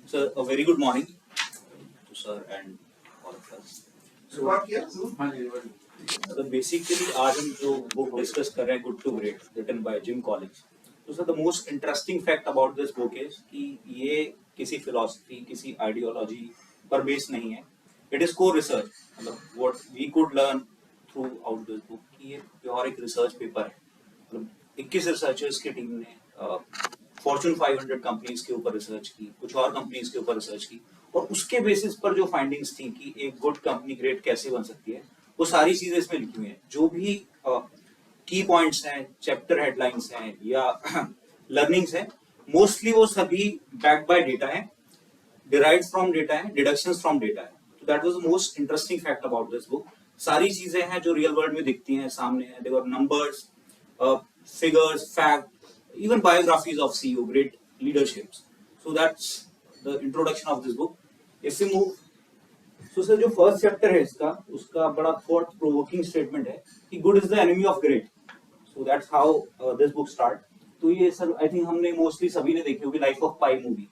So a very good morning to sir and all of us. So basically आज हम जो book discuss कर रहे हैं Good to Great written by Jim Collins. तो sir the most interesting fact about this book is कि ये किसी philosophy किसी ideology पर based नहीं है. It is core research. मतलब what we could learn throughout this book कि ये pure एक research paper है. मतलब 21 researchers की टीम ने फॉर्चून 500 कंपनीज के ऊपर रिसर्च की, कुछ और कंपनीज के ऊपर रिसर्च की और उसके बेसिस पर जो फाइंडिंग्स थी कि एक गुड कंपनी ग्रेट कैसे बन सकती है, वो सारी चीजें इसमें लिखी हुई हैं. जो भी की पॉइंट्स हैं, चैप्टर हेडलाइंस हैं या लर्निंग्स हैं, मोस्टली वो सभी बैक्ड बाय डेटा है, डिराइव्ड फ्रॉम डेटा है, डिडक्शंस फ्रॉम डेटा है. तो that was the most interesting fact about this book. सारी चीजें हैं जो रियल वर्ल्ड में दिखती हैं, सामने हैं. There were numbers, figures, fact, even biographies of CEO, great leaderships. So that's the introduction of this book. If we move, so sir जो first chapter है इसका, उसका बड़ा thought provoking statement है कि good is the enemy of great. So that's how this book start. तो ये sir I think हमने mostly सभी ने देखी होगी Life of Pi movie.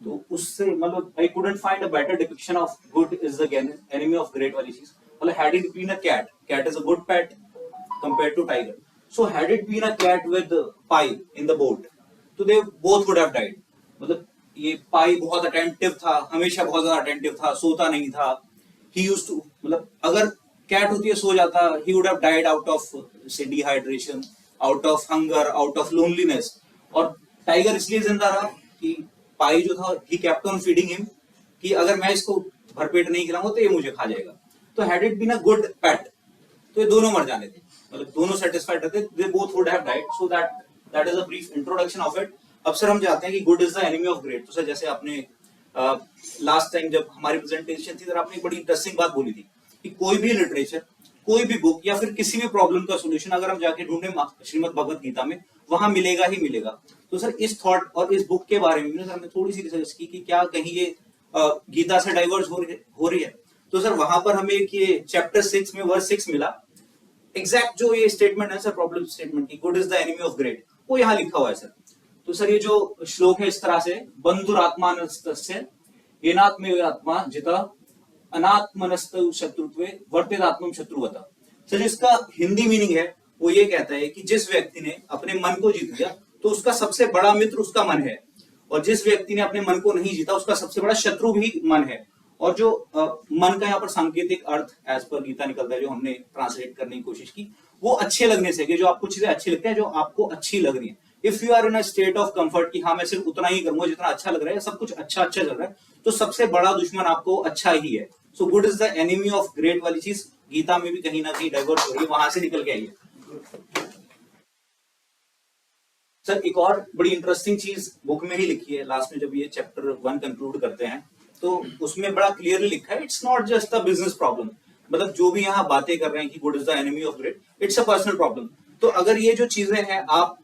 तो उससे मतलब I couldn't find a better depiction of good is the enemy of great वाली चीज. मतलब had it been a cat is a good pet compared to tiger. So had it been a cat with Pi in the boat, तो they both would have died. मतलब ये Pi बहुत attentive था, हमेशा बहुत ज़्यादा attentive था, सोता नहीं था. He used to मतलब अगर cat होती है सो जाता, he would have died out of say dehydration, out of hunger, out of loneliness. और tiger इसलिए जिंदा रहा कि Pi जो था he kept on feeding him कि अगर मैं इसको भरपेट नहीं खिलाऊंगा तो ये मुझे खा जाएगा. तो had it been a good pet, तो ये दोनों मर जाने थे. मतलब दोनों सेटिस्फाइड रहते, they both would have died. So that is a brief introduction of it. अब सर हम जाते हैं कि good is the enemy of great. तो सर जैसे आपने लास्ट टाइम जब हमारी प्रेजेंटेशन थी, सर आपने एक बड़ी इंटरेस्टिंग बात बोली थी कि कोई भी लिटरेचर, कोई भी बुक या फिर किसी भी प्रॉब्लम का सोल्यूशन अगर हम जाके ढूंढे श्रीमद् भगवत गीता में, वहां मिलेगा ही मिलेगा. तो सर इस थॉट और इस बुक के बारे में सर हमने थोड़ी सी रिसर्च की कि क्या कहीं ये गीता से डाइवर्स हो रही है. तो सर वहां पर हमें ये चैप्टर 6 में वर्स 6 मिला. एग्जैक्ट जो ये स्टेटमेंट है सर, प्रॉब्लम स्टेटमेंट की good is the enemy of great, वो यहाँ लिखा हुआ है सर. तो सर ये जो श्लोक है इस तरह से, बंधुरात्मानस्तस्य येनात्मेवात्मा जिता अनात्मनस्त शत्रुत्वे वर्तेदात्मं शत्रुवता. सर इसका हिंदी मीनिंग है वो ये कहता है कि जिस व्यक्ति ने अपने मन को जीत लिया तो उसका सबसे बड़ा मित्र उसका मन है, और जिस व्यक्ति ने अपने मन को नहीं जीता उसका सबसे बड़ा शत्रु भी मन है. और जो मन का यहाँ पर सांकेतिक अर्थ एज पर गीता निकलता है, जो हमने ट्रांसलेट करने की कोशिश की, वो अच्छे लगने से, कि जो आपको चीजें अच्छी लगती है, जो आपको अच्छी लग रही है. If you are in a state of comfort कि हाँ मैं सिर्फ उतना ही करूंगा जितना अच्छा लग रहा है, सब कुछ अच्छा चल रहा है, तो सबसे बड़ा दुश्मन आपको अच्छा ही है. So good is the enemy of great वाली चीज गीता में भी कहीं ना कहीं डाइवर्ट हो रही है, वहां से निकल के आई है. सर एक और बड़ी इंटरेस्टिंग चीज बुक में ही लिखी है लास्ट में, जब ये चैप्टर 1 कंक्लूड करते हैं तो उसमें बड़ा क्लियरली लिखा है, it's not just a business problem. मतलब जो भी यहाँ बातें कर रहे हैं कि good is the enemy of great, it's a personal problem. तो अगर ये जो चीजें हैं आप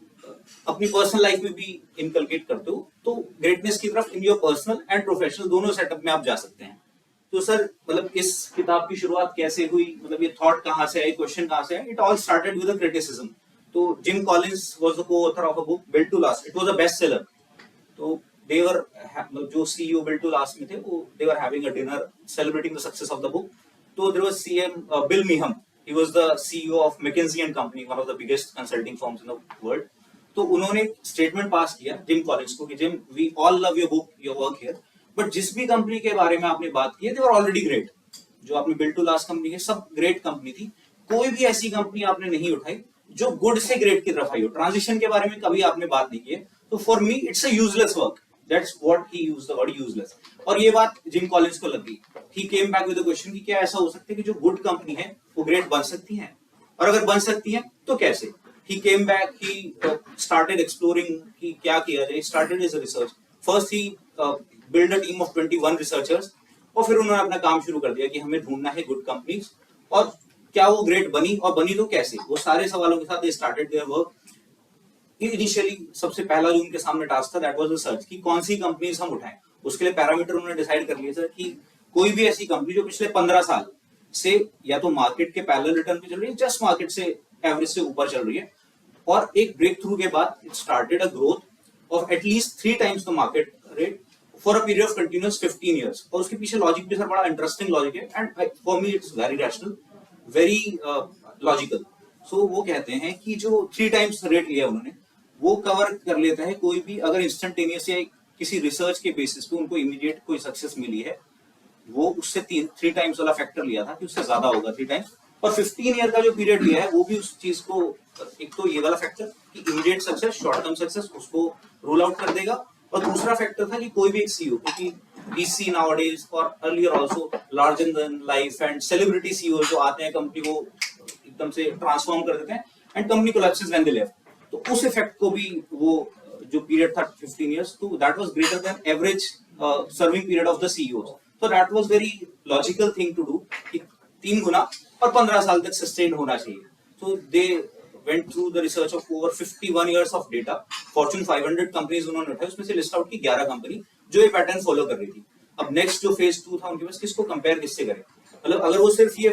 अपनी पर्सनल लाइफ में भी इनकलकेट करते हो, तो ग्रेटनेस की तरफ in your personal and professional दोनों सेटअप में आप जा सकते हैं. तो सर मतलब इस किताब की शुरुआत कैसे हुई, मतलब ये थॉट कहाँ से आई, क्वेश्चन कहाँ से आई? It all started with a criticism. तो Jim Collins was the co-author of a book built to last. It was a best seller. तो they were जो CEO Built to Last में थे, वो they were having a dinner celebrating the success of the book. तो there was CM Bill Meeham. He was the CEO of McKinsey and Company, one of the biggest consulting firms in the world. तो उन्होंने statement pass किया gym Collins को कि Jim, we all love your book, your work here, but जिस भी company के बारे में आपने बात की है, they were already great. जो आपने बिल्ट टू लास्ट कंपनी है, सब ग्रेट कंपनी थी. कोई भी ऐसी कंपनी आपने नहीं उठाई जो गुड से ग्रेट की तरफ आई हो. ट्रांजिशन के बारे में कभी आपने बात नहीं की है. तो for me it's a useless work. That's what he used the word useless. और ये बात जिम कॉलिंस को लगी. He came back with a question कि क्या ऐसा हो सकता है कि जो गुड कंपनी है वो ग्रेट बन सकती है, और अगर बन सकती है तो कैसे? He came back, he started exploring कि क्या किया जाए. Started his research. First he built a team of 21 researchers, और फिर उन्होंने अपना काम शुरू कर दिया कि हमें ढूंढना है गुड कंपनीज, और क्या वो ग्रेट बनी, और बनी तो कैसे. वो सारे सवालों के साथ they started their work. Initially सबसे पहला जो उनके सामने टास्क था, दैट वाज रिसर्च कि कौन सी कंपनीज हम उठाएं. उसके लिए पैरामीटर उन्होंने डिसाइड कर लिए सर कि कोई भी ऐसी कंपनी जो पिछले 15 साल से या तो मार्केट के पैरेलल रिटर्न पे चल रही है, जस्ट मार्केट से एवरेज से ऊपर चल रही है, और एक ब्रेक थ्रू के बाद it started a growth of at least 3 times the market rate for a period of continuous 15 years। और उसके पीछे लॉजिक भी सर बड़ा इंटरेस्टिंग लॉजिक है, and for me it's very rational, very logical. So वो कहते हैं कि जो 3 times रेट लिया उन्होंने, वो कवर कर लेता है कोई भी, अगर इंस्टेंटेनियस या किसी रिसर्च के बेसिस पे उनको इमीडिएट कोई सक्सेस मिली है, वो उससे 3 times वाला फैक्टर लिया था कि उससे ज्यादा होगा 3 times। और 15 ईयर का जो पीरियड लिया है वो भी उस चीज को, एक तो ये वाला फैक्टर कि immediate success, short term success, उसको रूल आउट कर देगा। और दूसरा फैक्टर था कि कोई भी एक सीईओ, क्योंकि वी सी नाउअडेज और earlier also larger than life and celebrity CEO जो आते हैं कंपनी को एकदम से ट्रांसफॉर्म कर देते हैं, and company collapses when they left. तो उस इफेक्ट को भी वो जो पीरियड था 15 years, तो that was greater than average serving period of the CEOs. तो that was very logical thing to do कि 3 गुना और 15 साल तक सस्टेन होना चाहिए। So they went through the research of over 51 years of data। Fortune 500 companies उन्होंने उठाई, उसमें से लिस्ट आउट की 11 कंपनी जो ये पैटर्न फॉलो कर रही थी। अब नेक्स्ट जो फेज 2 था उनके पास, किसको कंपेयर किससे करें, मतलब अगर वो सिर्फ ये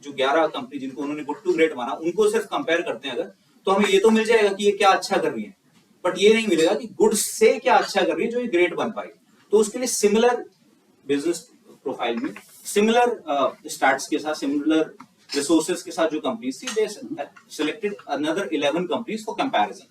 जो 11 कंपनी जिनको उन्होंने गुड टू ग्रेट माना, उनको सिर्फ कंपेयर करते हैं अगर, तो हमें ये तो मिल जाएगा कि ये क्या अच्छा कर रही है, बट ये नहीं मिलेगा कि गुड से क्या अच्छा कर रही है जो ये ग्रेट बन पाए। तो उसके लिए सिमिलर बिजनेस प्रोफाइल में, सिमिलर स्टार्ट्स के साथ, सिमिलर रिसोर्सेज के साथ जो कंपनीज थी, they selected another 11 companies for comparison.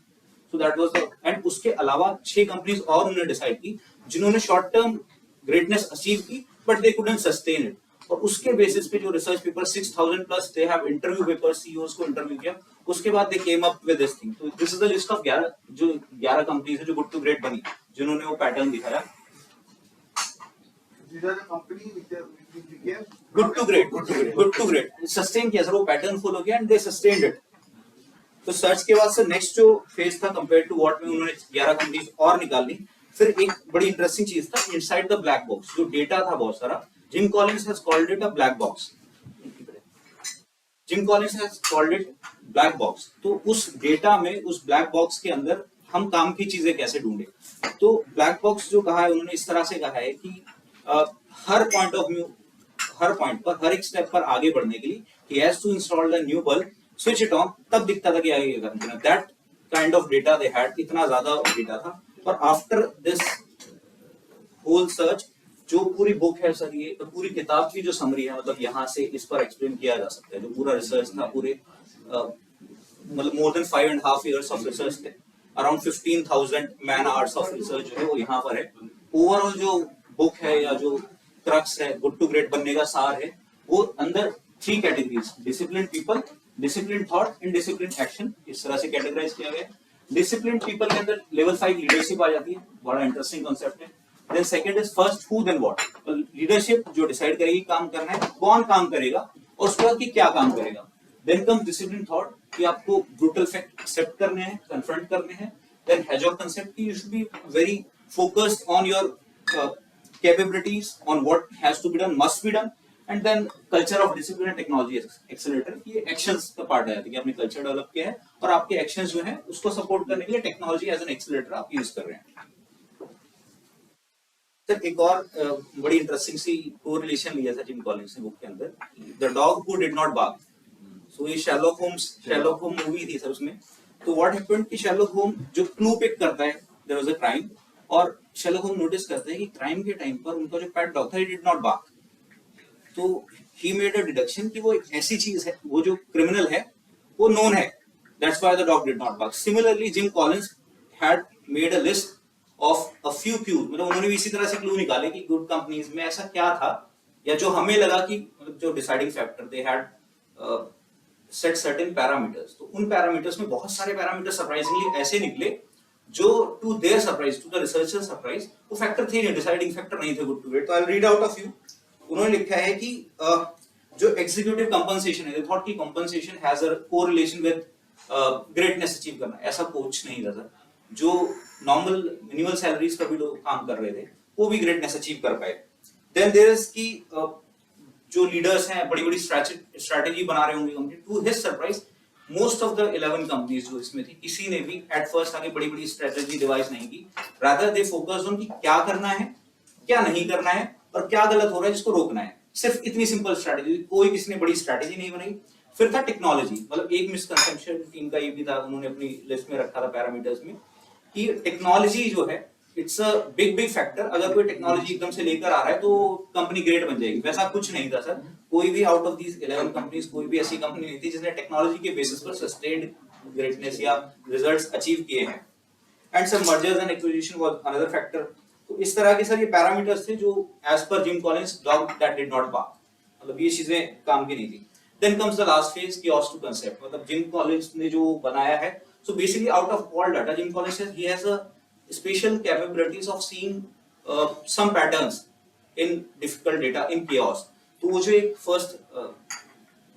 So that was the, and उसके अलावा 6 कंपनीज और उन्होंने डिसाइड की जिन्होंने शॉर्ट टर्म ग्रेटनेस अचीव की but they couldn't sustain it. और उसके बेसिस पे जो research paper 6000 plus they have interview paper, CEOs को इंटरव्यू किया, उसके बाद दे केम अप विद दिस थिंग। तो this is the list of 11 companies है जो गुड टू ग्रेट बनी, जिन्होंने वो पैटर्न दिखाया। गुड टू ग्रेट सस्टेन किया सर, वो पैटर्न फॉलो किया एंड दे सस्टेन्ड इट। तो सर्च के बाद से नेक्स्ट जो फेज था कंपेयर टू व्हाट में, उन्होंने 11 कंपनीज और निकाल ली। फिर एक बड़ी इंटरेस्टिंग चीज था इनसाइड द ब्लैक बॉक्स, जो डेटा था बहुत सारा, gym Collins has called it a black box. Gym Collins has called it black box. तो उस डेटा में, उस ब्लैक बॉक्स के अंदर हम काम की चीजें कैसे ढूंढे। तो ब्लैक बॉक्स जो कहा है उन्होंने, इस तरह से कहा है कि हर पॉइंट ऑफ व्यू, हर पॉइंट पर, हर एक स्टेप पर आगे बढ़ने के लिए he has to install the new bulb, switch it on, तब दिखता था कि आगे क्या करना है। That kind of data they had, इतना ज्यादा डेटा था। और आफ्टर दिस होल सर्च, जो पूरी बुक है सर, ये पूरी किताब की जो समरी है, मतलब यहाँ से इस पर एक्सप्लेन किया जा सकता है। जो पूरा रिसर्च था, पूरे मतलब more than 5.5 years of research थे, around 15,000 man hours of research जो है वो यहाँ पर है। ओवरऑल जो बुक है या जो क्रक्स है, गुड टू ग्रेट बनने का सार है, वो अंदर 3 categories, discipline people, discipline thought and discipline action, इस तरह से कैटेगराइज किया गया। डिसिप्लिन पीपल के अंदर लेवल 5 लीडरशिप आ जाती है, बड़ा इंटरेस्टिंग कॉन्सेप्ट है। Then second is first who then what, leadership जो डिसाइड करेगी काम करना है, कौन काम करेगा, और उसके बाद कि क्या काम करेगा। देन कम्स डिसिप्लिन थॉट कि आपको ब्रूटल फैक्ट एक्सेप्ट करने हैं, कन्फ्रंट करने हैं। देन हेजॉग कंसेप्ट कि you should be very focused on your capabilities, on what has to be done, must be done। and then culture of discipline and technology accelerator, ये actions का part है कि आपने culture develop किया है और आपके एक्शंस जो हैं उसको सपोर्ट करने के लिए टेक्नोलॉजी एज एन एक्सेलरेटर आप यूज कर रहे हैं। सर एक और बड़ी इंटरेस्टिंग सी कोरिलेशन लिया था जिम कॉलिंस ने बुक के अंदर, the dog who did not bark. So ये शेरलॉक होम मूवी थी सर, उसमें तो व्हाट हैपेंड कि शेरलॉक होम जो क्लू पिक करता है, देयर वाज अ क्राइम, और शेरलॉक होम नोटिस करते हैं कि क्राइम के टाइम पर उनका जो पेट डॉग था, ही डिड नॉट बार्क। तो ही मेड अ डिडक्शन कि वो एक ऐसी चीज है, वो जो क्रिमिनल है वो नोन है, that's why the dog did not bark. Similarly Jim Collins had made a list of a few cues, मतलब उन्होंने भी इसी तरह से क्लू निकाले कि गुड कंपनीज में ऐसा क्या था, या जो हमें लगा कि मतलब जो deciding factor, they had set certain parameters. तो उन पैरामीटर्स में बहुत सारे पैरामीटर्स सरप्राइजिंगली ऐसे निकले जो to their surprise, to the researcher surprise, वो फैक्टर थे नहीं, डिसाइडिंग फैक्टर नहीं थे गुड टू ग्रेट। तो I will read out a few. उन्होंने लिखा है कि जो एग्जीक्यूटिव कंपनसेशन है, दे थॉट कि compensation has a correlation with greatness achieve करना, ऐसा कुछ नहीं था सर। जो नॉर्मल मिनिमल सैलरीज पर भी लोग काम कर रहे थे वो भी ग्रेटनेस अचीव कर पाए। देन देयर इज की जो लीडर्स हैं बड़ी बड़ी स्ट्रैटेजी बना रहे होंगे company, to his surprise most of the 11 companies जो इसमें थी, किसी ने भी एट फर्स्ट आगे बड़ी बड़ी स्ट्रेटेजी डिवाइस नहीं की। रादर दे फोकस्ड ऑन कि क्या करना है, क्या नहीं करना है, और क्या गलत हो रहा है जिसको रोकना है। सिर्फ इतनी सिंपल स्ट्रेटेजी, कोई किसी ने बड़ी स्ट्रेटेजी नहीं बनाई। फिर था टेक्नोलॉजी, मतलब एक मिसकंसेप्शन टीम का ये भी था, उन्होंने अपनी लिस्ट में रखा था पैरामीटर्स में कि टेक्नोलॉजी जो है इट्स अ बिग फैक्टर। अगर कोई टेक्नोलॉजी एकदम से लेकर आ रहा है तो कंपनी ग्रेट बन जाएगी, वैसा कुछ नहीं था सर। कोई भी आउट ऑफ दीज 11 कंपनीज कोई भी ऐसी कंपनी नहीं थी जिसने टेक्नोलॉजी के बेसिस पर सस्टेन्ड ग्रेटनेस या रिजल्ट्स अचीव किए हैं। And sir mergers and acquisition was another factor. तो इस तरह के सर ये पैरामीटर्स थे जो as per Jim Collins dog that did not bark, मतलब ये चीजें काम की नहीं थी। Then comes the last phase, chaos to concept, मतलब जिम कॉलिंस ने जो बनाया है, so basically out of all data Jim Collins ही has a special capabilities of seeing some patterns in difficult data in chaos। तो वो जो एक फर्स्ट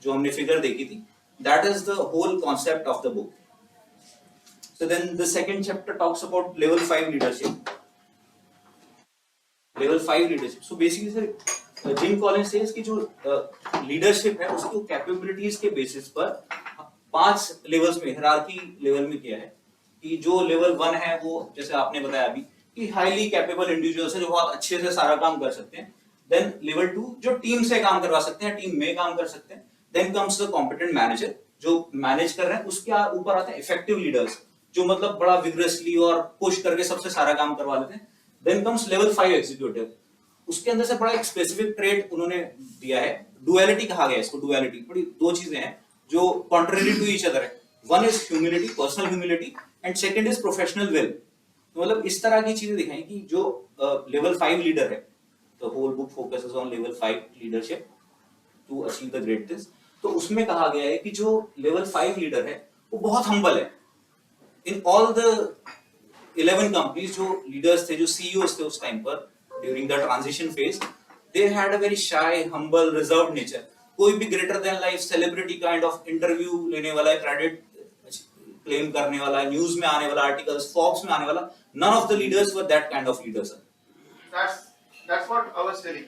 जो हमने फिगर देखी थी, that is the whole concept of the book। So then the second chapter talks about level 5 leadership। level 5 leadership, so basically sir gym Collins says कि जो लीडरशिप है उसको कैपेबिलिटीज के बेसिस पर 5 लेवल्स में हायरार्की लेवल में किया है। कि जो लेवल 1 है वो जैसे आपने बताया अभी कि हाईली कैपेबल इंडिविजुअल्स है जो बहुत अच्छे से सारा काम कर सकते हैं। देन लेवल 2 जो टीम से काम करवा सकते हैं, टीम में काम कर सकते हैं। Then comes the competent manager जो मैनेज कर रहे हैं। उसके ऊपर आते हैं इफेक्टिव लीडर्स जो मतलब बड़ा विग्रेसली और पुश करके सबसे सारा काम करवा लेते हैं। देन कम्स लेवल 5 एग्जीक्यूटिव, उसके अंदर से बड़ा एक स्पेसिफिक ट्रेट उन्होंने दिया है, डुअलिटी कहा गया है इसको। डुअलिटी बड़ी दो चीजें हैं जो कॉन्ट्ररी टू ईच अदर है। One is humility, personal humility, and second is professional will. तो मतलब इस तरह की चीजें दिखाई कि जो लेवल 5 लीडर है, the whole book focuses on level 5 leadership to achieve the greatness. तो उसमें कहा गया है कि जो लेवल 5 लीडर है वो बहुत हम्बल है। इन ऑल द 11 कंपनीज जो लीडर्स थे, जो सीईओस थे उस टाइम पर during the transition phase, they had a very shy, humble, reserved nature. कोई भी greater than life celebrity kind of interview लेने वाला है, क्रेडिट क्लेम करने वाला है, न्यूज में आने वाला, आर्टिकल्स फॉक्स में आने वाला, none of the leaders were that kind of leaders. That's what I was telling।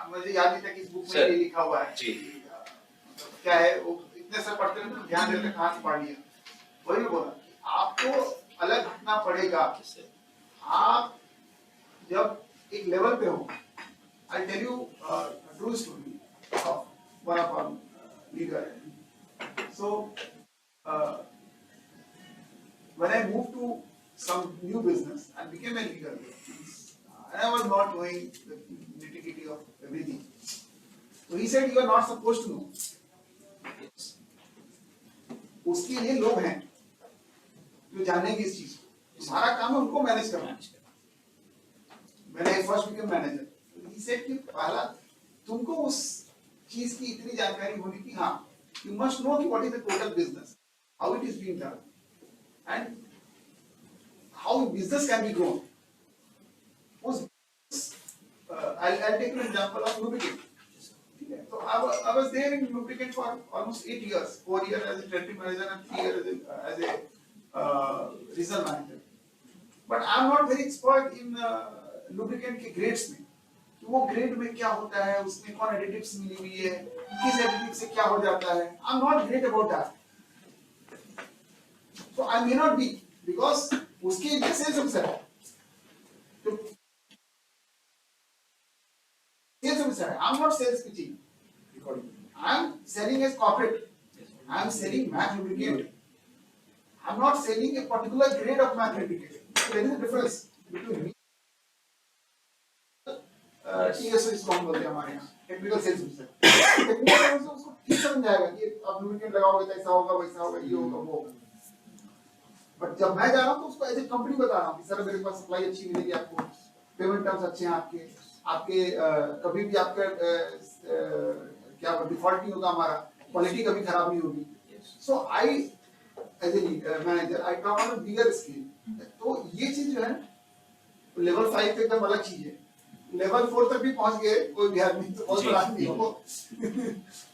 मुझे याद नहीं था कि इस बुक में ये लिखा हुआ है जी। क्या है वो इतने से पढ़ते हैं तो ध्यान देते कहां से पढ़ लिया। वही बोला कि आपको अलग हटना पड़ेगा। आप जब एक लेवल पे हो, I tell you true story of one of our leader. So when I moved to some new business and became a leader, I was not knowing the nitty-gritty of everything. So he said, "You are not supposed to know." उसके लिए लोग हैं जो जानेंगे इस चीज को। हमारा काम है उनको मैनेज करना। When I first became manager, he said कि पहला तुमको उस चीज की इतनी जानकारी होनी कि हाँ, you must know कि what is the total business, how it is being done, and how business can be grown. I'll take an example of lubricant. So I was there in lubricant for almost 8 years, 4 years as a territory manager and 3 years as a regional manager. But I'm not very expert in lubricant के grades में। तो वो grade में क्या होता है, उसमें कौन additives मिली हुई है, किस additive से क्या हो जाता है, I'm not great about that. So I may not be, because उसके लिए sales officer है। तो sales officer है, I'm not sales pitching। I'm selling as corporate। I'm selling matte lubricant। I'm not selling a particular grade of matte lubricant। So there is a difference between me। TSO इसको हम बोलते हैं हमारे यहाँ, technical sales officer। Technical sales officer उसको ठीक समझ जाएगा कि आप lubricant लगाओगे तो ऐसा होगा, वैसा होगा, ये होगा, वो होगा। बट जब मैं जा रहा हूँ तो उसको एज ए कंपनी बता रहा हूँ कि सर मेरे पास सप्लाई अच्छी मिलेगी आपको, पेमेंट टर्म्स अच्छे हैं आपके कभी भी आपका क्या डिफॉल्ट नहीं होगा, हमारा क्वालिटी कभी खराब नहीं होगी। So I as a manager I talk on a bigger scale. तो ये चीज जो है लेवल 5 पे एकदम अलग चीज है। लेवल 4 तक भी पहुंच गए कोई भी आदमी तो बहुत बड़ा आदमी हो।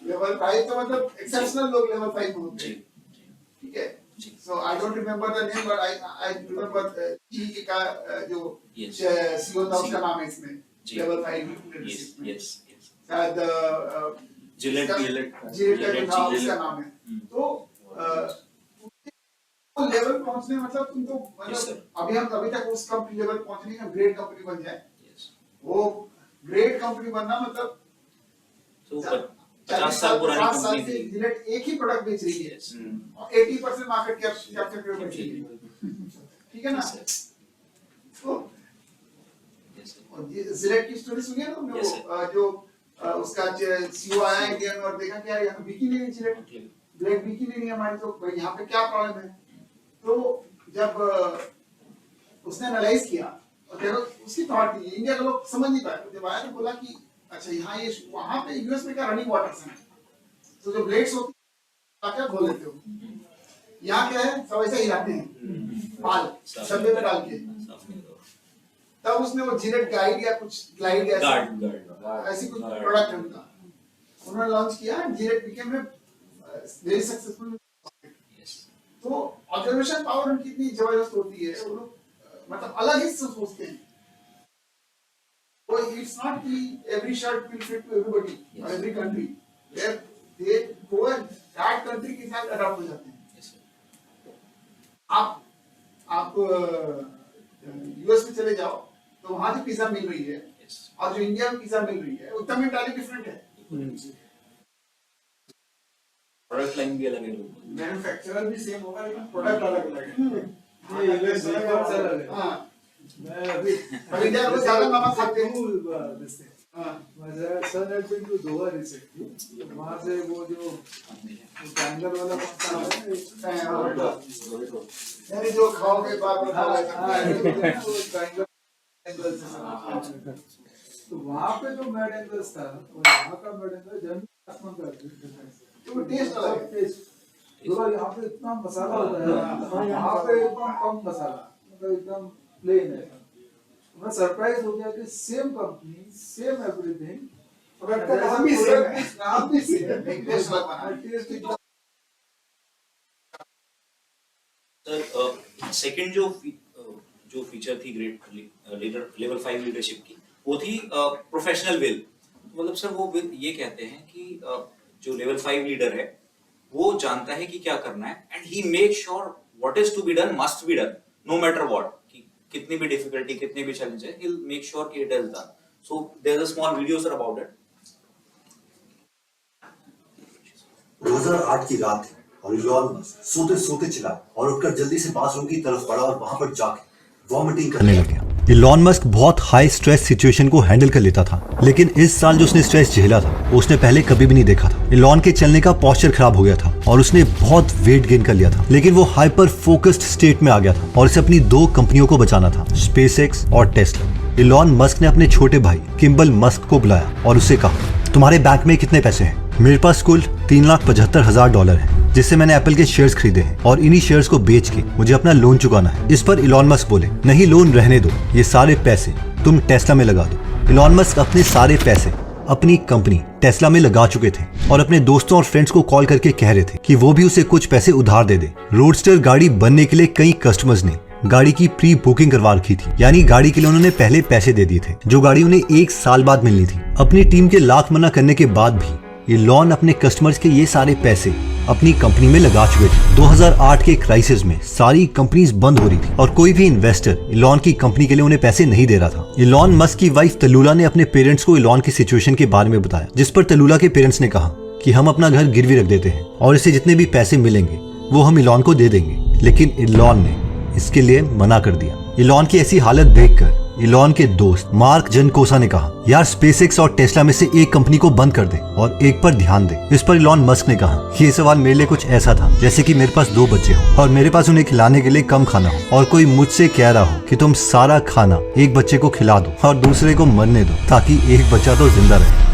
लेवल 5 तो मतलब एक्सेप्शनल लोग लेवल 5 होते हैं, ठीक है। So I don't remember the name, but I remember जी का जो CEO था उसका नाम है इसमें level 5 leadership में। शायद जिलेट था उसका नाम है। तो वो लेवल पहुंचने मतलब तुम तो मतलब अभी तक उस कंपनी लेवल पहुंचने का ग्रेट कंपनी बन जाए। वो ग्रेट कंपनी बनना मतलब 50 साल पुरानी कंपनी जिलेट एक ही प्रोडक्ट बेच रही है और 80% मार्केट कैप्चर करके बेच रही है, ठीक है ना। तो और ये जिलेट की स्टोरी सुनी है ना तुमने? Yes, वो जो उसका सीईओ आया इंडियन और देखा क्या यहाँ बिकी नहीं जिलेट, ब्लेड बिकी नहीं हमारी, तो भाई यहाँ पे क्या प्रॉब्लम है? तो जब उसने एनालाइज किया और देखो उसकी थॉट थी, इंडिया के लोग समझ नहीं पाए, जब आया तो बोला कि अच्छा यहाँ ये वहाँ पे यूएस में क्या रनिंग वाटर्स हैं, तो जो ब्लेड्स होती है क्या खोल लेते हो, यहाँ क्या है सब ऐसे हिलाते हैं पाल डब्बे में डाल के। तब उसने वो जिलेट गाइड या कुछ ग्लाइड या ऐसी कुछ प्रोडक्ट है उनका, उन्होंने लॉन्च किया, जिलेट बिकेम वेरी सक्सेसफुल। तो ऑब्जर्वेशन पावर उनकी इतनी जबरदस्त होती है, वो लोग मतलब अलग ही सोचते हैं। तो इट्स नॉट कि every shirt will fit to everybody और every country, they go and that country के साथ अडॉप्ट हो जाते हैं। आप यूएस में चले जाओ तो वहां जो पिज्जा मिल रही है और जो इंडिया में पिज्जा मिल रही है एकदम इंटायरली डिफरेंट है। प्रोडक्ट लाइन भी अलग है, मैन्युफैक्चरर भी सेम होगा लेकिन प्रोडक्ट अलग अलग है। ये यूएस अलग है। हां मैं अभी इंडिया में ज्यादा नमक खाते हैं। हां मैं sir had been to Doha recently, वहां से वो जो ट्रायंगल वाला कौन सा यानी जो खाओगे बार बार खाओगे वो ट्रायंगल तो वहां पे जो मैड एंगल्स था और वहां का मैड एंगल जमीन आसमान का डिफरेंस है। तो टेस्ट अलग है, टेस्ट तो यहाँ पे इतना मसाला होता है, यहाँ पे एकदम कम मसाला, मतलब एकदम प्लेन है। मैं सरप्राइज हो गया कि same company same everything, product का नाम भी सेम है, नाम भी सेम है, टेस्ट अलग बना है, टेस्ट एकदम। सर सेकंड जो फीचर थी ग्रेट लेवल 5 लीडरशिप की, वो थी प्रोफेशनल विल। मतलब सर वो विल ये कहते हैं कि जो लेवल 5 लीडर है वो जानता है कि क्या करना है, and he make sure what is to be done must be done no matter what, कि कितनी भी डिफिकल्टी कितने भी चैलेंज है, ही विल मेक श्योर कि it is done. So there is a small video sir about it. 2008 की रात थी और इलॉन मस्क सोते सोते चिल्ला और उठकर जल्दी से बाथरूम की तरफ बढ़ा और वहां पर जाके वॉमिटिंग करने लग गया। इलॉन मस्क बहुत हाई स्ट्रेस सिचुएशन को हैंडल कर लेता था, लेकिन इस साल जो उसने स्ट्रेस झेला था वो उसने पहले कभी भी नहीं देखा था। इलॉन के चलने का पोस्चर खराब हो गया था और उसने बहुत वेट गेन कर लिया था, लेकिन वो हाइपर फोकस्ड स्टेट में आ गया था और उसे अपनी 2 कंपनियों को बचाना था, स्पेसएक्स और टेस्ला। इलॉन मस्क ने अपने छोटे भाई किम्बल मस्क को बुलाया और उससे कहा, तुम्हारे बैंक में कितने पैसे हैं? मेरे पास कुल $3,75,000 है, जिससे मैंने एप्पल के शेयर्स खरीदे हैं और इन्हीं शेयर्स को बेच के मुझे अपना लोन चुकाना है। इस पर इलॉन मस्क बोले, नहीं लोन रहने दो, ये सारे पैसे तुम टेस्ला में लगा दो। इलॉन मस्क अपने सारे पैसे अपनी कंपनी टेस्ला में लगा चुके थे और अपने दोस्तों और फ्रेंड्स को कॉल करके कह रहे थे कि वो भी उसे कुछ पैसे उधार दे दे। रोडस्टर गाड़ी बनने के लिए कई कस्टमर्स ने गाड़ी की प्री बुकिंग करवा रखी थी, यानी गाड़ी के लिए उन्होंने पहले पैसे दे दिए थे, जो गाड़ी उन्हें 1 साल बाद मिलनी थी। अपनी टीम के लाख मना करने के बाद भी इलॉन अपने कस्टमर्स के ये सारे पैसे अपनी कंपनी में लगा चुके थे। 2008 के क्राइसिस में सारी कंपनीज बंद हो रही थी और कोई भी इन्वेस्टर इलॉन की कंपनी के लिए उन्हें पैसे नहीं दे रहा था। इलॉन मस्क की वाइफ तलुला ने अपने पेरेंट्स को इलॉन की सिचुएशन के बारे में बताया, जिस पर तलुला के पेरेंट्स ने कहा कि हम अपना घर गिरवी रख देते हैं और इससे जितने भी पैसे मिलेंगे वो हम इलॉन को दे देंगे, लेकिन इलॉन ने इसके लिए मना कर दिया। इलॉन की ऐसी हालत देखकर इलॉन के दोस्त मार्क जनकोसा ने कहा, यार स्पेसएक्स और टेस्ला में से एक कंपनी को बंद कर दे और एक पर ध्यान दे। इस पर इलॉन मस्क ने कहा, ये सवाल मेरे लिए कुछ ऐसा था जैसे कि मेरे पास 2 बच्चे हो और मेरे पास उन्हें खिलाने के लिए कम खाना हो और कोई मुझसे कह रहा हो कि तुम सारा खाना एक बच्चे को खिला दो और दूसरे को मरने दो ताकि एक बच्चा तो जिंदा रहे।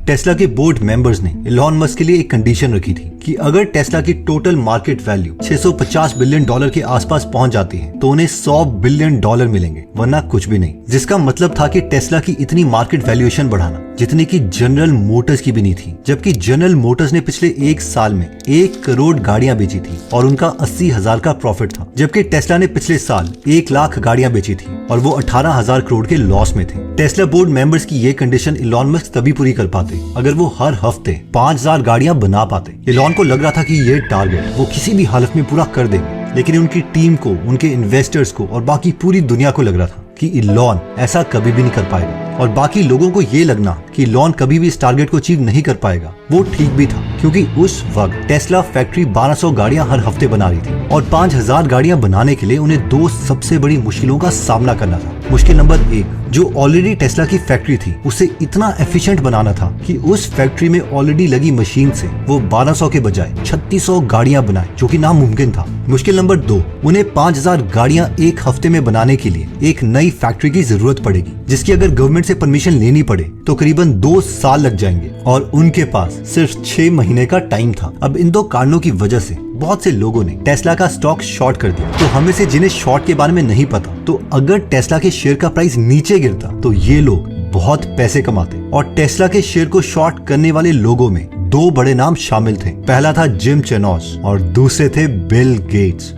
टेस्ला के बोर्ड मेंबर्स ने इलॉन मस्क के लिए एक कंडीशन रखी थी कि अगर टेस्ला की टोटल मार्केट वैल्यू $650 बिलियन के आसपास पहुंच जाती है तो उन्हें $100 बिलियन मिलेंगे, वरना कुछ भी नहीं। जिसका मतलब था कि टेस्ला की इतनी मार्केट वैल्यूएशन बढ़ाना जितनी की जनरल मोटर्स की भी नहीं थी, जबकि जनरल मोटर्स ने पिछले 1 साल में 1 करोड़ गाड़ियां बेची थी और उनका 80,000 का प्रॉफिट था, जबकि टेस्ला ने पिछले साल 1 लाख गाड़ियां बेची थी और वो 18,000 करोड़ के लॉस में थे। टेस्ला बोर्ड मेंबर्स की ये कंडीशन इलॉन मस्क तभी पूरी कर पाते अगर वो हर हफ्ते 5,000 गाड़ियां बना पाते। इलॉन को लग रहा था कि ये टारगेट वो किसी भी हालत में पूरा कर देंगे, लेकिन उनकी टीम को, उनके इन्वेस्टर्स को और बाकी पूरी दुनिया को लग रहा था कि इलॉन ऐसा कभी भी नहीं कर पाएगा और बाकी लोगों को ये लगना कि इलॉन कभी भी इस टारगेट को अचीव नहीं कर पाएगा, वो ठीक भी था। क्योंकि उस वक्त टेस्ला फैक्ट्री 1200 गाड़ियां हर हफ्ते बना रही थी और 5000 गाड़ियां बनाने के लिए उन्हें 2 सबसे बड़ी मुश्किलों का सामना करना था। मुश्किल नंबर 1, जो ऑलरेडी टेस्ला की फैक्ट्री थी उसे इतना एफिशिएंट बनाना था कि उस फैक्ट्री में ऑलरेडी लगी मशीन से वो 1200 के बजाय 3600 गाड़ियां बनाए, जो कि नामुमकिन था। मुश्किल नंबर 2, उन्हें 5000 गाड़ियां एक हफ्ते में बनाने के लिए एक नई फैक्ट्री की जरूरत पड़ेगी, जिसकी अगर गवर्नमेंट से परमिशन लेनी पड़े तो करीबन 2 साल लग जाएंगे और उनके पास सिर्फ 6 महीने का टाइम था। अब इन 2 कारणों की वजह से बहुत से लोगों ने टेस्ला का स्टॉक शॉर्ट कर दिया। तो हमें से जिन्हें शॉर्ट के बारे में नहीं पता, तो अगर टेस्ला के शेयर का प्राइस नीचे गिरता तो ये लोग बहुत पैसे कमाते। और टेस्ला के शेयर को शॉर्ट करने वाले लोगों में 2 बड़े नाम शामिल थे। पहला था जिम चेनोस और दूसरे थे बिल गेट्स।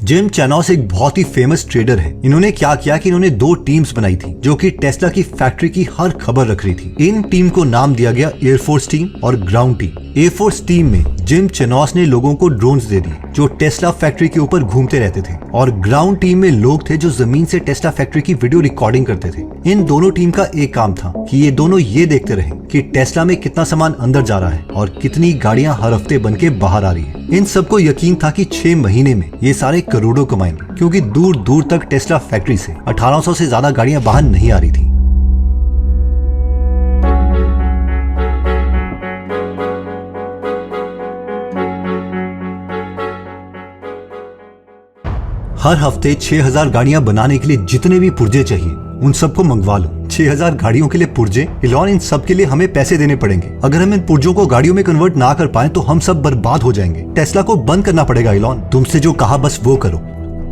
जिम चेनोस एक बहुत ही फेमस ट्रेडर है। इन्होंने क्या किया कि इन्होंने 2 टीम्स बनाई थी जो कि टेस्ला की फैक्ट्री की हर खबर रख रही थी। इन टीम को नाम दिया गया एयरफोर्स टीम और ग्राउंड टीम। एयरफोर्स टीम में जिम चेनोस ने लोगों को ड्रोन्स दे दिए जो टेस्ला फैक्ट्री के ऊपर घूमते रहते थे, और ग्राउंड टीम में लोग थे जो जमीन से टेस्ला फैक्ट्री की वीडियो रिकॉर्डिंग करते थे। इन दोनों टीम का एक काम था कि ये दोनों ये देखते रहे कि टेस्ला में कितना सामान अंदर जा रहा है और कितनी गाड़ियां हर हफ्ते बन के बाहर आ रही है। इन सबको यकीन था कि 6 महीने में ये सारे करोड़ों कमाएंगे, क्योंकि दूर दूर तक टेस्ला फैक्ट्री से 1800 से ज्यादा गाड़ियां बाहर नहीं आ रही थी। हर हफ्ते 6000 गाड़ियां बनाने के लिए जितने भी पुर्जे चाहिए उन सबको मंगवा लो। 6000 गाड़ियों के लिए पुर्जे, इलॉन इन सब के लिए हमें पैसे देने पड़ेंगे। अगर हम इन पुर्जों को गाड़ियों में कन्वर्ट ना कर पाए तो हम सब बर्बाद हो जाएंगे। टेस्ला को बंद करना पड़ेगा इलॉन, तुमसे जो कहा बस वो करो।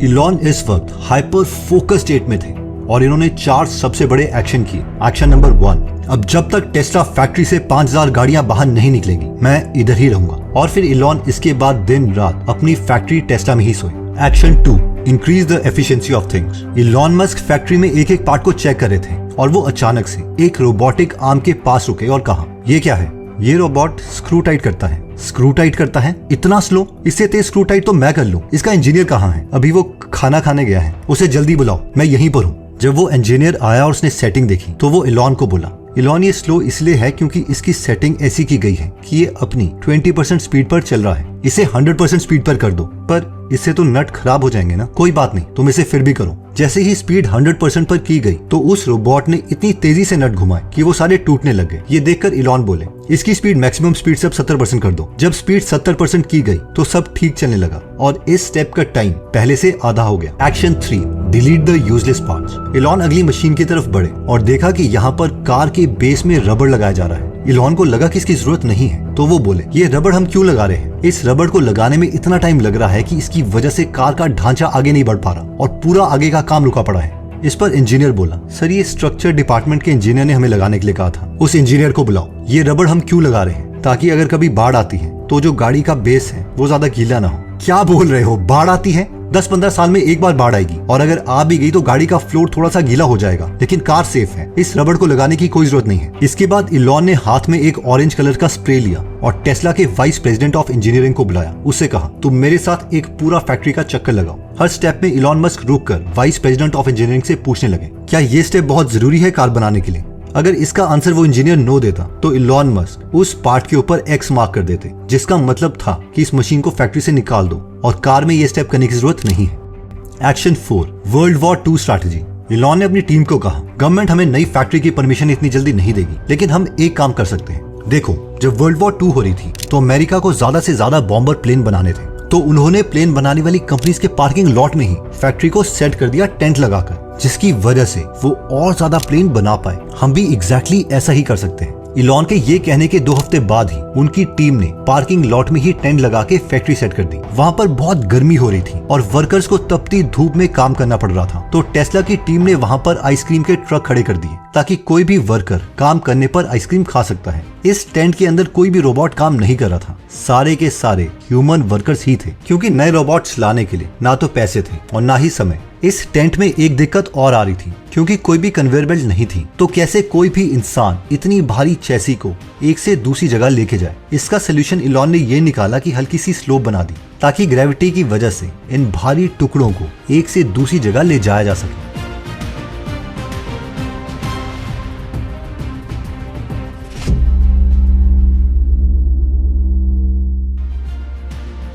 इलॉन इस वक्त हाइपर फोकस स्टेट में थे और इन्होंने 4 सबसे बड़े एक्शन किए। एक्शन नंबर 1, अब जब तक टेस्ला फैक्ट्री से 5000 गाड़ियां बाहर नहीं निकलेगी मैं इधर ही रहूंगा। और फिर इलॉन इसके बाद दिन रात अपनी फैक्ट्री टेस्ला में ही सोए। Action 2, increase the efficiency of things. Elon Musk factory में एक एक पार्ट को चेक कर रहे थे और वो अचानक से एक रोबोटिक आर्म के पास रुके और कहा, ये क्या है? ये रोबोट स्क्रू टाइट करता है। स्क्रू टाइट करता है? इतना स्लो? इससे तेज स्क्रू टाइट तो मैं कर लूं। इसका इंजीनियर कहाँ है? अभी वो खाना खाने गया है, उसे जल्दी बुलाओ, मैं यहीं पर हूँ। जब वो इंजीनियर आया और उसने सेटिंग देखी तो वो इलॉन को बोला, इलॉन ये स्लो इसलिए है क्योंकि इसकी सेटिंग ऐसी की गई है कि ये अपनी 20% स्पीड पर चल रहा है। इसे 100% स्पीड पर कर दो। पर इससे तो नट खराब हो जाएंगे ना। कोई बात नहीं, तुम इसे फिर भी करो। जैसे ही स्पीड 100% पर की गई तो उस रोबोट ने इतनी तेजी से नट घुमाए कि वो सारे टूटने लग गए। ये देखकर इलॉन बोले, इसकी स्पीड मैक्सिमम स्पीड से अब 70% कर दो। जब स्पीड 70% की गई तो सब ठीक चलने लगा और इस स्टेप का टाइम पहले से आधा हो गया। Action 3, delete the useless parts. Elon अगली मशीन की तरफ बढ़े और देखा कि यहाँ पर कार के बेस में रबड़ लगाया जा रहा है। इलॉन को लगा कि इसकी जरूरत नहीं है, तो वो बोले, ये रबड़ हम क्यों लगा रहे हैं? इस रबड़ को लगाने में इतना टाइम लग रहा है कि इसकी वजह से कार का ढांचा आगे नहीं बढ़ पा रहा और पूरा आगे का काम रुका पड़ा है। इस पर इंजीनियर बोला, सर ये स्ट्रक्चर डिपार्टमेंट के इंजीनियर ने हमें लगाने के लिए कहा था। उस इंजीनियर को बुलाओ। ये रबड़ हम क्यों लगा रहे हैं? ताकि अगर कभी बाढ़ आती है तो जो गाड़ी का बेस है वो ज्यादा गीला ना हो। क्या बोल रहे हो? बाढ़ आती है? 10-15 साल में एक बार बाढ़ आएगी और अगर आ भी गई तो गाड़ी का फ्लोर थोड़ा सा गीला हो जाएगा, लेकिन कार सेफ है। इस रबड़ को लगाने की कोई जरूरत नहीं है। इसके बाद इलॉन ने हाथ में एक ऑरेंज कलर का स्प्रे लिया और टेस्ला के वाइस प्रेसिडेंट ऑफ इंजीनियरिंग को बुलाया। उससे कहा, तुम मेरे साथ एक पूरा फैक्ट्री का चक्कर लगाओ। हर स्टेप में इलॉन मस्क रुक कर वाइस प्रेसिडेंट ऑफ इंजीनियरिंग से पूछने लगे, क्या ये स्टेप बहुत जरूरी है कार बनाने के लिए? अगर इसका आंसर वो इंजीनियर नो देता तो इलॉन मस्क उस पार्ट के ऊपर एक्स मार्क कर देते, जिसका मतलब था कि इस मशीन को फैक्ट्री से निकाल दो और कार में ये स्टेप करने की जरूरत नहीं है। Action 4, world war 2 strategy. Elon ने अपनी टीम को कहा, गवर्नमेंट हमें नई फैक्ट्री की परमिशन इतनी जल्दी नहीं देगी, लेकिन हम एक काम कर सकते हैं। देखो, जब वर्ल्ड वॉर 2 हो रही थी तो अमेरिका को ज्यादा से ज्यादा बॉम्बर प्लेन बनाने थे, तो उन्होंने प्लेन बनाने वाली कंपनीज के पार्किंग लॉट में ही फैक्ट्री को सेट कर दिया टेंट लगाकर, जिसकी वजह से वो और ज्यादा प्लेन बना पाए। हम भी एग्जैक्टली ऐसा ही कर सकते हैं। इलॉन के ये कहने के 2 हफ्ते बाद ही उनकी टीम ने पार्किंग लॉट में ही टेंट लगा के फैक्ट्री सेट कर दी। वहाँ पर बहुत गर्मी हो रही थी और वर्कर्स को तपती धूप में काम करना पड़ रहा था, तो टेस्ला की टीम ने वहाँ पर आइसक्रीम के ट्रक खड़े कर दिए ताकि कोई भी वर्कर काम करने पर आइसक्रीम खा सकता है। इस टेंट के अंदर कोई भी रोबोट काम नहीं कर रहा था, सारे के सारे ह्यूमन वर्कर्स ही थे, क्योंकि नए रोबोट्स लाने के लिए ना तो पैसे थे और ना ही समय। इस टेंट में एक दिक्कत और आ रही थी, क्योंकि कोई भी कन्वेयर बेल्ट नहीं थी, तो कैसे कोई भी इंसान इतनी भारी चैसी को एक से दूसरी जगह लेके जाए। इसका सोल्यूशन इलॉन ने ये निकाला कि हल्की सी स्लोप बना दी ताकि ग्रेविटी की वजह से इन भारी टुकड़ों को एक से दूसरी जगह ले जाया जा सके।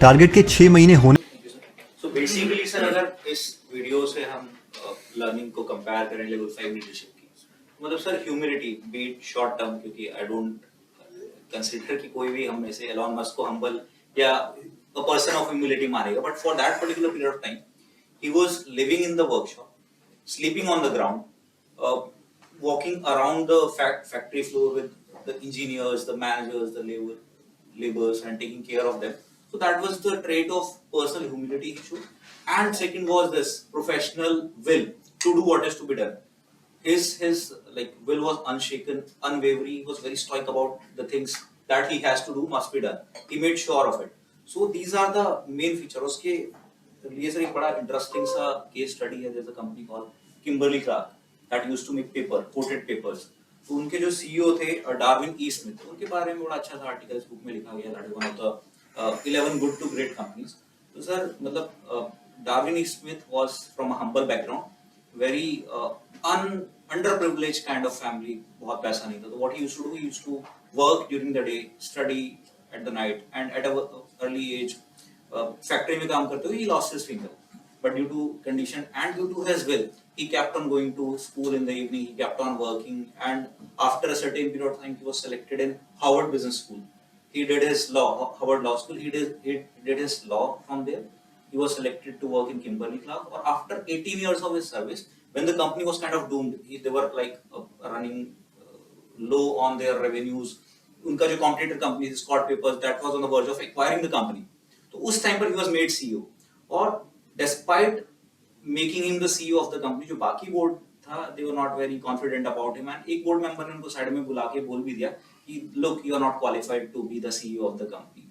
टारगेट के 6 महीने होने So basically सर अगर इस वीडियो से हम लर्निंग को कंपेयर करें लेवल 5 लीडरशिप की, मतलब sir humility beat short term, क्योंकि आई डोंट कंसीडर कि कोई भी हम में से एलॉन मस्क को हम्बल या अ पर्सन ऑफ ह्यूमिलिटी मानेगा, but for that particular period of time he was living in the workshop, sleeping on the ground, walking around the factory floor with the engineers, the managers, the laborers, and taking care of them. So that was the trait of personal humility he showed. And second was this professional will to do what is to be done. His like will was unshaken, unwavering. He was very stoic about the things that he has to do must be done. He made sure of it. So these are the main features. उसके लिए sir एक बड़ा interesting सा case study है. there's a company called Kimberly Clark that used to make paper, coated papers. तो उनके जो CEO थे डार्विन ई स्मिथ, उनके बारे में बड़ा अच्छा सा आर्टिकल इस बुक में लिखा गया. That is one of the 11 good to great companies. तो सर मतलब Darwin E Smith was from a humble background, very underprivileged kind of family, बहुत पैसा नहीं था. तो what he used to do, he used to work during the day, study at the night, and at a early age factory में काम करते हुए he lost his finger, but due to condition and due to his will he kept on going to school in the evening, he kept on working, and after a certain period of time he was selected in Harvard Business School. He did his law, Harvard Law School, he did his law from there. He was selected to work in Kimberly Clark, or after 18 years of his service, when the company was kind of doomed, they were like running low on their revenues. उनका जो competitor company Scott Papers, that was on the verge of acquiring the company. तो उस time पर he was made CEO, और despite making him the CEO of the company, जो बाकी board था they were not very confident about him, and एक board member ने उनको साइड में बुला के बोल भी दिया कि look, you are not qualified to be the CEO of the company.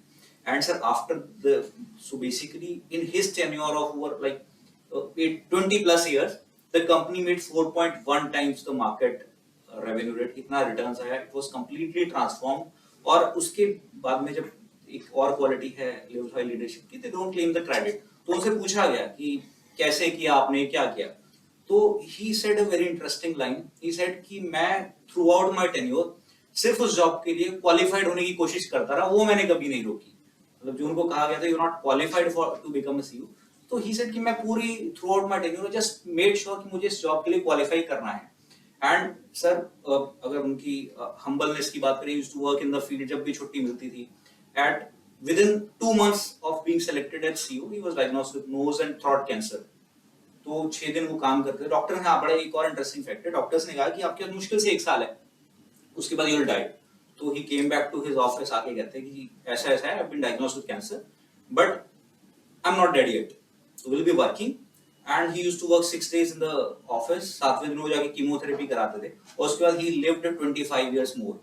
And sir, after so basically in his tenure of over like 20 plus years, the company made 4.1 times the market revenue rate. इतना returns आया, it was completely transformed. और उसके बाद में जब एक और quality है लेवल 5 लीडरशिप की, they don't claim the credit. तो उनसे पूछा गया कि कैसे किया आपने, क्या किया, तो he said a very interesting line. He said कि मैं throughout my tenure सिर्फ उस जॉब के लिए क्वालिफाइड होने की कोशिश करता रहा, वो मैंने कभी नहीं रोकी. मतलब जो उनको कहा गया था you're not qualified for to become a CEO, तो he said कि मैं पूरी throughout my tenure just made sure कि मुझे इस जॉब के लिए क्वालिफाई करना है. एंड सर अगर उनकी हम्बलनेस की बात करें, used to work in the field, जब भी छुट्टी मिलती थी. At within 2 months of being selected as CEO, he was diagnosed with nose and throat cancer. तो 6 दिन वो काम करते थे. डॉक्टर ने, हाँ बड़ा एक और इंटरेस्टिंग फैक्ट है, डॉक्टर्स ने कहा कि आपके मुश्किल से 1 साल है, उसके बाद यू विल डाई. तो he came back to his office, आके कहते हैं कि ऐसा ऐसा है, I have been diagnosed with cancer, but I am not dead yet, so will be working. And he used to work 6 days in the office. 7वें दिन वो जाके कीमोथेरेपी कराते थे, और उसके बाद ही लिव्ड 25 years मोर,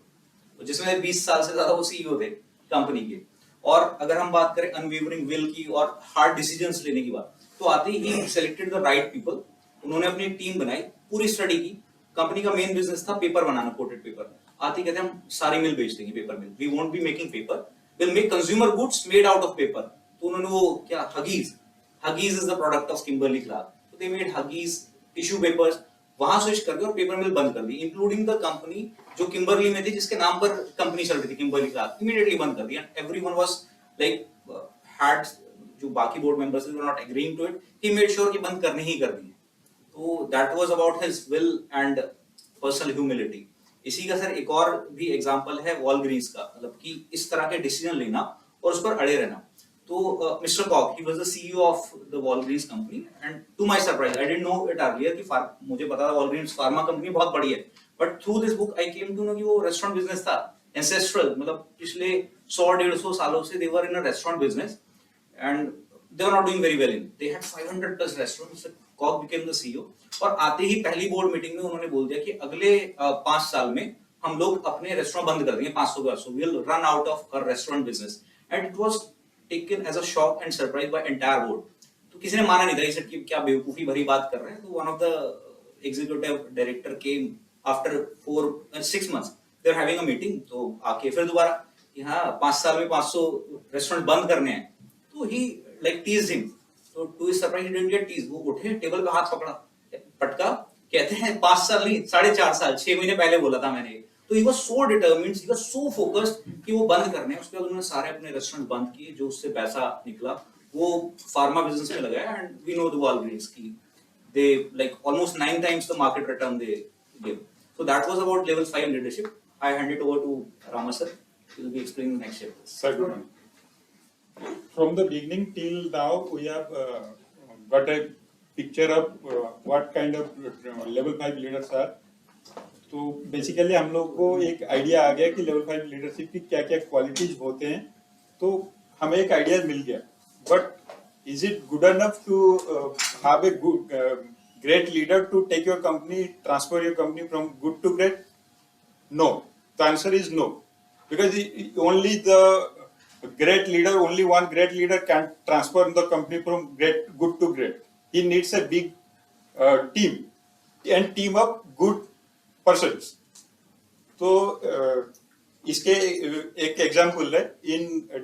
जिसमें 20 साल से ज्यादा वो सीईओ थे कंपनी के. और अगर हम बात करें अनवेवरिंग विल की और हार्ड डिसीजंस लेने की बात, तो आते ही सेलेक्टेड द राइट पीपल. उन्होंने अपनी टीम बनाई, पूरी स्टडी की. कंपनी का मेन बिजनेस था पेपर बनाना, कोटेड पेपर. आते ही कहते हैं हम सारी मिल बेच देंगे, paper mill, we won't be making paper, will make consumer goods made out of paper. तो उन्होंने वो क्या, Huggies is the product of Kimberly Clark, तो they made Huggies tissue papers. वहां स्विच करके और पेपर मिल बंद कर दी, इंक्लूडिंग द कंपनी जो किम्बर्ली में थी, जिसके नाम पर कंपनी चल रही थी, किम्बर्ली क्लार्क, इमीडिएटली बंद कर दी. And everyone was like had, जो बाकी board members were not agreeing to it, he made sure कि बंद करनी ही कर दी. तो that was about his will and personal humility. इसी का सर एक और भी एग्जांपल है वॉलग्रीन्स का, मतलब कि इस तरह के डिसीजन लेना और उस पर अड़े रहना. तो मिस्टर कॉक, he was the CEO of the Walgreens company, and to my surprise, I didn't know it earlier कि मुझे पता था वॉलग्रीन्स फार्मा कंपनी बहुत बड़ी है, but through this book I came to know कि वो रेस्टोरेंट बिजनेस था, एंसेस्ट्रल, मतलब पिछले 100-150 सालों से they were in a restaurant business, and they were not doing very well in. They had 500 plus restaurants. Cock became the CEO. और आते ही पहली बोर्ड मीटिंग में उन्होंने बोल दिया कि अगले 5 साल में हम लोग अपने रेस्टोरेंट बंद कर देंगे, 500 का. So we'll run out of our restaurant business. And it was taken as a shock and surprise by entire board. तो किसी ने माना नहीं था, इसे कि क्या बेवकूफी भरी बात कर रहे हैं. तो one of the executive director came after 6 months. They were having a meeting. तो आके फिर दोबारा कि हाँ 5 साल में 500 रेस्टोरेंट बंद करने हैं. तो he like teased him. So to his surprise, he didn't get teased. वो उठे, टेबल पे हाथ पकड़ा, पटका, कहते हैं 5 साल नहीं, 4.5 साल, 6 महीने पहले बोला था मैंने. तो he was so determined, he was so focused कि वो बंद करने हैं। उसके बाद उन्होंने सारे अपने रेस्टोरेंट बंद किए, जो उससे पैसा निकला वो फार्मा बिजनेस में लगाया। And we know the Walgreens की they like almost 9 times the market return they give. So that was about level 5 leadership. I hand it over to Ramasar. He will be explaining the next chapter. Sir, good morning. From the beginning till now, we have got a picture of what kind of level 5 leaders are. तो basically हम लोग को एक idea आ गया कि level 5 leadership की क्या क्या क्वालिटीज होते हैं, तो हमें एक आइडिया मिल गया. But is it good enough to have a good great leader to take your company, transfer your company from good to great? No. The answer is no, because only the great leader, only one great leader can transform the company from good to great. He needs a big team and team of good persons. तो इसके एक example है.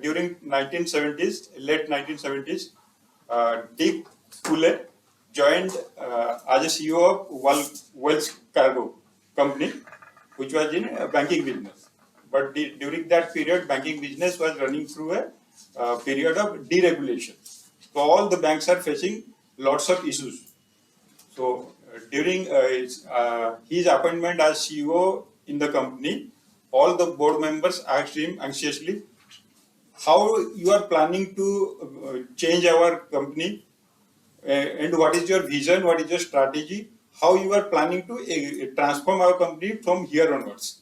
During 1970s, लेट 1970s, Dick Fuller joined as a CEO of Wells Cargo company, which was in banking business. But during that period, banking business was running through a period of deregulation. So all the banks are facing lots of issues. So during his appointment as CEO in the company, all the board members asked him anxiously, how you are planning to change our company, and what is your vision, what is your strategy, how you are planning to transform our company from here onwards.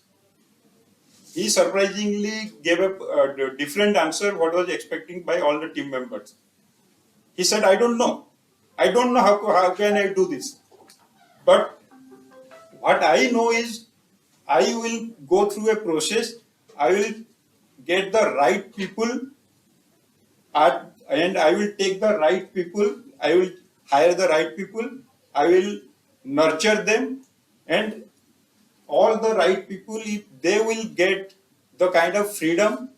He surprisingly gave a different answer what was expecting by all the team members. He said, I don't know how can I do this, but what I know is I will go through a process. I will get the right people and I will take the right people. I will hire the right people. I will nurture them, and all the right people, if they will get the kind of freedom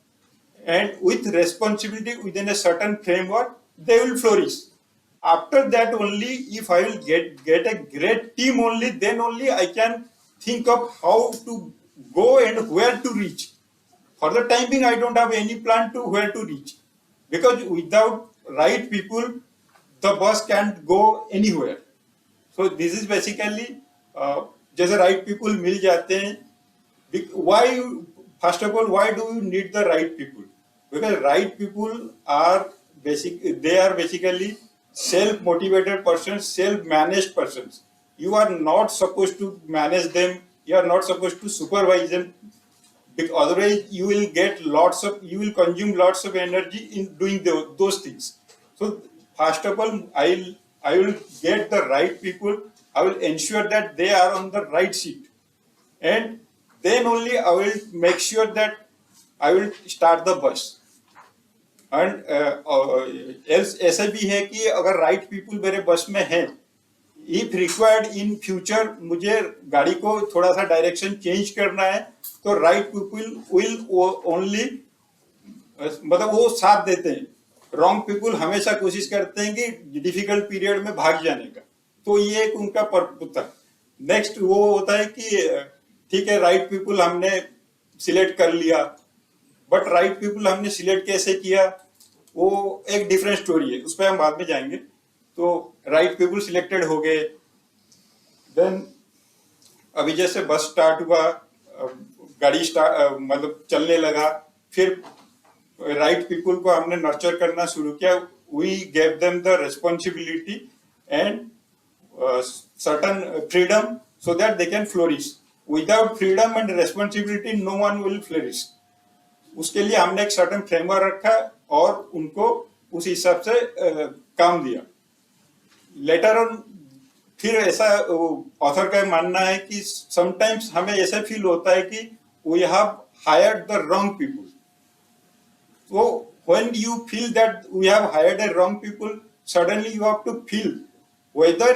and with responsibility within a certain framework, they will flourish. After that only, if I will get a great team only, then only I can think of how to go and where to reach. For the time being, I don't have any plan to where to reach, because without right people, the bus can't go anywhere. So this is basically जैसे right people मिल जाते हैं. Why, first of all, why do you need the right people? Because right people are basically self-motivated persons, self-managed persons. You are not supposed to manage them. You are not supposed to supervise them. Otherwise, you will consume lots of energy in doing those things. So, first of all, I will get the right people. I will ensure that they are on the right seat, and then only I will make sure that I will start the bus. And ऐसा भी है कि अगर right people मेरे बस में हैं, if required in future मुझे गाड़ी को थोड़ा सा direction change करना है, तो right people will only मतलब वो साथ देते हैं. Wrong people हमेशा कोशिश करते हैं कि difficult period में भाग जाने का. तो ये एक उनका पर्पस. नेक्स्ट वो होता है कि ठीक है, राइट पीपुल हमने सिलेक्ट कर लिया, बट राइट पीपुल हमने सिलेक्ट कैसे किया वो एक डिफरेंट स्टोरी है, उस पर हम बाद में जाएंगे. तो राइट पीपुल सिलेक्टेड हो गए. देन अभी जैसे बस स्टार्ट हुआ, गाड़ी मतलब चलने लगा, फिर राइट पीपुल को हमने नर्चर करना शुरू किया. We gave them the responsibility and certain freedom so that they can flourish. Without freedom and responsibility, no one will flourish. उसके लिए हमने एक certain framework रखा और उनको उस हिसाब से काम दिया. Later on, फिर ऐसा ऑथर का मानना है कि sometimes हमें ऐसा फील होता है कि we have hired the wrong people. So when you feel that we have hired a wrong people, suddenly you have to feel whether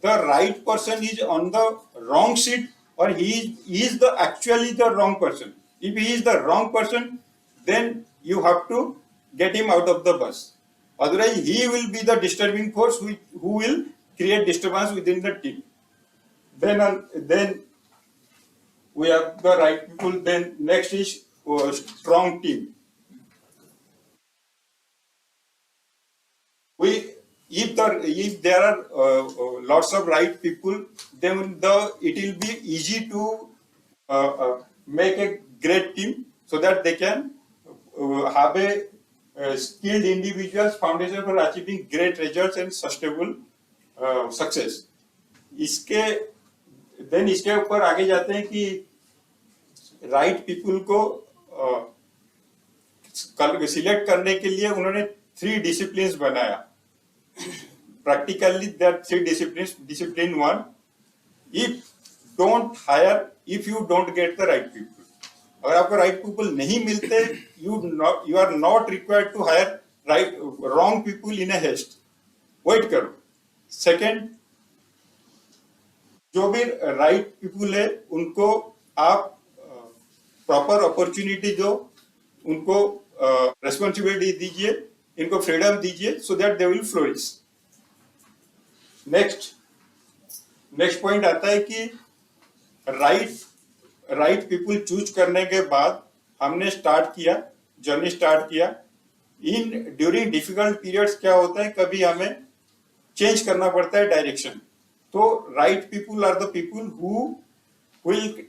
the right person is on the wrong seat or he is actually the wrong person. If he is the wrong person, then you have to get him out of the bus. Otherwise, he will be the disturbing force who will create disturbance within the team. Then we have the right people. Then next is strong team. If there are lots of right people, then it will be easy to make a great team, so that they can have a skilled individuals foundation for achieving great results and sustainable success. इसके ऊपर आगे जाते हैं कि right people को select करने के लिए उन्होंने 3 डिसिप्लिन्स बनाया. Practically there are 3 disciplines. Discipline 1, if you don't get the right people. अगर आपको right people नहीं मिलते, you are not required to hire wrong people in a haste. Wait करो. Second, जो भी right people है उनको आप प्रॉपर अपॉर्चुनिटी दो, उनको रेस्पॉन्सिबिलिटी दीजिए, इनको फ्रीडम दीजिए, so that they will flourish. Next point आता है कि राइट पीपल चूज करने के बाद हमने जर्नी स्टार्ट किया. ड्यूरिंग डिफिकल्ट पीरियड्स क्या होता है, कभी हमें चेंज करना पड़ता है डायरेक्शन. तो right people are the people who will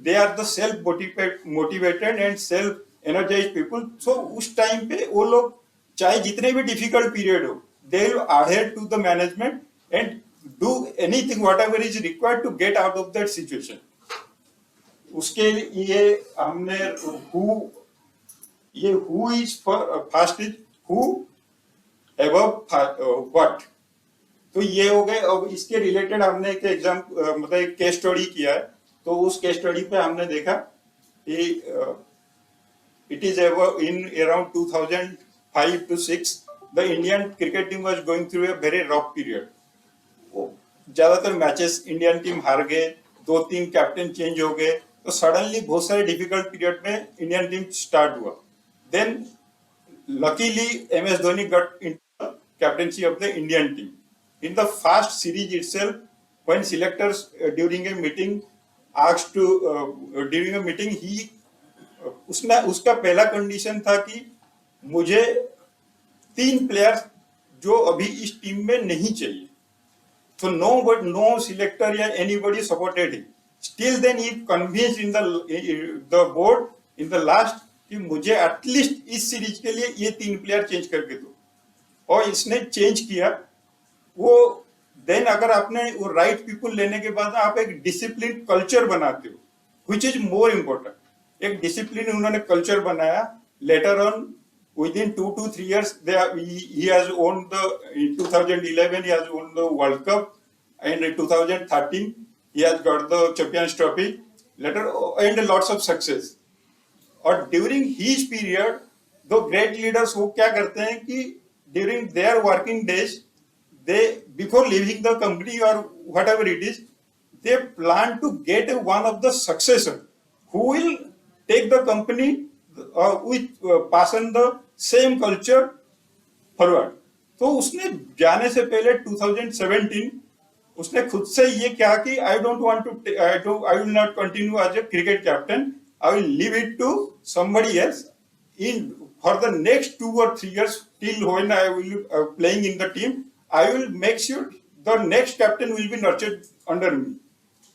they are the self motivated and self energized people. So उस टाइम पे वो लोग चाहे जितने भी डिफिकल्ट पीरियड हो, they will adhere to the management and do anything whatever is required to get out of that situation. उसके लिए हमने who is first is who above what. तो ये हो गए. अब इसके रिलेटेड हमने एक मतलब एक केस स्टडी किया है. तो उस केस स्टडी पे हमने देखा कि it is in around 2005 to 6 the Indian cricket team was going through a very rough period. ज्यादातर मैचेस इंडियन टीम हार गए, 2-3 कैप्टन चेंज हो गए. तो सडनली बहुत सारे डिफिकल्ट पीरियड में इंडियन टीम स्टार्ट हुआ. Then luckily MS Dhoni got into captaincy of the Indian team. In the first series itself, when selectors during a meeting asked to during a meeting, उसका पहला condition था कि मुझे 3 players जो अभी इस टीम में नहीं चाहिए. तो no selector या anybody supported him. Still then he convinced in the board in the last कि मुझे एटलीस्ट इस सीरीज के लिए ये 3 प्लेयर चेंज करके दो. और इसने चेंज किया. वो देन अगर आपने वो राइट पीपल लेने के बाद आप एक डिसिप्लिन कल्चर बनाते हो, व्हिच इज मोर इम्पोर्टेंट. एक डिसिप्लिन उन्होंने कल्चर बनाया. Later on within 2 to 3 years he has won in 2011 he has won the World Cup, and in 2013 he has got the Champions Trophy later, and lots of success. और during his period the great leaders वो क्या करते हैं कि during their working days, they before leaving the company or whatever it is, they plan to get one of the successor who will take the company with pass on the same culture forward. तो उसने जाने से पहले 2017 उसने खुद से ये कहा कि I will not continue as a cricket captain. I will leave it to somebody else for the next 2 or 3 years till when I will playing in the team. I will make sure the next captain will be nurtured under me,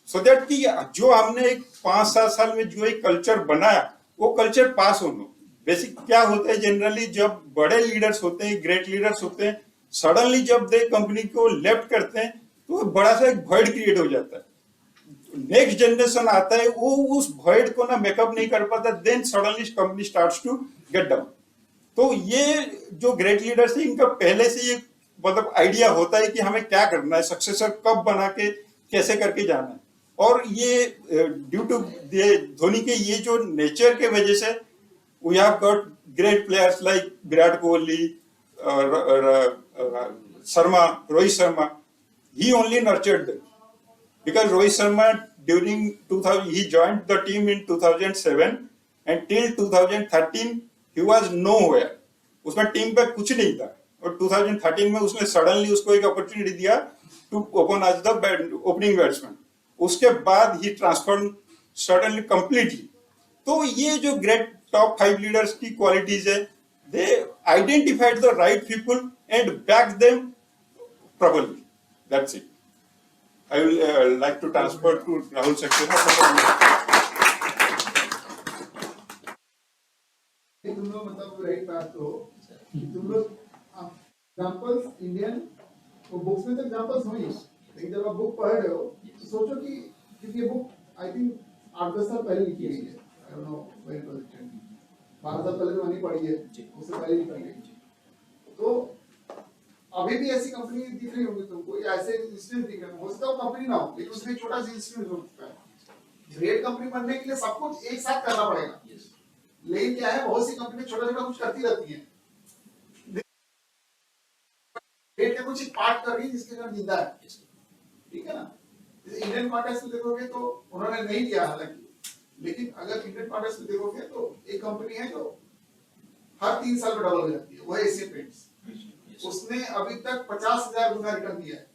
so that कि जो हमने 5-7 साल में जो एक culture बनाया वो culture पास होना. बेसिक क्या होता है जनरली, जब बड़े लीडर्स होते हैं, ग्रेट लीडर्स होते हैं, सडनली जब दे कंपनी को लेफ्ट करते हैं तो बड़ा सा एक वॉइड क्रिएट हो जाता है. नेक्स्ट जनरेशन आता है, वो उस वॉइड को ना मेकअप नहीं कर पाता. Then suddenly company starts to get down. तो ये जो ग्रेट लीडर्स है इनका पहले से ये मतलब आइडिया होता है कि हमें क्या करना है, सक्सेसर कब बना के कैसे करके जाना है. और ये ड्यू टू धोनी के ये जो नेचर के वजह से we have got great players like Virat Kohli, Rohit Sharma. He only nurtured them because Rohit Sharma during 2000 he joined the team in 2007 and till 2013 he was nowhere. उसमें टीम पे कुछ नहीं था. और 2013 में उसने सडनली उसको एक अपॉर्चुनिटी दिया to open as the opening batsman. उसके बाद ही ट्रांसफर सडनली कंप्लीटली। तो ये जो ग्रेट टॉप 5 लीडर्स की क्वालिटीज है, they identified the right people and back them properly. That's it. I will like to transfer to Rahul Saxena. तुम लोग मतलब रही बात तो तुम लोग एग्जांपल्स इंडियन वो बुक्स में तो एग्जांपल्स हो ही, लेकिन जब आप बुक पढ़ रहे हो तो सोचो कि क्योंकि ये बुक आई थिंक 8-10 साल पहले लिखी गई है, I don't know when it was written, 12 साल पहले तो नहीं पढ़ी है, उससे पहले लिखी गई। तो अभी भी ऐसी कंपनी दिख रही होगी तुमको, या ऐसे इंस्टीट्यूट दिख रहे हो सकता है कंपनी ना हो, लेकिन उसमें छोटा सा इंस्टीट्यूट हो सकता है। ग्रेट कंपनी बनने के लिए सब कुछ एक साथ करना पड़ेगा, लेकिन क्या है बहुत सी कंपनी छोटा छोटा कुछ करती रहती है, ग्रेट का कुछ पार्ट कर रही है जिसके कारण जिंदा है, ठीक है ना। जैसे इंडियन पार्टनर्स में देखोगे तो उन्होंने नहीं किया हालांकि, लेकिन अगर इंडियन पार्टनर्स में देखोगे तो एक कंपनी है जो हर 3 साल में डबल हो जाती है, वो है एशियन पेंट्स। उसने अभी तक 50,000 गुना रिटर्न दिया है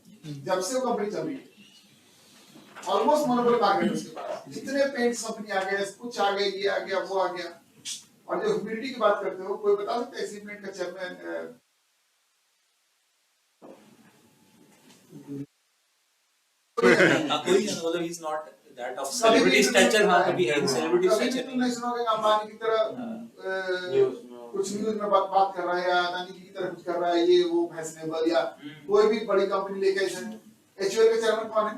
जब से वो कंपनी चल रही है। ऑलमोस्ट मोनोपोली मार्केट उसके पास, जितने पेंट्स कंपनी आ गए, कुछ आ गए, ये आ गया, वो आ गया। और जो ह्यूमिडिटी की बात करते हो, कोई बता सकता है एशियन पेंट का चेयरमैन कोई मतलब ही is not that of celebrity stature. हां कभी है सेलिब्रिटी स्टेचर नहीं सुनोगे अंबानी की तरह कुछ न्यूज में बात कर रहा है, या अदानी की तरह कुछ कर रहा है, ये वो फैशनेबल, या कोई भी बड़ी कंपनी लेके ऐसे। एचयूएल के चेयरमैन कौन है?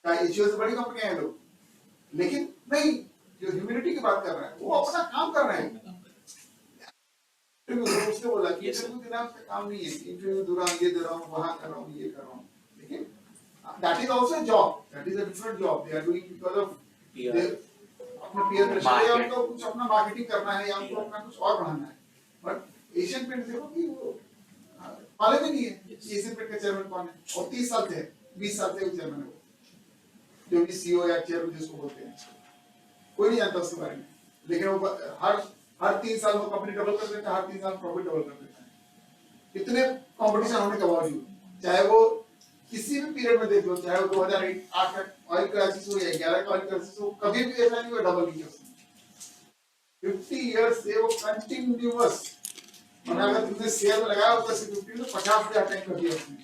क्या एचयूएल से बड़ी कंपनी है लोग? लेकिन नहीं, जो ह्यूमिडिटी की बात कर रहा है वो अपना काम कर रहे हैं। उसने बोला कि इंटरव्यू देना उसका काम नहीं है, इंटरव्यू दे रहा हूं, ये दे रहा हूं, वहां कर रहा हूं, ये कर रहा हूं, लेकिन that is also a job, that is a different job they are doing because of अपना पीयर प्रेशर, या उनको कुछ अपना मार्केटिंग करना है, या उनको अपना कुछ और बढ़ाना है। बट एशियन पेंट देखो कि वो मालूम ही नहीं है कि एशियन पेंट का चेयरमैन कौन है, और 30 साल से 20 साल से चेयरमैन है वो, जो भी सीईओ या चेयरमैन जिसको बोलते हैं, कोई नहीं जानता उसके बारे में। लेकिन वो हर 3 साल में कंपनी डबल कर देता है, हर 3 साल प्रॉफिट डबल कर देता है। इतने कंपटीशन होने के बावजूद, चाहे वो किसी भी पीरियड में देख लो, चाहे वो 2008 का ऑयल क्राइसिस हो या 11 का ऑयल क्राइसिस हो, कभी भी ऐसा नहीं हुआ डबल नहीं किया उसने। 50 इयर्स से वो कंटिन्यूअस, मतलब अगर तुमने शेयर में लगाया होगा 50 तो 50,000 टाइम कर दिया उसने।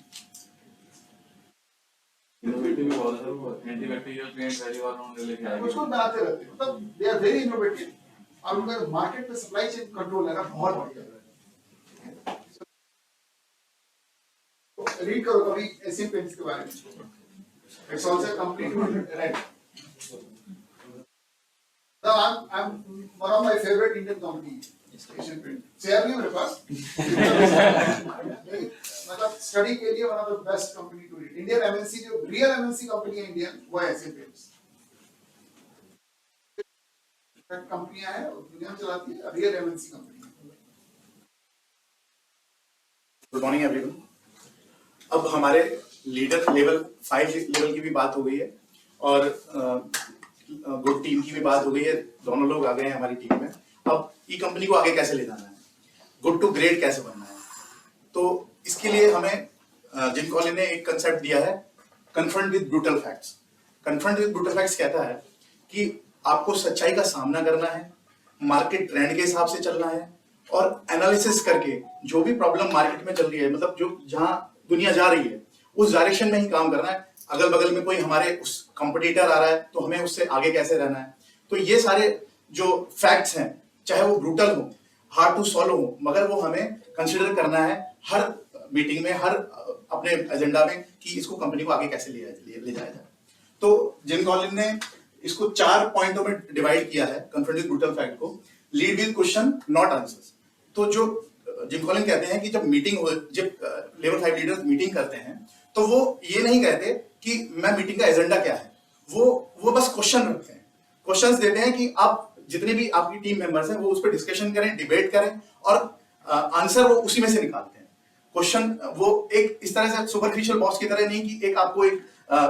इनोवेटिव भी बहुत है, वो एंटीबैक्टीरियल पेंट पहली बार उन्होंने लेके आए, कुछ बनाते रहते हैं, मतलब दे आर वेरी इनोवेटिव, और उनका मार्केट पे सप्लाई चेन कंट्रोल है ना बहुत बढ़िया है। रीड करो कभी एशियन पेंट्स के बारे में, it's also complete right. Now I'm one of my favorite Indian company, Asian Paint. Share नहीं मेरे पास, मतलब स्टडी के लिए one of the best company to read. Indian MNC जो real MNC कंपनी है इंडियन, वो है Asian Paints। कंपनियां हैं दुनिया में चलाती है, real MNC company. Good morning everyone. अब हमारे लीडर लेवल 5 लेवल की भी बात हो गई है, और गुड टीम की भी बात हो गई है, दोनों लोग आ गए हैं हमारी टीम में। अब ई कंपनी को आगे कैसे ले जाना है, गुड टू ग्रेट कैसे बनना है, तो इसके लिए हमें जिम कॉलिन ने एक कंसेप्ट दिया है, confront with brutal facts. Confront with brutal facts कहता है कि आपको सच्चाई का सामना करना है, मार्केट ट्रेंड के हिसाब से चलना है, और एनालिसिस करके जो भी प्रॉब्लम मार्केट में चल रही है, मतलब जो जहां दुनिया जा रही है उस डायरेक्शन में ही काम करना है। अगल बगल में कोई हमारे उस कंपटीटर आ रहा है तो हमें उससे आगे कैसे रहना है। तो ये सारे जो फैक्ट्स हैं, चाहे वो ब्रूटल हो, हार्ड टू सॉल्व हो, मगर वो हमें कंसिडर करना है हर मीटिंग में, हर अपने एजेंडा में, कि इसको कंपनी को आगे कैसे ले जाया जाए। तो जिम कॉलिन ने इसको 4 पॉइंटों में डिवाइड किया है कन्फ्रंट विद ब्रूटल फैक्ट को। Lead with question not answers. तो जो जिम कॉलिन कहते हैं कि जब मीटिंग हो, जब लेवल 5 लीडर्स मीटिंग करते हैं तो वो ये नहीं कहते कि मैं मीटिंग का एजेंडा क्या है, वो बस क्वेश्चन रखते हैं, क्वेश्चंस देते हैं कि आप जितने भी आपकी टीम मेंबर्स हैं वो उस पर डिस्कशन करें, डिबेट करें, और आंसर वो उसी में से निकालते हैं। क्वेश्चन वो एक इस तरह से सुपरफिशियल बॉस की तरह नहीं कि एक आपको एक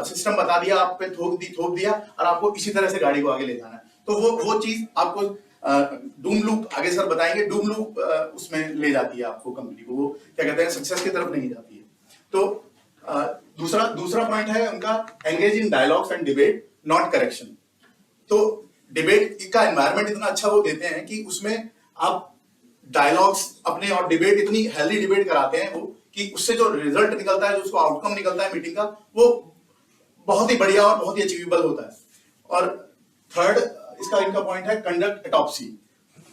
सिस्टम बता दिया, आप पे थोप दिया और आपको इसी तरह से गाड़ी को आगे ले जाना है। तो वो चीज आपको डूम लूप, आगे सर बताएंगे, डूम लूप उसमें ले जाती है आपको कंपनी को, वो क्या कहते हैं सक्सेस की तरफ नहीं जाती है। तो दूसरा पॉइंट है उनका, engage in dialogues and debate not correction. तो डिबेट का एनवायरनमेंट इतना अच्छा वो देते हैं कि उसमें आप डायलॉग्स अपने और डिबेट इतनी हेल्दी डिबेट कराते हैं वो कि उससे जो रिजल्ट निकलता है, जो उसको आउटकम निकलता है मीटिंग का, वो बहुत ही बढ़िया और बहुत ही अचीवेबल होता है। और थर्ड इसका इनका पॉइंट है कंडक्ट ऑटोप्सी।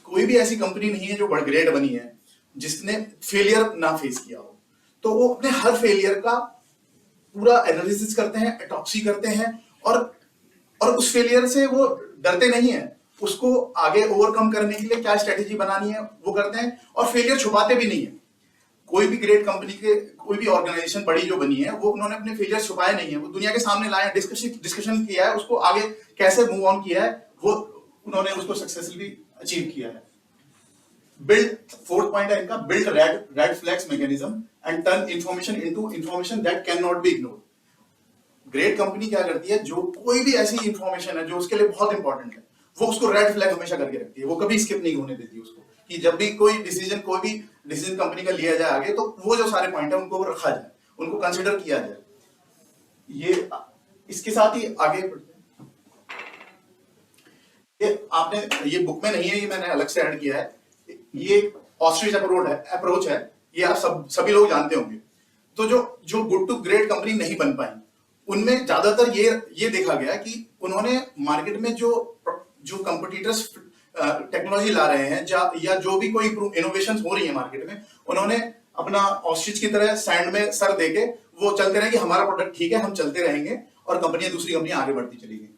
कोई भी ऐसी कंपनी नहीं है जो बड़ ग्रेट बनी है जिसने फेलियर ना फेस किया हो, तो वो अपने हर फेलियर का पूरा एनालिसिस करते हैं, ऑटोप्सी करते हैं और उस फेलियर से वो डरते नहीं है, उसको आगे ओवरकम करने के लिए क्या स्ट्रेटेजी बनानी है वो करते हैं, और फेलियर छुपाते भी नहीं है। कोई भी ग्रेट कंपनी के कोई भी ऑर्गेनाइजेशन बड़ी जो बनी है वो उन्होंने अपने फेलियर छुपाए नहीं है, वो दुनिया के सामने लाए, डिस्कशन किया है, उसको आगे कैसे मूव ऑन किया है, वो उन्होंने उसको सक्सेसफुली अचीव किया है। बिल्ड, फोर्थ पॉइंट है इनका, build red flags mechanism and turn information into information that can not be ignored. Great company क्या करती है, जो कोई भी ऐसी इंफॉर्मेशन है जो उसके लिए बहुत इंपॉर्टेंट है, वो उसको रेड फ्लैग हमेशा करके रखती है, वो कभी स्किप नहीं होने देती उसको, कि जब भी कोई भी डिसीजन कंपनी का लिया जाए आगे, तो वो जो सारे पॉइंट है उनको रखा जाए, उनको कंसिडर किया जाए। ये इसके साथ ही आगे बढ़ते हैं। ये आपने, ये बुक में नहीं है, ये मैंने अलग से ऐड किया है। ये ऑस्ट्रिच अप्रोच है, ये आप सभी लोग जानते होंगे। तो जो गुड टू ग्रेट कंपनी नहीं बन पाई, उनमें ज्यादातर ये देखा गया कि उन्होंने मार्केट में जो कंपटीटर्स टेक्नोलॉजी ला रहे हैं या जो भी कोई इनोवेशन हो रही है मार्केट में, उन्होंने अपना ऑस्ट्रिच की तरह सैंड में सर देके वो चलते रहे कि हमारा प्रोडक्ट ठीक है, हम चलते रहेंगे, और दूसरी कंपनियां आगे बढ़ती चली गई।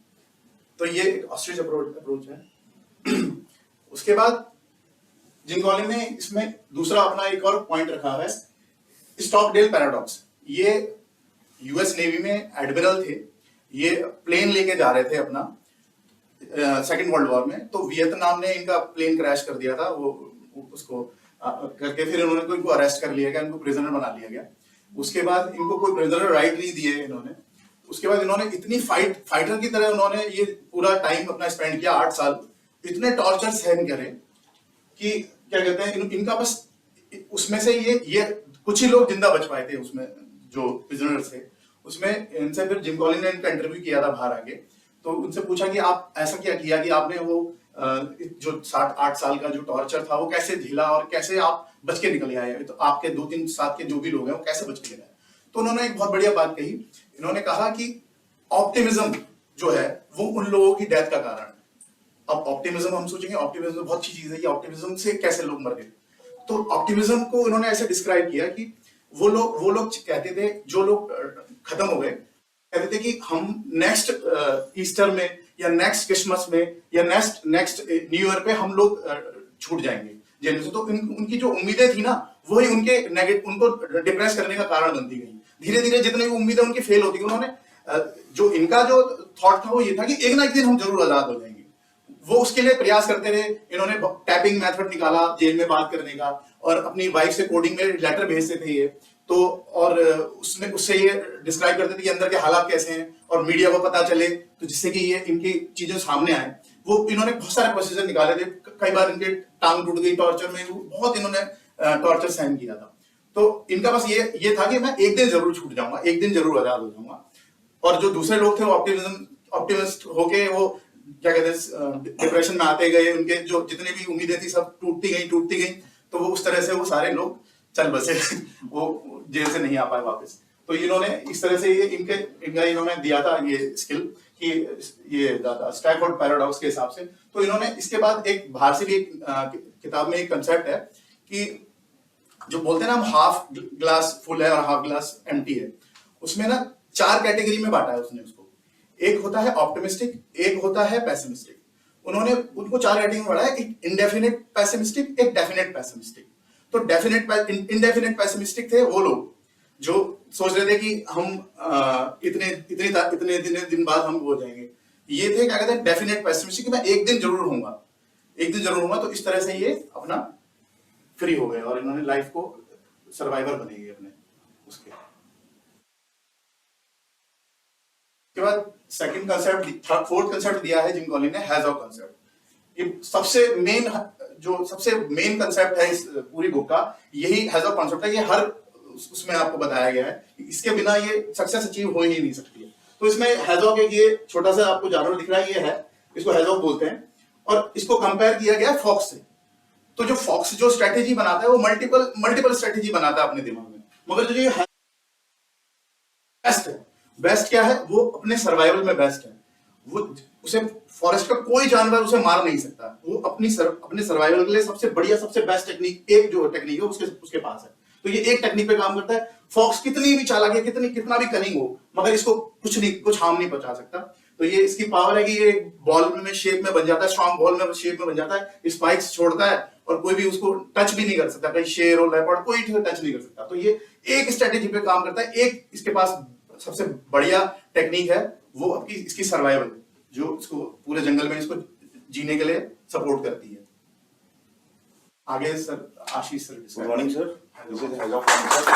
तो ये एक ऑस्ट्रिच अप्रोच है। उसके बाद जिम कॉलिन ने इसमें दूसरा अपना एक और पॉइंट रखा है, स्टॉकडेल पैराडॉक्स। ये यूएस नेवी में एडमिरल थे, ये प्लेन लेके जा रहे थे अपना सेकेंड वर्ल्ड वॉर में, तो वियतनाम ने इनका प्लेन क्रैश कर दिया था, वो उसको करके फिर उन्होंने इनको अरेस्ट कर लिया गया, इनको प्रिजनर बना लिया गया। उसके बाद इनको कोई प्रिजनर राइट नहीं दिए इन्होंने। उसके बाद इन्होंने इतनी फाइटर की तरह उन्होंने ये पूरा टाइम अपना स्पेंड किया, 8 साल, इतने टॉर्चर सहन करे कि क्या कहते हैं, इनका बस उसमें से ये कुछ ही लोग जिंदा बच पाए थे उसमें, जो प्रिजनर्स थे उसमें। इनसे फिर जिम कॉलिन ने इनका इंटरव्यू किया था बाहर आके, तो उनसे पूछा कि आप ऐसा क्या किया कि आपने वो जो 7-8 साल का जो टॉर्चर था वो कैसे झेला और कैसे आप बच के निकल आए, तो आपके 2-3 साथ के जो भी लोग हैं वो कैसे बच के गए। तो उन्होंने एक बहुत बढ़िया बात कही, इन्होंने कहा कि ऑप्टिमिज्म जो है वो उन लोगों की डेथ का कारण है। अब ऑप्टिमिज्म हम सोचेंगे, ऑप्टिमिज्म बहुत अच्छी चीज है, ये ऑप्टिमिज्म से कैसे लोग मर गए। तो ऑप्टिमिज्म को इन्होंने ऐसे डिस्क्राइब किया कि वो लोग कहते थे, जो लोग खत्म हो गए, कहते थे कि हम नेक्स्ट ईस्टर में या नेक्स्ट क्रिसमस में या नेक्स्ट न्यू ईयर पे हम लोग छूट जाएंगे जेल से। तो उनकी जो उम्मीदें थी ना, वही उनको डिप्रेस करने का कारण बनती गई। धीरे धीरे जितनी भी उम्मीदें उनकी फेल होती गई, उन्होंने जो इनका जो थॉट था वो ये था कि एक ना एक दिन हम जरूर आजाद हो जाएंगे। वो उसके लिए प्रयास करते रहे। इन्होंने टैपिंग मेथड निकाला जेल में बात करने का, और अपनी वाइफ से कोडिंग में लेटर भेजते थे ये, तो और उससे ये डिस्क्राइब करते थे कि अंदर के हालात कैसे हैं, और मीडिया को पता चले, तो जिससे कि ये इनकी चीजें सामने आए। वो इन्होंने बहुत सारे प्रोसीजर निकाले थे, कई बार इनके टांग टूट गई टॉर्चर में, बहुत इन्होंने टॉर्चर सहन किया था। तो इनका बस ये था कि मैं एक दिन जरूर छूट जाऊंगा, एक दिन जरूर आजाद हो जाऊंगा। और जो दूसरे लोग थे वो ऑप्टिमिस्ट होके वो क्या कहते हैं डिप्रेशन में आते गए, उनके जो जितनी भी उम्मीदें थी सब टूटती गई। तो वो उस तरह से वो सारे लोग चल बसे, वो जेल से नहीं आ पाए वापस। तो इन्होंने इस तरह से इनका इन्होंने दिया था ये स्किल कि ये स्टैकहोल्ड पैराडॉक्स के हिसाब से। तो इन्होंने इसके बाद एक बाहर से भी एक किताब में एक कंसेप्ट है कि जो बोलते हैं ना हम हाफ ग्लास फुल है और हाफ ग्लास एम्प्टी है, उसमें ना 4 कैटेगरी में बांटा है उसने उसको। एक होता है ऑप्टिमिस्टिक, एक होता है पेसिमिस्टिक। उन्होंने उनको 4 कैटेगरी में बांटा है, एक इंडेफिनिट पेसिमिस्टिक, एक डेफिनेट पेसिमिस्टिक। तो इंडेफिनेट पेसिमिस्टिक थे वो लोग जो सोच रहे थे कि हम इतने दिन बाद हम हो जाएंगे। ये थे क्या कहते हैं डेफिनेट पेसिमिस्टिक, मैं एक दिन जरूर होऊंगा। तो इस तरह से ये अपना फ्री हो गए और इन्होंने लाइफ को सर्वाइवर बनेगी अपने उसके। के बाद सेकंड कंसेप्ट, फोर्थ कंसेप्ट दिया है जिम कॉलिन ने, हैज़-ऑफ कंसेप्ट। ये सबसे मेन कंसेप्ट है इस पूरी बुक का, यही हैज़-ऑफ कंसेप्ट है। ये हर उसमें आपको बताया गया है, इसके बिना ये सक्सेस अचीव हो ही नहीं सकती है। तो इसमें हैजॉक एक ये छोटा सा आपको जानवर दिख रहा है, ये है, इसको हैजॉक बोलते हैं, और इसको कंपेयर किया गया फॉक्स से। तो जो फॉक्स जो स्ट्रेटेजी बनाता है वो मल्टीपल स्ट्रेटेजी बनाता है अपने दिमाग में, मगर जो ये बेस्ट है, बेस्ट क्या है, वो अपने सर्वाइवल में बेस्ट है। वो उसे फॉरेस्ट का कोई जानवर उसे मार नहीं सकता, वो अपने सर्वाइवल के लिए सबसे बढ़िया सबसे बेस्ट टेक्निक, एक जो टेक्निक है उसके पास है। तो ये एक टेक्निक पे काम करता है। फॉक्स कितनी भी चालाक है, कितना भी कनिंग हो, मगर इसको कुछ हार्म नहीं पहुंचा सकता। तो ये इसकी पावर है कि ये बॉल में शेप में बन जाता है, स्ट्रॉन्ग बॉल में शेप में बन जाता है, स्पाइक्स छोड़ता है और कोई भी उसको टच भी नहीं कर सकता, कहीं शेर और लेपर्ड कोई टच नहीं कर सकता। तो ये एक स्ट्रेटेजी पे काम करता है। एक इसके पास सबसे बढ़िया टेक्निक है वो आपकी इसकी सर्वाइवल, जो इसको पूरे जंगल में इसको जीने के लिए सपोर्ट करती है। आगे sir Ashish sir. Good morning sir, this is hedgehog concept.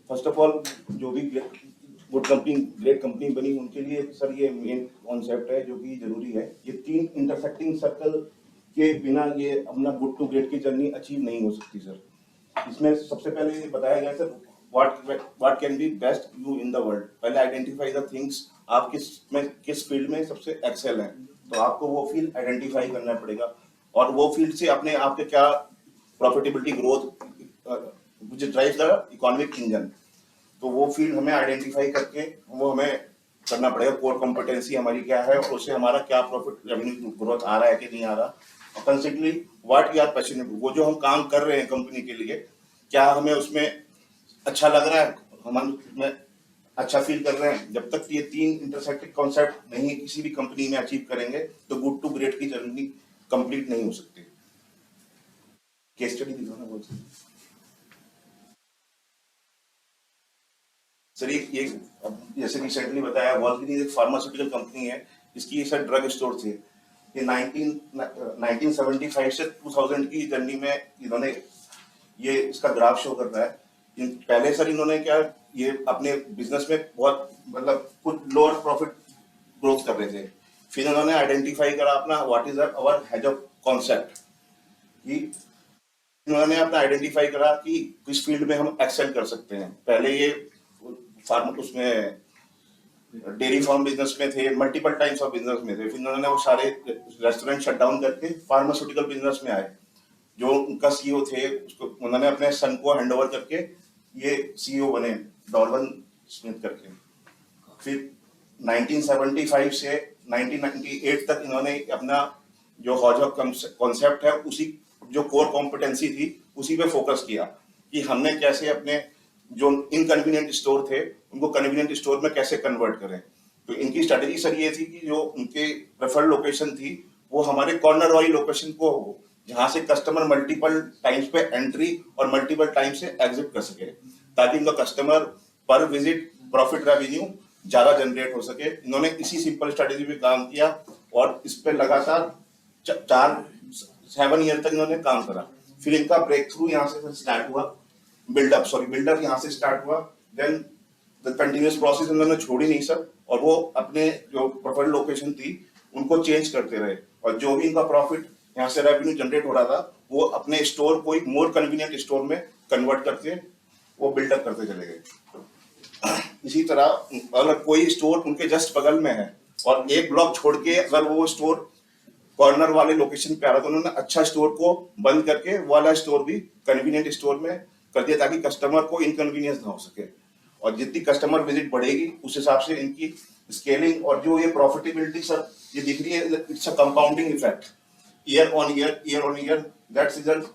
First of all जो भी गुड कंपनी ग्रेट कंपनी बनी उनके लिए सर ये मेन कॉन्सेप्ट है जो कि जरूरी है। ये 3 इंटरसेक्टिंग सर्कल के बिना ये अपना गुड टू ग्रेट की जर्नी अचीव नहीं हो सकती सर। इसमें सबसे पहले बताया गया sir what can be best you in the world. पहले आइडेंटिफाई द थिंग्स, आप किस फील्ड में सबसे एक्सेल हैं, तो आपको वो फील्ड आइडेंटिफाई करना पड़ेगा और वो फील्ड से अपने आपके क्या profitability growth which drives the economic engine, तो वो फील्ड हमें आइडेंटिफाई करके वो हमें करना पड़ेगा। कोर कॉम्पिटेंसी हमारी क्या है और उससे हमारा क्या प्रॉफिट रेवेन्यू ग्रोथ आ रहा है कि नहीं आ रहा, और considerably what we are passionate, वो जो हम काम कर रहे हैं कंपनी के लिए क्या हमें उसमें अच्छा लग रहा है, हम उसमें अच्छा फील कर रहे हैं। जब तक ये 3 इंटरसेक्टिंग कॉन्सेप्ट नहीं किसी भी कंपनी में अचीव करेंगे तो गुड टू ग्रेट की जर्नी कंप्लीट नहीं हो सकती। केस स्टडी दिखाना बोल सर। ये जैसे रिसेंटली बताया वॉल्ग्रीन एक फार्मास्यूटिकल कंपनी है, इसकी सर ड्रग स्टोर थे। ये 1975 से 2000 की जर्नी में इन्होंने ये इसका ग्राफ शो कर रहा है। पहले सर इन्होंने क्या ये अपने बिजनेस में बहुत मतलब कुछ लोअर प्रॉफिट ग्रोथ कर रहे थे, फिर इन्होंने आइडेंटिफाई करा अपना व्हाट इज आवर हैजॉक कॉन्सेप्ट, कि इन्होंने अपना आइडेंटिफाई करा कि किस फील्ड में हम एक्सेल कर सकते हैं। पहले ये फार्म उसमें डेयरी फार्म बिजनेस में थे, मल्टीपल टाइप्स ऑफ बिजनेस में थे, फिर उन्होंने वो सारे रेस्टोरेंट शट डाउन करके फार्मास्यूटिकल बिजनेस में आए। जो उनका सीईओ थे उसको उन्होंने अपने सन को हैंडओवर करके ये सीईओ बने डॉर्वन स्मिथ करके। फिर 1975 से 1998 तक इन्होंने अपना जो हैजॉक कॉन्सेप्ट है उसी जो कोर कॉम्पिटेंसी थी उसी पे फोकस किया कि हमने कैसे अपने जो इनकन्वीनियंट स्टोर थे उनको कन्वीनियंट स्टोर में कैसे कन्वर्ट करें। तो इनकी स्ट्रेटेजी सर ये थी कि जो उनके प्रेफर्ड लोकेशन थी वो हमारे कॉर्नर वाली लोकेशन को हो, जहां से कस्टमर मल्टीपल टाइम्स पे एंट्री और मल्टीपल टाइम्स से एग्जिट कर सके, ताकि उनका कस्टमर पर विजिट प्रॉफिट रेवेन्यू ज्यादा जनरेट हो सके। इन्होंने इसी सिंपल स्ट्रेटेजी पे काम किया और इस पे लगातार 7 ईयर तक इन्होंने काम करा। फिर इनका ब्रेक थ्रू यहाँ से स्टार्ट हुआ, बिल्डअप यहाँ से स्टार्ट हुआ। देन द कंटिन्यूअस प्रोसेस इन्होंने छोड़ी नहीं सर, और वो अपने जो प्रेफर्ड लोकेशन थी उनको चेंज करते रहे, और जो भी इनका प्रॉफिट यहाँ से रेवेन्यू जनरेट हो रहा था वो अपने स्टोर को एक मोर कन्वीनियंट स्टोर में कन्वर्ट करके वो बिल्डअप करते चले गए। इसी तरह अगर कोई स्टोर उनके जस्ट बगल में है और एक ब्लॉक छोड़ के अगर वो स्टोर कॉर्नर वाले लोकेशन पे आ रहा तो उन्होंने अच्छा स्टोर को बंद करके वो वाला स्टोर भी कन्वीनियंट स्टोर में कर दिया, ताकि कस्टमर को इनकन्वीनियंस ना हो सके। और जितनी कस्टमर विजिट बढ़ेगी उस हिसाब से इनकी स्केलिंग और जो ये प्रॉफिटेबिलिटी सर ये दिख रही है, it's a compounding effect year on year that result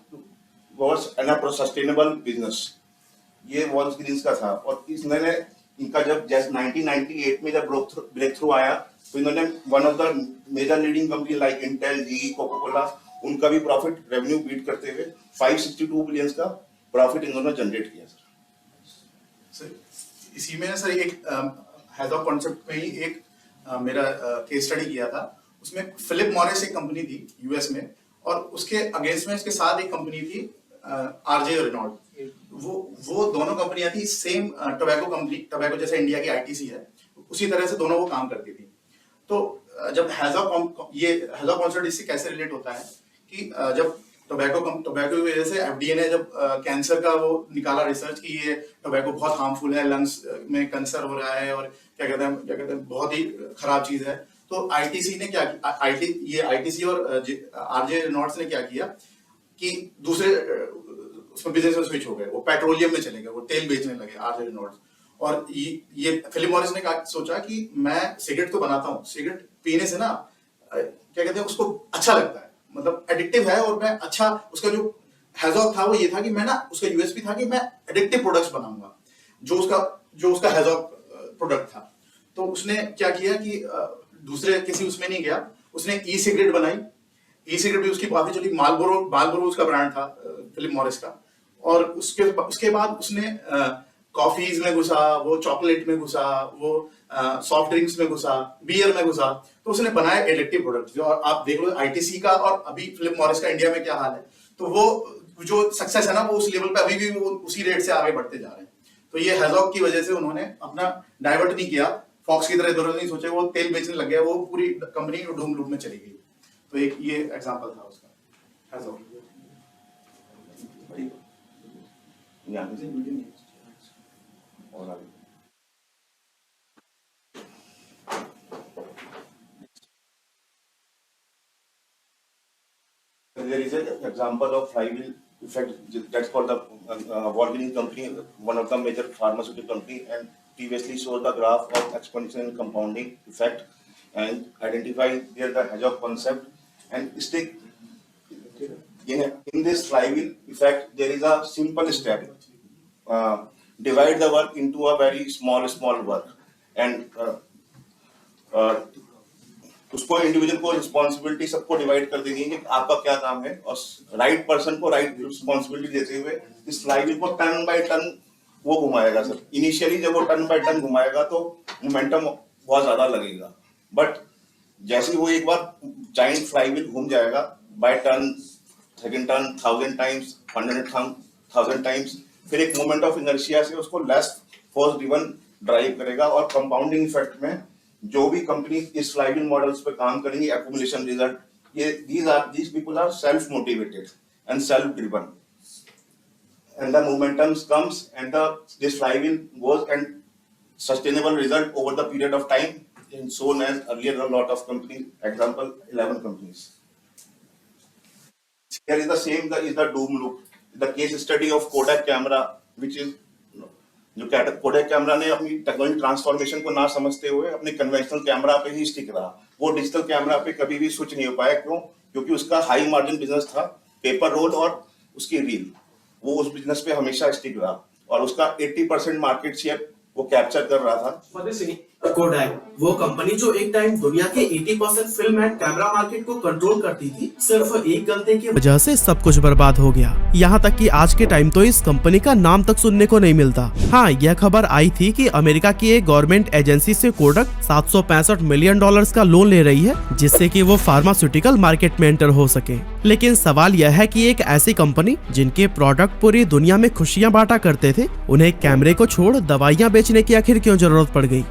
was an sustainable business। ये वॉल्ग्रीन्स का था। और इन्होंने इनका जब जैसे 1998 में जब ब्रेक थ्रू आया तो इन्होंने one of the major leading company like Intel, GE, Coca Cola, उनका भी प्रॉफिट रेवेन्यू बीट करते हुए 562 बिलियन का प्रॉफिट इन्होंने जनरेट किया सर। इसी में सर एक हैजॉक कॉन्सेप्ट में ही एक मेरा केस स्टडी किया था। उसमें फिलिप मॉरिस एक कंपनी थी यूएस में, और उसके अगेंस्ट में उसके साथ एक कंपनी थी आरजे रेनॉल्ड। वो दोनों कंपनियां थी सेम टोबैको कंपनी, टोबैको जैसे इंडिया की आईटीसी है उसी तरह से दोनों वो काम करती थी। तो जब हैजॉक कॉन्सेप्ट इससे कैसे रिलेट होता है कि जब टोबैको की वजह से एफडीए ने जब कैंसर का वो निकाला रिसर्च की ये टोबैको बहुत हार्मफुल है, लंग्स में कैंसर हो रहा है और क्या कहते हैं बहुत ही खराब चीज है, तो आईटीसी ने क्या आईटीसी और आरजे रेनॉल्ड्स ने क्या किया कि दूसरे उसमें बिजनेस में स्विच हो गए, वो पेट्रोलियम में चले गए, वो तेल बेचने लगे आरजे रेनॉल्ड्स। और ये फिलिप मॉरिस ने सोचा कि मैं सिगरेट तो बनाता हूँ, सिगरेट पीने से ना क्या कहते हैं उसको अच्छा लगता है, मतलब एडिक्टिव है, और मैं अच्छा उसका जो हैजॉक था वो ये था कि मैं ना उसका यूएसपी था कि मैं एडिक्टिव प्रोडक्ट्स बनाऊंगा जो उसका हैजॉक प्रोडक्ट था। तो उसने क्या किया कि दूसरे किसी उसमें नहीं गया, उसने ई सिगरेट बनाई, ई सिगरेट भी उसकी काफी चली, मालबोरो उसका ब्रांड था फिलिप मॉरिस का। और उसके बाद उसने कॉफीज में घुसा, वो चॉकलेट में घुसा, वो सॉफ्ट ड्रिंक्स में घुसा, बियर में घुसा, तो उसने बनाया एडिक्टिव प्रोडक्ट। और आप देख लो आईटीसी का और अभी फिलिप मॉरिस का इंडिया में क्या हाल है, तो वो जो सक्सेस है ना वो उस लेवल पे अभी भी वो उसी रेट से आगे बढ़ते जा रहे हैं। तो ये हैजॉक की वजह से उन्होंने अपना डाइवर्ट नहीं किया, फॉक्स की तरह इधर नहीं सोचे, वो तेल बेचने लग गया, वो पूरी कंपनी डूम लूप में चली गई। तो एक ये एग्जांपल था उसका हैजॉक। और आगे there is an example of flywheel effect that's called the Walgreens company, one of the major pharmaceutical company, and previously showed the graph of exponential and compounding effect and identify there the Hedgehog concept. And stick in this flywheel effect there is a simple step, divide the work into a very small work and उसको individual को responsibility सबको divide कर देनी है कि आपका क्या काम है, और राइट पर्सन को राइट रिस्पॉन्सिबिलिटी देते हुए इस फ्लाईव्हील को टर्न बाय टर्न वो घुमाएगा सर। इनिशियली जब वो टर्न बाय टर्न घुमाएगा तो मोमेंटम बहुत ज्यादा लगेगा, बट जैसे वो एक बार जाइंट फ्लाईव्हील घूम जाएगा by turn, second turn 1000 times, 100,000 times, फिर एक मोमेंट ऑफ इनर्शिया से उसको लेस फोर्स ड्रिवन ड्राइव करेगा। और कंपाउंडिंग इफेक्ट में जो भी कंपनी इस फ्लाईव्हील मॉडल्स पे काम करेंगी, एक्यूमुलेशन रिजल्ट, ये these people are self motivated and self driven, and the momentum comes and this flywheel goes and sustainable result over the period of time, and shown as earlier a lot of companies, example 11 companies. Here is the same, is the doom loop, the case study of Kodak camera, which is जो codec camera ने अपनी technology transformation को ना समझते हुए अपने conventional camera पे ही stick रहा, वो डिजिटल कैमरा पे कभी भी स्विच नहीं हो पाया। क्यों? क्योंकि उसका हाई मार्जिन बिजनेस था, पेपर रोल और उसकी रील, वो उस बिजनेस पे हमेशा स्टिक रहा और उसका 80% मार्केट शेयर वो कैप्चर कर रहा था। कोडैक वो कंपनी जो एक टाइम दुनिया के 80% फिल्म एंड कैमरा मार्केट को कंट्रोल करती थी, सिर्फ एक गलती की वजह से सब कुछ बर्बाद हो गया। यहाँ तक कि आज के टाइम तो इस कंपनी का नाम तक सुनने को नहीं मिलता। हाँ, यह खबर आई थी कि अमेरिका की एक गवर्नमेंट एजेंसी से कोडक $765 मिलियन का लोन ले रही है, जिससे कि वो फार्मास्यूटिकल मार्केट में एंटर हो सके। लेकिन सवाल यह है कि एक ऐसी कंपनी जिनके प्रोडक्ट पूरी दुनिया में खुशियाँ बांटा करते थे, उन्हें कैमरे को छोड़ दवाइयाँ बेचने की आखिर क्यों जरूरत पड़ गई?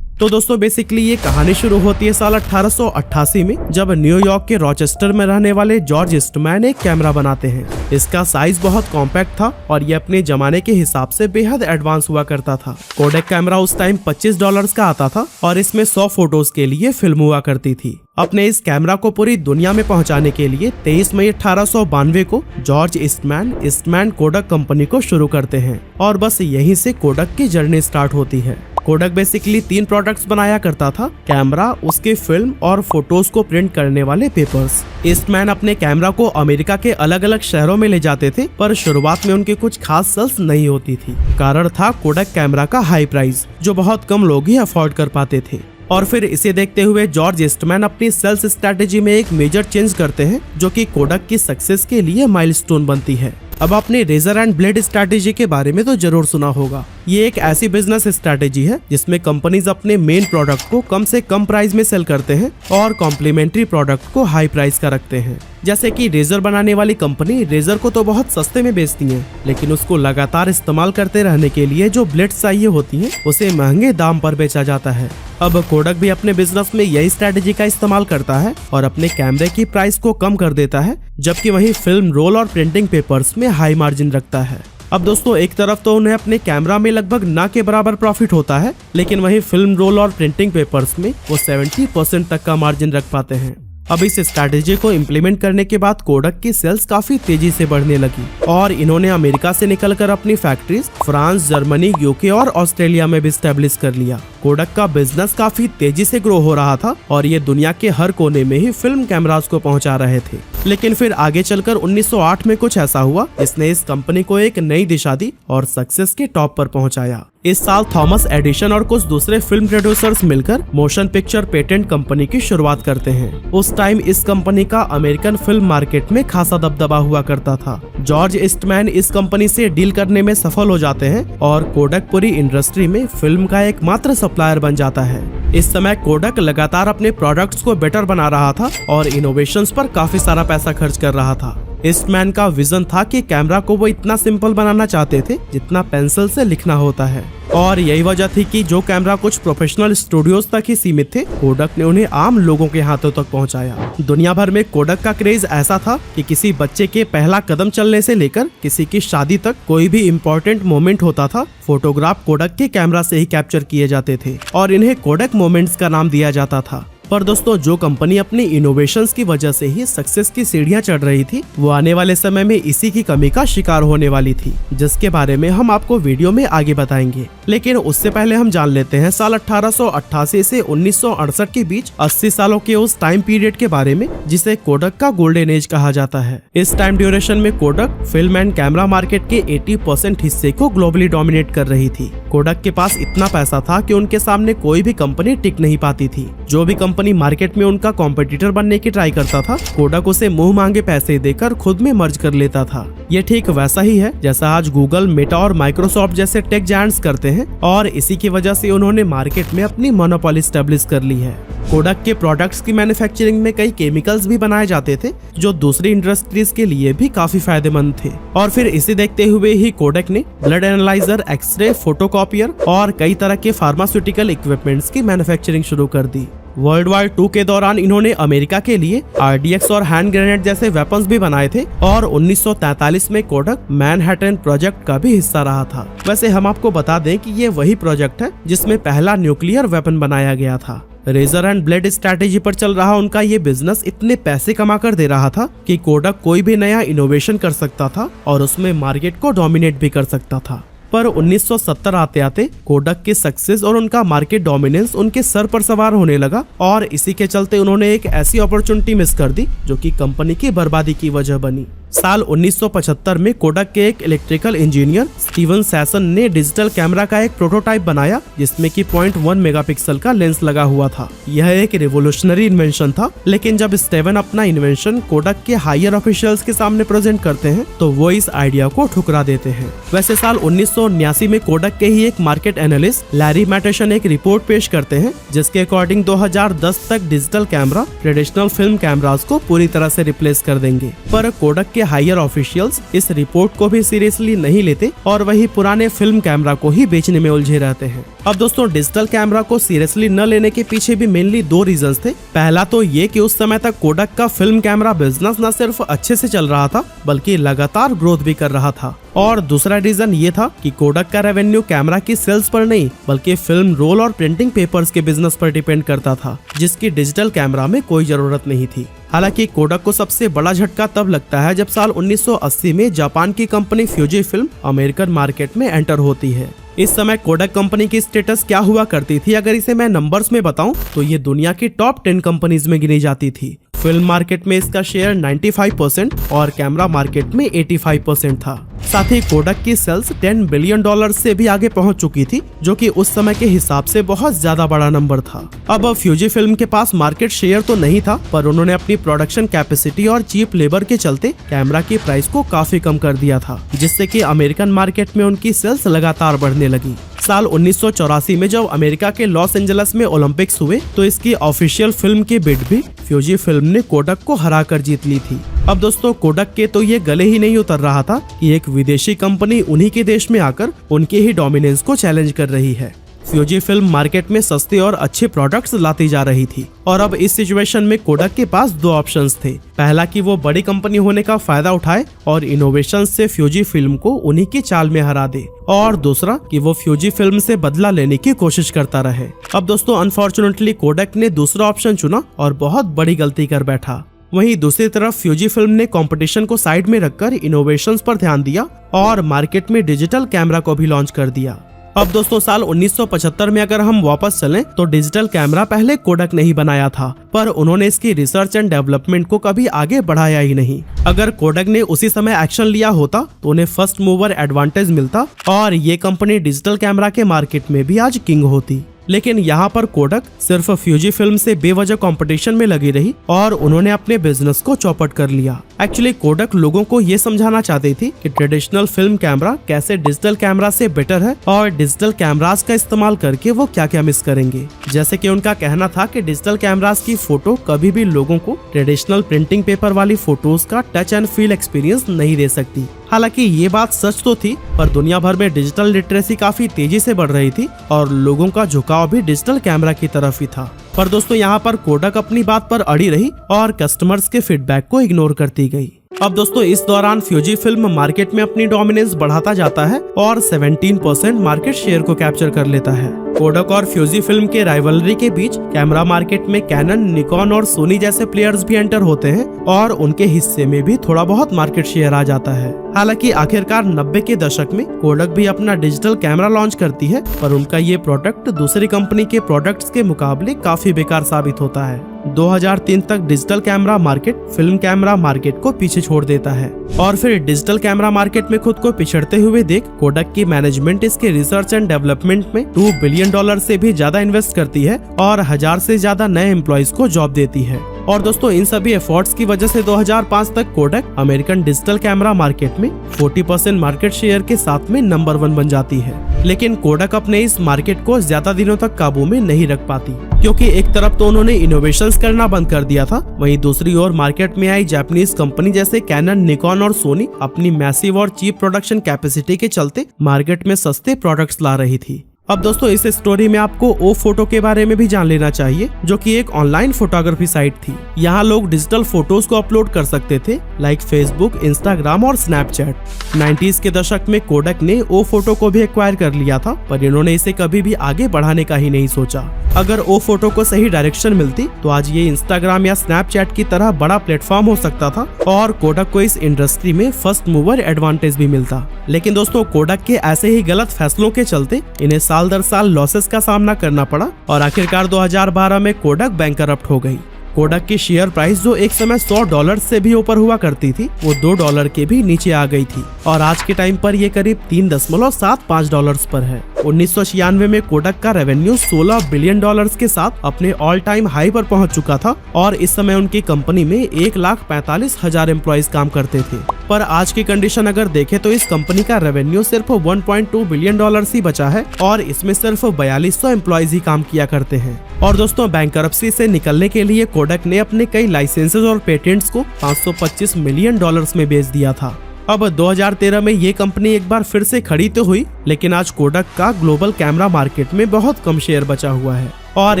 तो दोस्तों बेसिकली ये कहानी शुरू होती है साल 1888 में, जब न्यूयॉर्क के रॉचेस्टर में रहने वाले जॉर्ज ईस्टमैन एक कैमरा बनाते हैं। इसका साइज बहुत कॉम्पैक्ट था और ये अपने जमाने के हिसाब से बेहद एडवांस हुआ करता था। कोडेक कैमरा उस टाइम $25 का आता था और इसमें 100 फोटोज के लिए फिल्म हुआ करती थी। अपने इस कैमरा को पूरी दुनिया में पहुंचाने के लिए 23 मई 1892 को जॉर्ज ईस्टमैन कोडक कंपनी को शुरू करते हैं और बस यहीं से कोडक की जर्नी स्टार्ट होती है। कोडक बेसिकली 3 प्रोडक्ट्स बनाया करता था, कैमरा, उसके फिल्म और फोटोज को प्रिंट करने वाले पेपर्स। ईस्टमैन अपने कैमरा को अमेरिका के अलग अलग शहरों में ले जाते थे, पर शुरुआत में उनके कुछ खास सेल्स नहीं होती थी। कारण था कोडक कैमरा का हाई प्राइस, जो बहुत कम लोग ही अफोर्ड कर पाते थे। और फिर इसे देखते हुए जॉर्ज ईस्टमैन अपनी सेल्स स्ट्रेटेजी में एक मेजर चेंज करते हैं, जो कि कोडक की सक्सेस के लिए माइलस्टोन बनती है। अब आपने रेजर एंड ब्लेड स्ट्रैटेजी के बारे में तो जरूर सुना होगा। ये एक ऐसी बिजनेस स्ट्रैटेजी है जिसमें कंपनीज अपने मेन प्रोडक्ट को कम से कम प्राइस में सेल करते हैं और कॉम्प्लीमेंट्री प्रोडक्ट को हाई प्राइस का रखते हैं। जैसे कि रेजर बनाने वाली कंपनी रेजर को तो बहुत सस्ते में बेचती है, लेकिन उसको लगातार इस्तेमाल करते रहने के लिए जो ब्लेड्स चाहिए होती हैं उसे महंगे दाम पर बेचा जाता है। अब कोडक भी अपने बिजनेस में यही स्ट्रेटेजी का इस्तेमाल करता है और अपने कैमरे की प्राइस को कम कर देता है, जबकि वही फिल्म रोल और प्रिंटिंग पेपर्स में हाई मार्जिन रखता है। अब दोस्तों एक तरफ तो उन्हें अपने कैमरा में लगभग ना के बराबर प्रॉफिट होता है, लेकिन वही फिल्म रोल और प्रिंटिंग पेपर्स में वो 70% तक का मार्जिन रख पाते हैं। अब इस स्ट्रैटेजी को इम्प्लीमेंट करने के बाद कोडक की सेल्स काफी तेजी से बढ़ने लगी और इन्होंने अमेरिका से निकलकर अपनी फैक्ट्रीज फ्रांस, जर्मनी, यूके और ऑस्ट्रेलिया में भी स्टैब्लिश कर लिया। कोडक का बिजनेस काफी तेजी से ग्रो हो रहा था और ये दुनिया के हर कोने में ही फिल्म कैमरास को पहुंचा रहे थे। लेकिन फिर आगे चलकर 1908 में कुछ ऐसा हुआ जिसने इस कंपनी को एक नई दिशा दी और सक्सेस के टॉप पर पहुंचाया। इस साल थॉमस एडिसन और कुछ दूसरे फिल्म प्रोड्यूसर्स मिलकर मोशन पिक्चर पेटेंट कंपनी की शुरुआत करते हैं। उस टाइम इस कंपनी का अमेरिकन फिल्म मार्केट में खासा दबदबा हुआ करता था। जॉर्ज ईस्टमैन इस कंपनी से डील करने में सफल हो जाते हैं और कोडक पूरी इंडस्ट्री में फिल्म का एकमात्र सप्लायर बन जाता है। इस समय कोडक लगातार अपने प्रोडक्ट्स को बेटर बना रहा था और इनोवेशंस पर काफी सारा पैसा खर्च कर रहा था। ईस्टमैन का विजन था कि कैमरा को वो इतना सिंपल बनाना चाहते थे जितना पेंसिल से लिखना होता है, और यही वजह थी कि जो कैमरा कुछ प्रोफेशनल स्टूडियोज तक ही सीमित थे, कोडक ने उन्हें आम लोगों के हाथों तक पहुंचाया। दुनिया भर में कोडक का क्रेज ऐसा था कि किसी बच्चे के पहला कदम चलने से लेकर किसी की शादी तक कोई भी इम्पोर्टेंट मोमेंट होता था, फोटोग्राफ कोडक के कैमरा से ही कैप्चर किए जाते थे और इन्हें कोडक मोमेंट्स का नाम दिया जाता था। पर दोस्तों जो कंपनी अपनी इनोवेशंस की वजह से ही सक्सेस की सीढ़ियां चढ़ रही थी, वो आने वाले समय में इसी की कमी का शिकार होने वाली थी, जिसके बारे में हम आपको वीडियो में आगे बताएंगे। लेकिन उससे पहले हम जान लेते हैं साल 1888 से 1968 के बीच 80 सालों के उस टाइम पीरियड के बारे में जिसे कोडक का गोल्डन एज कहा जाता है। इस टाइम ड्यूरेशन में Kodak film and camera market के 80% हिस्से को ग्लोबली डोमिनेट कर रही थी। कोडक के पास इतना पैसा था कि उनके सामने कोई भी कंपनी टिक नहीं पाती थी। जो भी कंपनी मार्केट में उनका कॉम्पिटिटर बनने की ट्राई करता था, कोडक उसे मुंह मांगे पैसे देकर खुद में मर्ज कर लेता था। ये ठीक वैसा ही है जैसा आज गूगल, मेटा और माइक्रोसॉफ्ट जैसे टेक जायंट्स करते हैं, और इसी की वजह से उन्होंने मार्केट में अपनी मोनोपोली स्टैब्लिश कर ली है। कोडक के प्रोडक्ट्स की मैन्युफैक्चरिंग में कई केमिकल्स भी बनाए जाते थे जो दूसरी इंडस्ट्रीज के लिए भी काफी फायदेमंद थे, और फिर इसे देखते हुए ही कोडक ने ब्लड एनालाइजर, एक्सरे, फोटोकॉपियर और कई तरह के फार्मास्यूटिकल इक्विपमेंट्स की मैन्युफैक्चरिंग शुरू कर दी। वर्ल्ड वार 2 के दौरान इन्होंने अमेरिका के लिए RDX और हैंड ग्रेनेड जैसे वेपन्स भी बनाए थे, और 1943 में कोडक मैनहट्टन प्रोजेक्ट का भी हिस्सा रहा था। वैसे हम आपको बता दें कि ये वही प्रोजेक्ट है जिसमें पहला न्यूक्लियर वेपन बनाया गया था। रेजर एंड ब्लेड स्ट्रैटेजी पर चल रहा उनका ये बिजनेस इतने पैसे कमा कर दे रहा था कि कोडक कोई भी नया इनोवेशन कर सकता था और उसमें मार्केट को डोमिनेट भी कर सकता था। पर 1970 आते आते कोडक की सक्सेस और उनका मार्केट डोमिनेंस उनके सर पर सवार होने लगा, और इसी के चलते उन्होंने एक ऐसी अपॉर्चुनिटी मिस कर दी जो कि कंपनी की बर्बादी की वजह बनी। साल 1975 में कोडक के एक इलेक्ट्रिकल इंजीनियर स्टीवन सैसन ने डिजिटल कैमरा का एक प्रोटोटाइप बनाया जिसमें कि 0.1 मेगापिक्सल का लेंस लगा हुआ था। यह एक रिवोल्यूशनरी इन्वेंशन था, लेकिन जब स्टीवन अपना इन्वेंशन कोडक के हायर ऑफिशियल्स के सामने प्रेजेंट करते हैं तो वो इस आइडिया को ठुकरा देते हैं। वैसे साल 1979 में कोडक के ही एक मार्केट एनालिस्ट लैरी मैटेशन एक रिपोर्ट पेश करते हैं जिसके अकॉर्डिंग 2010 तक digital camera traditional film cameras को पूरी तरह से रिप्लेस कर देंगे। पर कोडक के हायर ऑफिशियल्स इस रिपोर्ट को भी सीरियसली नहीं लेते और वही पुराने फिल्म कैमरा को ही बेचने में उलझे रहते हैं। अब दोस्तों डिजिटल कैमरा को सीरियसली न लेने के पीछे भी मेनली 2 रीजंस थे। पहला तो ये कि उस समय तक कोडक का फिल्म कैमरा बिजनेस न सिर्फ अच्छे से चल रहा था बल्कि लगातार ग्रोथ भी कर रहा था, और दूसरा रीजन ये था कि कोडक का रेवेन्यू कैमरा की सेल्स पर नहीं बल्कि फिल्म रोल और प्रिंटिंग पेपर्स के बिजनेस पर डिपेंड करता था, जिसकी डिजिटल कैमरा में कोई जरूरत नहीं थी। हालांकि कोडक को सबसे बड़ा झटका तब लगता है जब साल 1980 में जापान की company Fuji film American market में एंटर होती है। इस समय कोडक कंपनी की स्टेटस क्या हुआ करती थी, अगर इसे मैं नंबर्स में बताऊं तो ये दुनिया की टॉप 10 कंपनीज में गिनी जाती थी। फिल्म मार्केट में इसका शेयर 95% और कैमरा मार्केट में 85% था। साथ ही कोडक की सेल्स $10 बिलियन से भी आगे पहुंच चुकी थी, जो कि उस समय के हिसाब से बहुत ज्यादा बड़ा नंबर था। अब फ्यूजी फिल्म के पास मार्केट शेयर तो नहीं था, पर उन्होंने अपनी प्रोडक्शन कैपेसिटी और चीप लेबर के चलते कैमरा की प्राइस को काफी कम कर दिया था, जिससे कि अमेरिकन मार्केट में उनकी सेल्स लगातार बढ़ने लगी। साल 1984 में जब अमेरिका के लॉस एंजल्स में ओलंपिक्स हुए तो इसकी ऑफिशियल फिल्म की बिड भी फ्यूजी फिल्म ने कोडक को हराकर जीत ली थी। अब दोस्तों कोडक के तो ये गले ही नहीं उतर रहा था कि एक विदेशी कंपनी उन्हीं के देश में आकर उनके ही डोमिनेंस को चैलेंज कर रही है। फ्यूजी फिल्म मार्केट में सस्ते और अच्छे प्रोडक्ट्स लाती जा रही थी और अब इस सिचुएशन में कोडक के पास दो ऑप्शंस थे। पहला कि वो बड़ी कंपनी होने का फायदा उठाए और इनोवेशन से फ्यूजी फिल्म को उन्हीं की चाल में हरा दे, और दूसरा कि वो फ्यूजी फिल्म से बदला लेने की कोशिश करता रहे। अब दोस्तों अनफॉर्चुनेटली कोडक ने दूसरा ऑप्शन चुना और बहुत बड़ी गलती कर बैठा। वहीं दूसरी तरफ फ्यूजी फिल्म ने कंपटीशन को साइड में रखकर इनोवेशंस पर ध्यान दिया और मार्केट में डिजिटल कैमरा को भी लॉन्च कर दिया। अब दोस्तों साल 1975 में अगर हम वापस चलें तो डिजिटल कैमरा पहले कोडक ने ही बनाया था, पर उन्होंने इसकी रिसर्च एंड डेवलपमेंट को कभी आगे बढ़ाया ही नहीं। अगर कोडक ने उसी समय एक्शन लिया होता तो उन्हें फर्स्ट मूवर एडवांटेज मिलता और ये कंपनी डिजिटल कैमरा के मार्केट में भी आज किंग होती। लेकिन यहाँ पर कोडक सिर्फ फ्यूजी फिल्म से बेवजह कंपटीशन में लगी रही और उन्होंने अपने बिजनेस को चौपट कर लिया। एक्चुअली कोडक लोगों को ये समझाना चाहती थी कि ट्रेडिशनल फिल्म कैमरा कैसे डिजिटल कैमरा से बेटर है और डिजिटल कैमरास का इस्तेमाल करके वो क्या क्या मिस करेंगे। जैसे कि उनका कहना था कि डिजिटल कैमरास की फोटो कभी भी लोगों को ट्रेडिशनल प्रिंटिंग पेपर वाली फोटोज का टच एंड फील एक्सपीरियंस नहीं दे सकती। हालांकि ये बात सच तो थी, पर दुनिया भर में डिजिटल लिटरेसी काफी तेजी से बढ़ रही थी और लोगों का झुकाव भी डिजिटल कैमरा की तरफ ही था। पर दोस्तों यहाँ पर कोडक अपनी बात पर अड़ी रही और कस्टमर्स के फीडबैक को इग्नोर करती गई। अब दोस्तों इस दौरान फ्यूजी फिल्म मार्केट में अपनी डोमिनेंस बढ़ाता जाता है और 17% मार्केट शेयर को कैप्चर कर लेता है। कोडक और फ्यूजी फिल्म के राइवलरी के बीच कैमरा मार्केट में कैनन, निकॉन और सोनी जैसे प्लेयर्स भी एंटर होते हैं और उनके हिस्से में भी थोड़ा बहुत मार्केट शेयर आ जाता है। हालांकि आखिरकार 90 के दशक में कोडक भी अपना डिजिटल कैमरा लॉन्च करती है, पर उनका ये प्रोडक्ट दूसरी कंपनी के प्रोडक्ट्स के मुकाबले काफी बेकार साबित होता है। 2003 तक digital camera market film camera market को पीछे छोड़ देता है और फिर डिजिटल कैमरा मार्केट में खुद को पिछड़ते हुए देख कोडक की मैनेजमेंट इसके रिसर्च एंड डेवलपमेंट में $2 बिलियन से भी ज्यादा इन्वेस्ट करती है और 1000 से ज्यादा नए एम्प्लॉइज को जॉब देती है। और दोस्तों इन सभी एफर्ट्स की वजह से 2005 तक Kodak American digital camera market में 40% मार्केट शेयर के साथ में नंबर 1 बन जाती है। लेकिन कोडक अपने इस मार्केट को ज्यादा दिनों तक काबू में नहीं रख पाती, क्योंकि एक तरफ तो उन्होंने इनोवेशंस करना बंद कर दिया था, वहीं दूसरी ओर मार्केट में आई जापानीज कंपनी जैसे कैनन, निकॉन और सोनी अपनी मैसिव और चीप प्रोडक्शन कैपेसिटी के चलते मार्केट में सस्ते प्रोडक्ट्स ला रही थी। अब दोस्तों इस स्टोरी में आपको ओ फोटो के बारे में भी जान लेना चाहिए, जो कि एक ऑनलाइन फोटोग्राफी साइट थी। यहाँ लोग डिजिटल फोटोज को अपलोड कर सकते थे, लाइक फेसबुक, इंस्टाग्राम और स्नैपचैट। 90s के दशक में कोडक ने ओ फोटो को भी एक्वायर कर लिया था, पर इन्होंने इसे कभी भी आगे बढ़ाने का ही नहीं सोचा। अगर ओ फोटो को सही डायरेक्शन मिलती तो आज ये इंस्टाग्राम या स्नैपचैट की तरह बड़ा प्लेटफॉर्म हो सकता था और कोडक को इस इंडस्ट्री में फर्स्ट मूवर एडवांटेज भी मिलता। लेकिन दोस्तों कोडक के ऐसे ही गलत फैसलों के चलते इन्हें साल दर साल लॉसेस का सामना करना पड़ा और आखिरकार 2012 में कोडक बैंकरप्ट हो गई। कोडक की शेयर प्राइस जो एक समय $100 से भी ऊपर हुआ करती थी, वो $2 के भी नीचे आ गई थी और आज के टाइम पर ये करीब $3.75 पर है। 1996 में कोडक का रेवेन्यू $16 बिलियन के साथ अपने ऑल टाइम हाई पर पहुंच चुका था और इस समय उनकी कंपनी में 1,45,000 एम्प्लॉइज काम करते थे। पर आज की कंडीशन अगर देखें तो इस कंपनी का रेवेन्यू सिर्फ $1.2 बिलियन ही बचा है और इसमें सिर्फ 4200 एम्प्लॉइज ही काम किया करते हैं। और दोस्तों बैंकरप्सी से निकलने के लिए कोडक ने अपने कई लाइसेंसेस और पेटेंट्स को $525 मिलियन में बेच दिया था। अब 2013 में ये कंपनी एक बार फिर से खड़ी तो हुई, लेकिन आज कोडक का ग्लोबल कैमरा मार्केट में बहुत कम शेयर बचा हुआ है और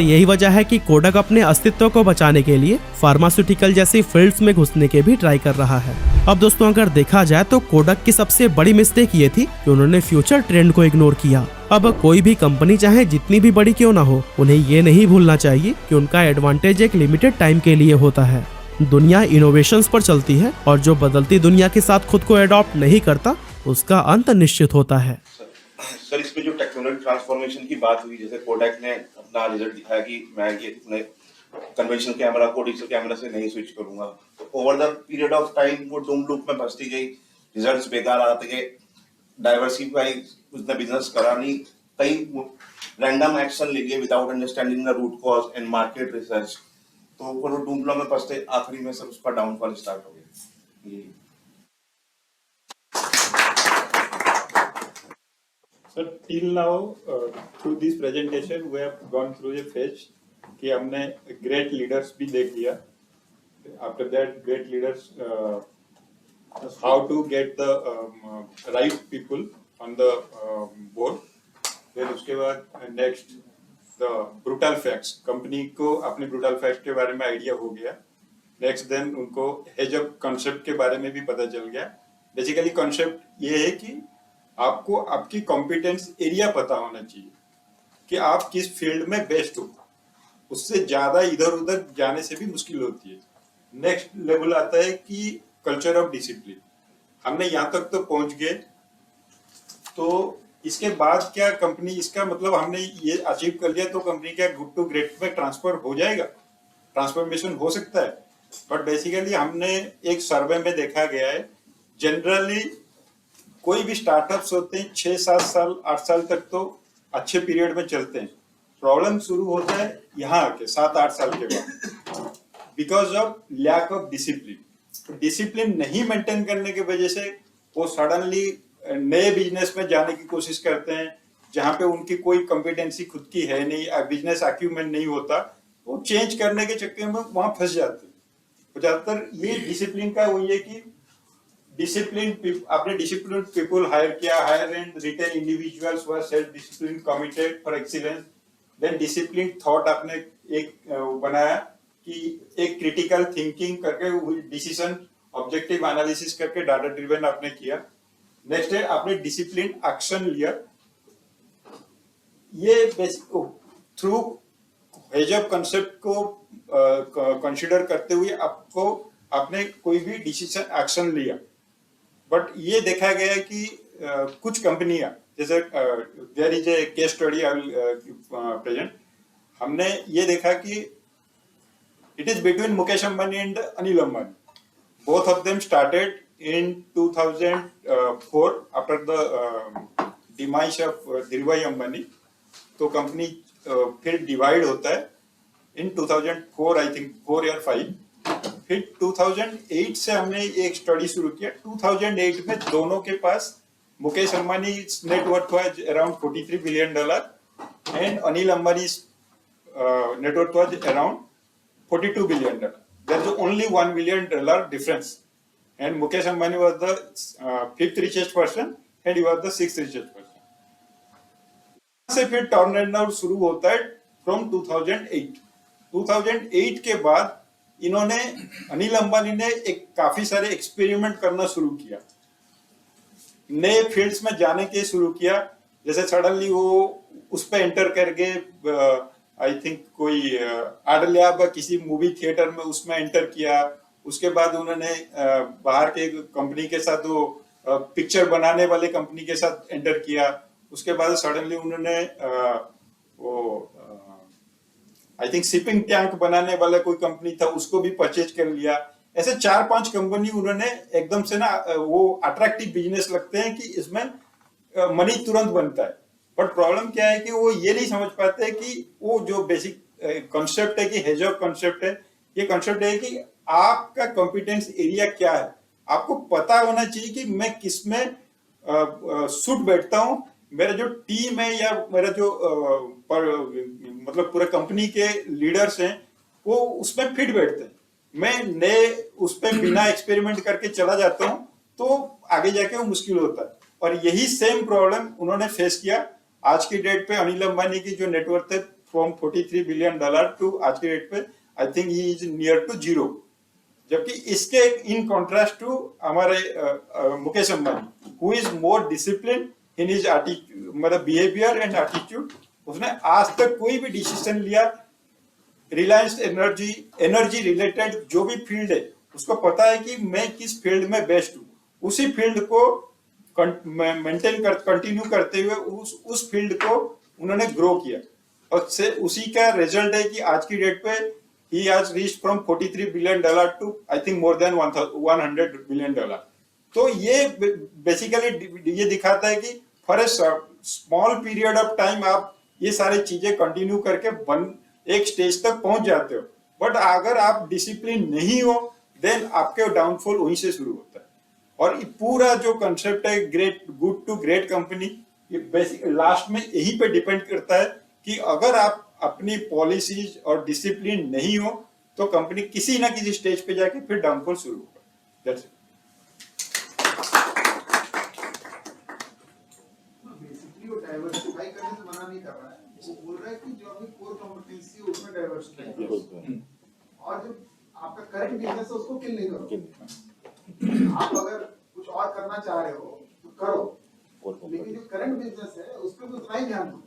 यही वजह है कि कोडक अपने अस्तित्व को बचाने के लिए फार्मास्यूटिकल जैसी फील्ड्स में घुसने के भी ट्राई कर रहा है। अब दोस्तों अगर देखा जाए तो कोडक की सबसे बड़ी मिस्टेक ये थी कि उन्होंने फ्यूचर ट्रेंड को इग्नोर किया। अब कोई भी कंपनी चाहे जितनी भी बड़ी क्यों ना हो, उन्हें ये नहीं भूलना चाहिए कि उनका एडवांटेज एक लिमिटेड टाइम के लिए होता है। दुनिया इनोवेशंस पर चलती है और जो बदलती दुनिया के साथ खुद को एडॉप्ट नहीं करता उसका अंत निश्चित होता है। सर इसमें जो टेक्नोलॉजी ट्रांसफॉर्मेशन की बात हुई, जैसे कोडक ने अपना रिजल्ट दिखाया कि मैं ये अपने कन्वेंशनल कैमरा को डिजिटल कैमरा से नहीं स्विच करूंगा, तो over the period of time वो डूम लूप में फंसती गई, रिजल्ट्स बेकार आते गए, डाइवर्सिफाई उसने बिजनेस करा नहीं, कई रैंडम एक्शन ले लिए without understanding the root cause and market research, तो वो डूम लूप में फंसते आखिरी में सर उसका डाउनफॉल स्टार्ट हो गया। Sir till now through this presentation we have gone through a phase कि हमने ग्रेट लीडर्स भी देख लिया, after that great leaders how to get the right people on the board. फिर उसके बाद next the brutal facts, company को अपने ब्रूटल फैक्ट के बारे में आइडिया हो गया. नेक्स्ट देन उनको हेज अप कॉन्सेप्ट के बारे में भी पता चल गया. बेसिकली कॉन्सेप्ट ये है कि आपको आपकी कॉम्पिटेंस एरिया पता होना चाहिए कि आप किस फील्ड में बेस्ट हो. उससे ज्यादा इधर उधर जाने से भी मुश्किल होती है. नेक्स्ट लेवल आता है कि कल्चर ऑफ डिसिप्लिन. हमने यहाँ तक तो पहुंच गए, तो इसके बाद क्या कंपनी, इसका मतलब हमने ये अचीव कर लिया तो कंपनी क्या गुड टू ग्रेट में ट्रांसफर हो जाएगा, ट्रांसफॉर्मेशन हो सकता है. बट बेसिकली हमने एक सर्वे में देखा गया है, जनरली कोई भी स्टार्टअप्स होते हैं 6-7 साल 8 साल तक तो अच्छे पीरियड में चलते हैं. प्रॉब्लम शुरू होता है यहाँ आके 7-8 साल के बाद, because of lack of discipline. Discipline नहीं मेंटेन करने की वजह से वो सडनली नए बिजनेस में जाने की कोशिश करते हैं जहां पे उनकी कोई कॉम्पिटेंसी खुद की है नहीं, बिजनेस अक्यूमेंट नहीं होता, वो चेंज करने के चक्कर में वहां फंस जाते हैं. ज्यादातर ये डिसिप्लिन का वही है कि डिसिप्लिन, आपने डिसिप्लिन पीपल हायर किया, hire and retain individuals were self discipline committed for excellence. Then discipline thought आपने एक बनाया कि एक क्रिटिकल थिंकिंग करके डिसीजन ऑब्जेक्टिव एनालिसिस करके डाटा ड्रिवन आपने किया. नेक्स्ट है आपने डिसिप्लिन एक्शन लिया. ये थ्रू हेजअप कंसेप्ट को कंसीडर करते हुए आपको आपने कोई भी डिसीजन एक्शन लिया. बट ये देखा गया है कि कुछ कंपनियां, जैसे there is a case study I will present. हमने ये देखा कि it is between Mukesh Ambani and Anil Ambani. Both of them started in 2004 after the demise of Dhirubhai Ambani. तो कंपनी फिर डिवाइड होता है इन 2004, आई थिंक 4 या 5. फिर 2008 से हमने एक स्टडी शुरू किया. 2008 में दोनों के पास Mukesh Ambani net worth was around $43 billion and Anil Ambani net worth was around $42 billion. There is only $1 billion difference. And Mukesh Ambani was the 5th richest person and he was the 6th richest person. से फिर टर्न अराउंड शुरू होता है from 2008. 2008 के बाद इन्होंने, अनिल अंबानी ने एक काफी सारे एक्सपेरिमेंट करना शुरू किया, नए फील्ड्स में जाने के शुरू किया. जैसे सडनली वो उस पर एंटर करके आई थिंक कोई आडलिया किसी मूवी थिएटर में उसमें एंटर किया. उसके बाद उन्होंने बाहर के कंपनी के साथ, वो पिक्चर बनाने वाले कंपनी के साथ एंटर किया. उसके बाद सडनली उन्होंने वो आई थिंक शिपिंग टैंक बनाने वाला कोई कंपनी था, उसको भी परचेज कर लिया. ऐसे 4-5 कंपनी उन्होंने एकदम से ना, वो अट्रैक्टिव बिजनेस लगते हैं कि इसमें मनी तुरंत बनता है. बट प्रॉब्लम क्या है कि वो ये नहीं समझ पाते कि वो जो बेसिक कॉन्सेप्ट है कि हेजअप कॉन्सेप्ट है, ये कॉन्सेप्ट है कि आपका कॉम्पिटेंस एरिया क्या है. आपको पता होना चाहिए कि मैं किस में सूट बैठता हूँ, मेरा जो टीम है या मेरा जो मतलब पूरे कंपनी के लीडर्स हैं वो उसमें फिट बैठते हैं. मैं नए उस पर बिना एक्सपेरिमेंट करके चला जाता हूँ तो आगे जाके वो मुश्किल होता है. और यही सेम प्रॉब्लम उन्होंने फेस किया. आज की डेट पे अनिल अंबानी की जो नेटवर्थ है फ्रॉम $43 बिलियन टू आज की डेट पे I think he is near to zero. जबकि इसके इन कॉन्ट्रास्ट टू हमारे Mukesh Ambani who is more discipline in his मतलब बिहेवियर एंड एटीट्यूड. उसने आज तक कोई भी डिसीजन लिया, रिलायंस एनर्जी रिलेटेड जो भी फील्ड है उसको पता है कि मैं किस फील्ड में बेस्ट हूँ, उसी फील्ड को कंटिन्यू करते हुए उस फील्ड को उन्होंने ग्रो किया. और से उसी का रिजल्ट है कि आज की डेट पे he has reached from $43 billion to I think more than $100 billion. तो ये बेसिकली ये दिखाता है कि for a small period of time आप ये सारी चीजें कंटिन्यू करके एक स्टेज तक पहुंच जाते हो. बट अगर आप डिसिप्लिन नहीं हो देन आपके डाउनफॉल वहीं से शुरू होता है. और पूरा जो कंसेप्ट है गुड टू ग्रेट कंपनी, ये बेसिक लास्ट में यही पे डिपेंड करता है कि अगर आप अपनी पॉलिसीज और डिसिप्लिन नहीं हो तो कंपनी किसी ना किसी स्टेज पे जाके फिर डाउनफॉल शुरू होगा। That's it. बेसिकली वो डाइवर्सिफाई करने से मना नहीं कर रहा है, वो बोल रहा है कि जो अभी कोर कॉम्पिटेंसी है उसमें डाइवर्सिफाई और जो आपका करंट बिजनेस है उसको किल नहीं करो। आप अगर कुछ और करना चाह रहे हो तो करो, लेकिन जो करंट बिजनेस है उस पर तो उतना ही ध्यान दो।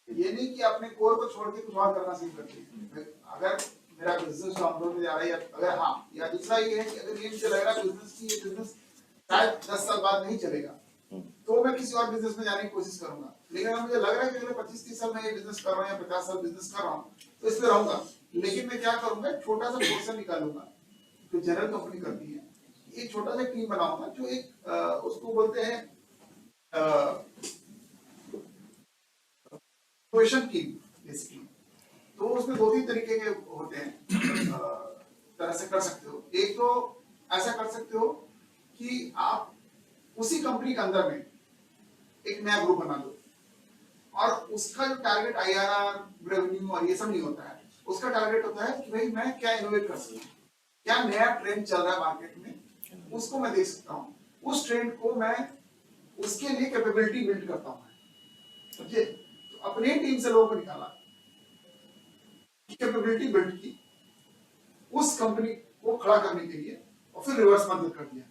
ये नहीं कि अपने कोर को छोड़ के कुछ और करना शुरू कर दिए। अगर मेरा बिजनेस डाउन में जा रहा है या अगर हाँ, या दूसरा ये है कि अगर ये मुझे लग रहा है बिजनेस की ये बिजनेस शायद 10 साल बाद नहीं चलेगा तो मैं किसी और बिजनेस में जाने की कोशिश करूंगा। लेकिन अगर मुझे लग रहा है कि अगले 25-30 साल में ये बिजनेस कर रहा हूँ या 50 साल बिजनेस कर रहा हूँ तो इसमें रहूंगा। लेकिन मैं क्या करूंगा, छोटा सा पोर्शन निकालूंगा जो जनरल कंपनी करती है, एक छोटा सा टीम बनाऊंगा जो एक उसको बोलते हैं इनोवेशन टीम बेसिकली। तो उसमें 2-3 तरीके के होते हैं तरह से कर सकते हो। एक तो ऐसा कर सकते हो कि आप उसी कंपनी के अंदर में एक नया ग्रुप बना दो और उसका जो टारगेट IRR रेवेन्यू और ये सब नहीं होता है, उसका टारगेट होता है कि भाई मैं क्या इनोवेट कर सकता हूँ, क्या नया ट्रेंड चल रहा है मार्केट में उसको मैं देख सकता हूँ, उस ट्रेंड को मैं उसके लिए कैपेबिलिटी बिल्ड करता हूँ। समझे? तो अपनी टीम से लोगों को निकाला, कैपेबिलिटी बिल्ड की उस कंपनी को खड़ा करने के लिए और फिर रिवर्स मर्जर कर दिया।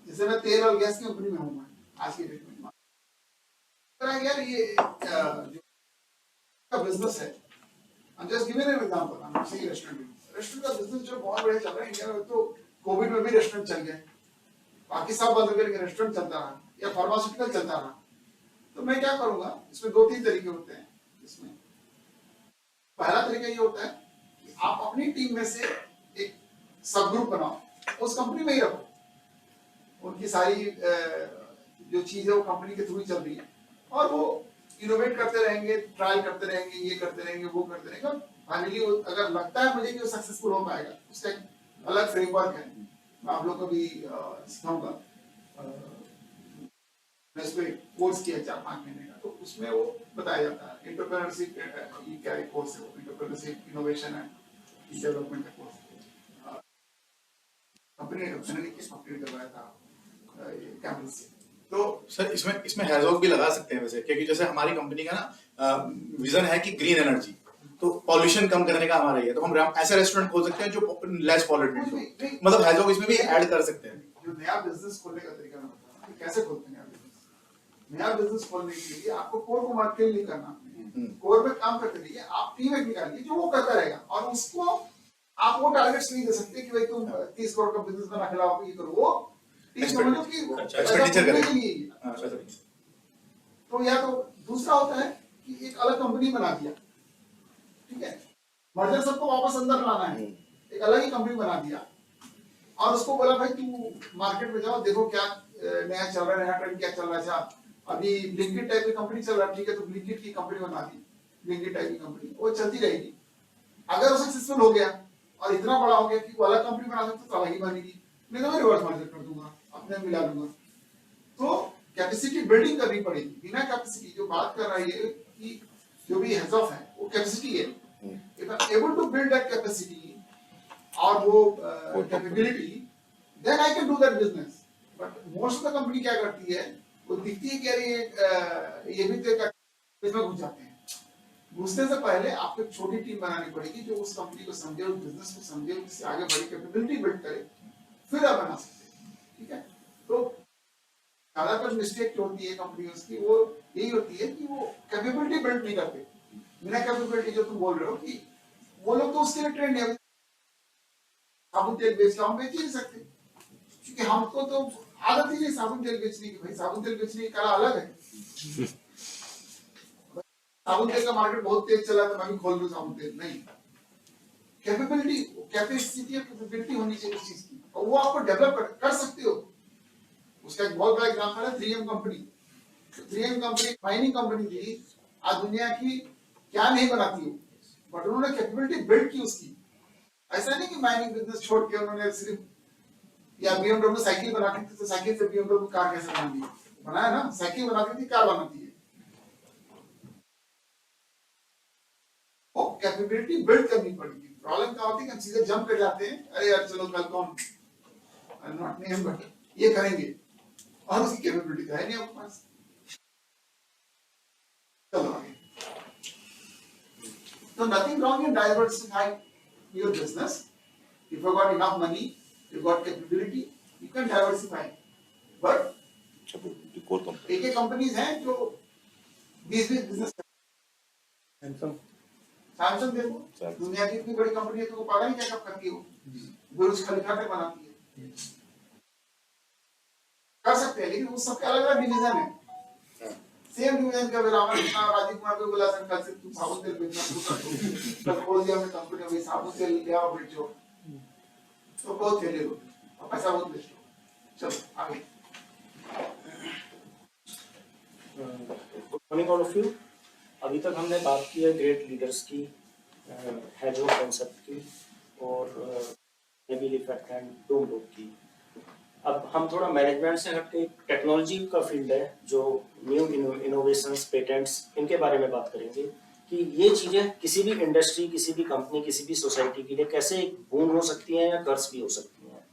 जैसे मैं तेल और गैस की कंपनी में हूँ आज के डेट में, यार ये जो बिजनेस है, I'm just giving an example, I'm not saying restaurant का बिजनेस जो बहुत बड़े चल रहा है इंडिया में। तो कोविड में भी रेस्टोरेंट चल गए, बाकी सब बंद हो गए लेकिन रेस्टोरेंट चलता रहा या फार्मास्यूटिकल चलता रहा। तो मैं क्या करूंगा, इसमें 2-3 तरीके होते हैं। इसमें पहला तरीका ये होता है कि आप अपनी टीम में से एक सब ग्रुप बनाओ, उस कंपनी में ही रखो, उनकी सारी जो चीज है वो कंपनी के थ्रू ही चल रही है और वो इनोवेट करते रहेंगे, ट्रायल करते रहेंगे, ये करते रहेंगे, वो करते रहेंगे। फाइनली अगर लगता है मुझे कि वो सक्सेसफुल हो पाएगा, उसका एक अलग फ्रेमवर्क है, मैं आप लोग को भी सिखाऊंगा। इस पे कोर्स किया 4-5 महीने का, तो उसमें वो बताया जाता है एंटरप्रेन्योरशिप क्या कोर्स है, वो एंटरप्रेन्योरशिप इनोवेशन है, डेवलपमेंट का कोर्स। कंपनी मैंने किस कंपनी करवाया था कैंपस से। तो सर इसमें हैजॉग भी लगा सकते हैं वैसे, क्योंकि जैसे हमारी कंपनी का ना विजन है कि ग्रीन एनर्जी, तो पॉल्यूशन कम करने का हमारा ये, तो हम ऐसे रेस्टोरेंट खोल सकते हैं जो लेस पॉल्यूटेड हो, मतलब हैजॉग इसमें भी ऐड कर सकते हैं। जो नया बिजनेस खोलने का तरीका मैं बता रहा हूँ, कैसे खोलते हैं नया बिजनेस खोलने के लिए आपको कोर को मार्केट नहीं करना, कोर में काम करते रहिए, आप टीम एक निकालिए जो वो करता रहेगा और उसको आप वो टारगेट्स नहीं दे सकते कि भाई तुम 30 करोड़ का बिजनेस बना खिलाओ, ये करो, वो टीम समझो कि एक्सपेंडिचर करेंगे। तो या तो दूसरा होता है कि एक अलग कंपनी बना दिया, ठीक है, मर्जर सबको वापस अंदर लाना है, एक अलग ही कंपनी बना दिया और उसको बोला भाई तू मार्केट में जाओ, देखो क्या नया चल रहा है, नया ट्रेंड क्या चल रहा है। अच्छा अभी ब्लिंकिट टाइप की कंपनी चल रहा है, ठीक है, तो ब्लिंकिट की कंपनी बना दी, ब्लिंकिट टाइप की कंपनी वो चलती रहेगी। अगर वो सक्सेसफुल हो गया और इतना बड़ा हो गया कि वो अलग कंपनी बना सकते तो अलग ही बनेगी, नहीं तो मैं रिवर्स मर्जर कर दूंगा, अपने मिला दूंगा। तो कैपेसिटी बिल्डिंग करनी पड़ेगी। बिना कैपेसिटी जो बात कर रहा है ये कि जो भी हेड्स ऑफ है वो कैपेसिटी है, if I able to build that capacity और वो capability, then I can do that business. But most of the company क्या करती है, वो दिखती है कि अरे ये भी तो इसमें घुस जाते हैं। घुसने से पहले आपको एक छोटी टीम बनानी पड़ेगी जो उस कंपनी को समझे, उस बिजनेस को समझे, उससे आगे बड़ी कैपेबिलिटी बिल्ड करे, फिर आप बना सकते हैं। ठीक है, तो ज्यादातर मिस्टेक जो होती है कंपनियों की वो यही होती है कि वो कैपेबिलिटी बिल्ड नहीं करते। बिना कैपेबिलिटी जो तुम बोल रहे हो कि वो लोग तो उसके लिए ट्रेंड है, साबुन तेल बेच रहा हूं, बेच ही नहीं सकते क्योंकि हमको तो आदत ही नहीं साबुन तेल बेचने की। भाई साबुन तेल बेचने की कला अलग है। साबुन तेल का मार्केट बहुत तेज चला तो मैं भी खोल दूं साबुन तेल, नहीं। कैपेबिलिटी, कैपेसिटी और कैपेबिलिटी होनी चाहिए उस चीज की, और वो आपको डेवलप कर सकते हो। उसका एक बहुत बड़ा एग्जांपल है 3M company. 3M company mining company थी, आज दुनिया की क्या नहीं बनाती हो, बट उन्होंने कैपेबिलिटी बिल्ड की उसकी। ऐसा नहीं कि माइनिंग बिजनेस छोड़ के उन्होंने सिर्फ, या BMW साइकिल बनाती थी तो साइकिल से BMW कार कैसे बना दी, बनाया ना, साइकिल बनाती थी कार बनाती है। कैपेबिलिटी बिल्ड करनी पड़ेगी। प्रॉब्लम क्या होती है कि हम सीधे जंप कर जाते हैं, अरे यार चलो कल कौन, नॉट नेम बट ये करेंगे, और उसकी कैपेबिलिटी है नहीं आपके पास। चलो आगे। So nothing wrong in diversifying your business. If you got enough money, you got capability, you can diversify. But एक कंपनीज हैं जो 20-20 बिजनेस, सैमसंग देखो दुनिया की इतनी बड़ी कंपनी है, तो वो पता नहीं क्या कब करती हो, बुर्ज खलीफा तक बनाती है, कर सकते हैं, लेकिन उस सबके अलग अलग डिवीजन है। सेम डिवीजन का रावण राजीव कुमार को बोला सर कल से तुम साबुन तेल बेचना शुरू कर दो, तब खोल दिया मैं कंपनी में, साबुन तेल ले आओ बेचो, तो बहुत थैले लो और पैसा बहुत बेच लो। चलो आगे। Good morning all of you. अभी तक हमने बात की है ग्रेट लीडर्स की, हैजो कॉन्सेप्ट की और Neville effect and Doom loop की। अब हम थोड़ा मैनेजमेंट से हटके टेक्नोलॉजी का फील्ड है, जो न्यू इनोवेशंस, पेटेंट्स, इनके बारे में बात करेंगे कि ये चीज़ें किसी भी इंडस्ट्री, किसी भी कंपनी, किसी भी सोसाइटी के लिए कैसे एक बून हो सकती हैं या कर्ज भी हो सकती हैं।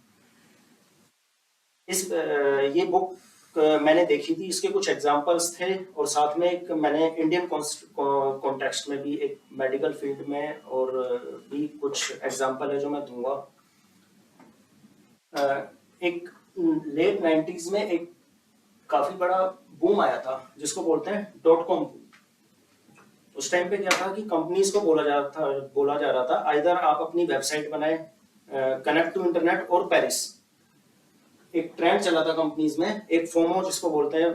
ये बुक मैंने देखी थी, इसके कुछ एग्जांपल्स थे और साथ में एक मैंने इंडियन कॉन्टेक्स्ट में भी, एक मेडिकल फील्ड में और भी कुछ एग्जांपल है जो मैं दूंगा। एक लेट 90s में एक काफी बड़ा बूम आया था जिसको बोलते हैं .com। उस टाइम पे क्या था कि कंपनीज को बोला जा रहा था आइदर आप अपनी वेबसाइट बनाए, कनेक्ट टू इंटरनेट और पेरिस। एक ट्रेंड चला था कंपनीज में, एक फोमो जिसको बोलते हैं,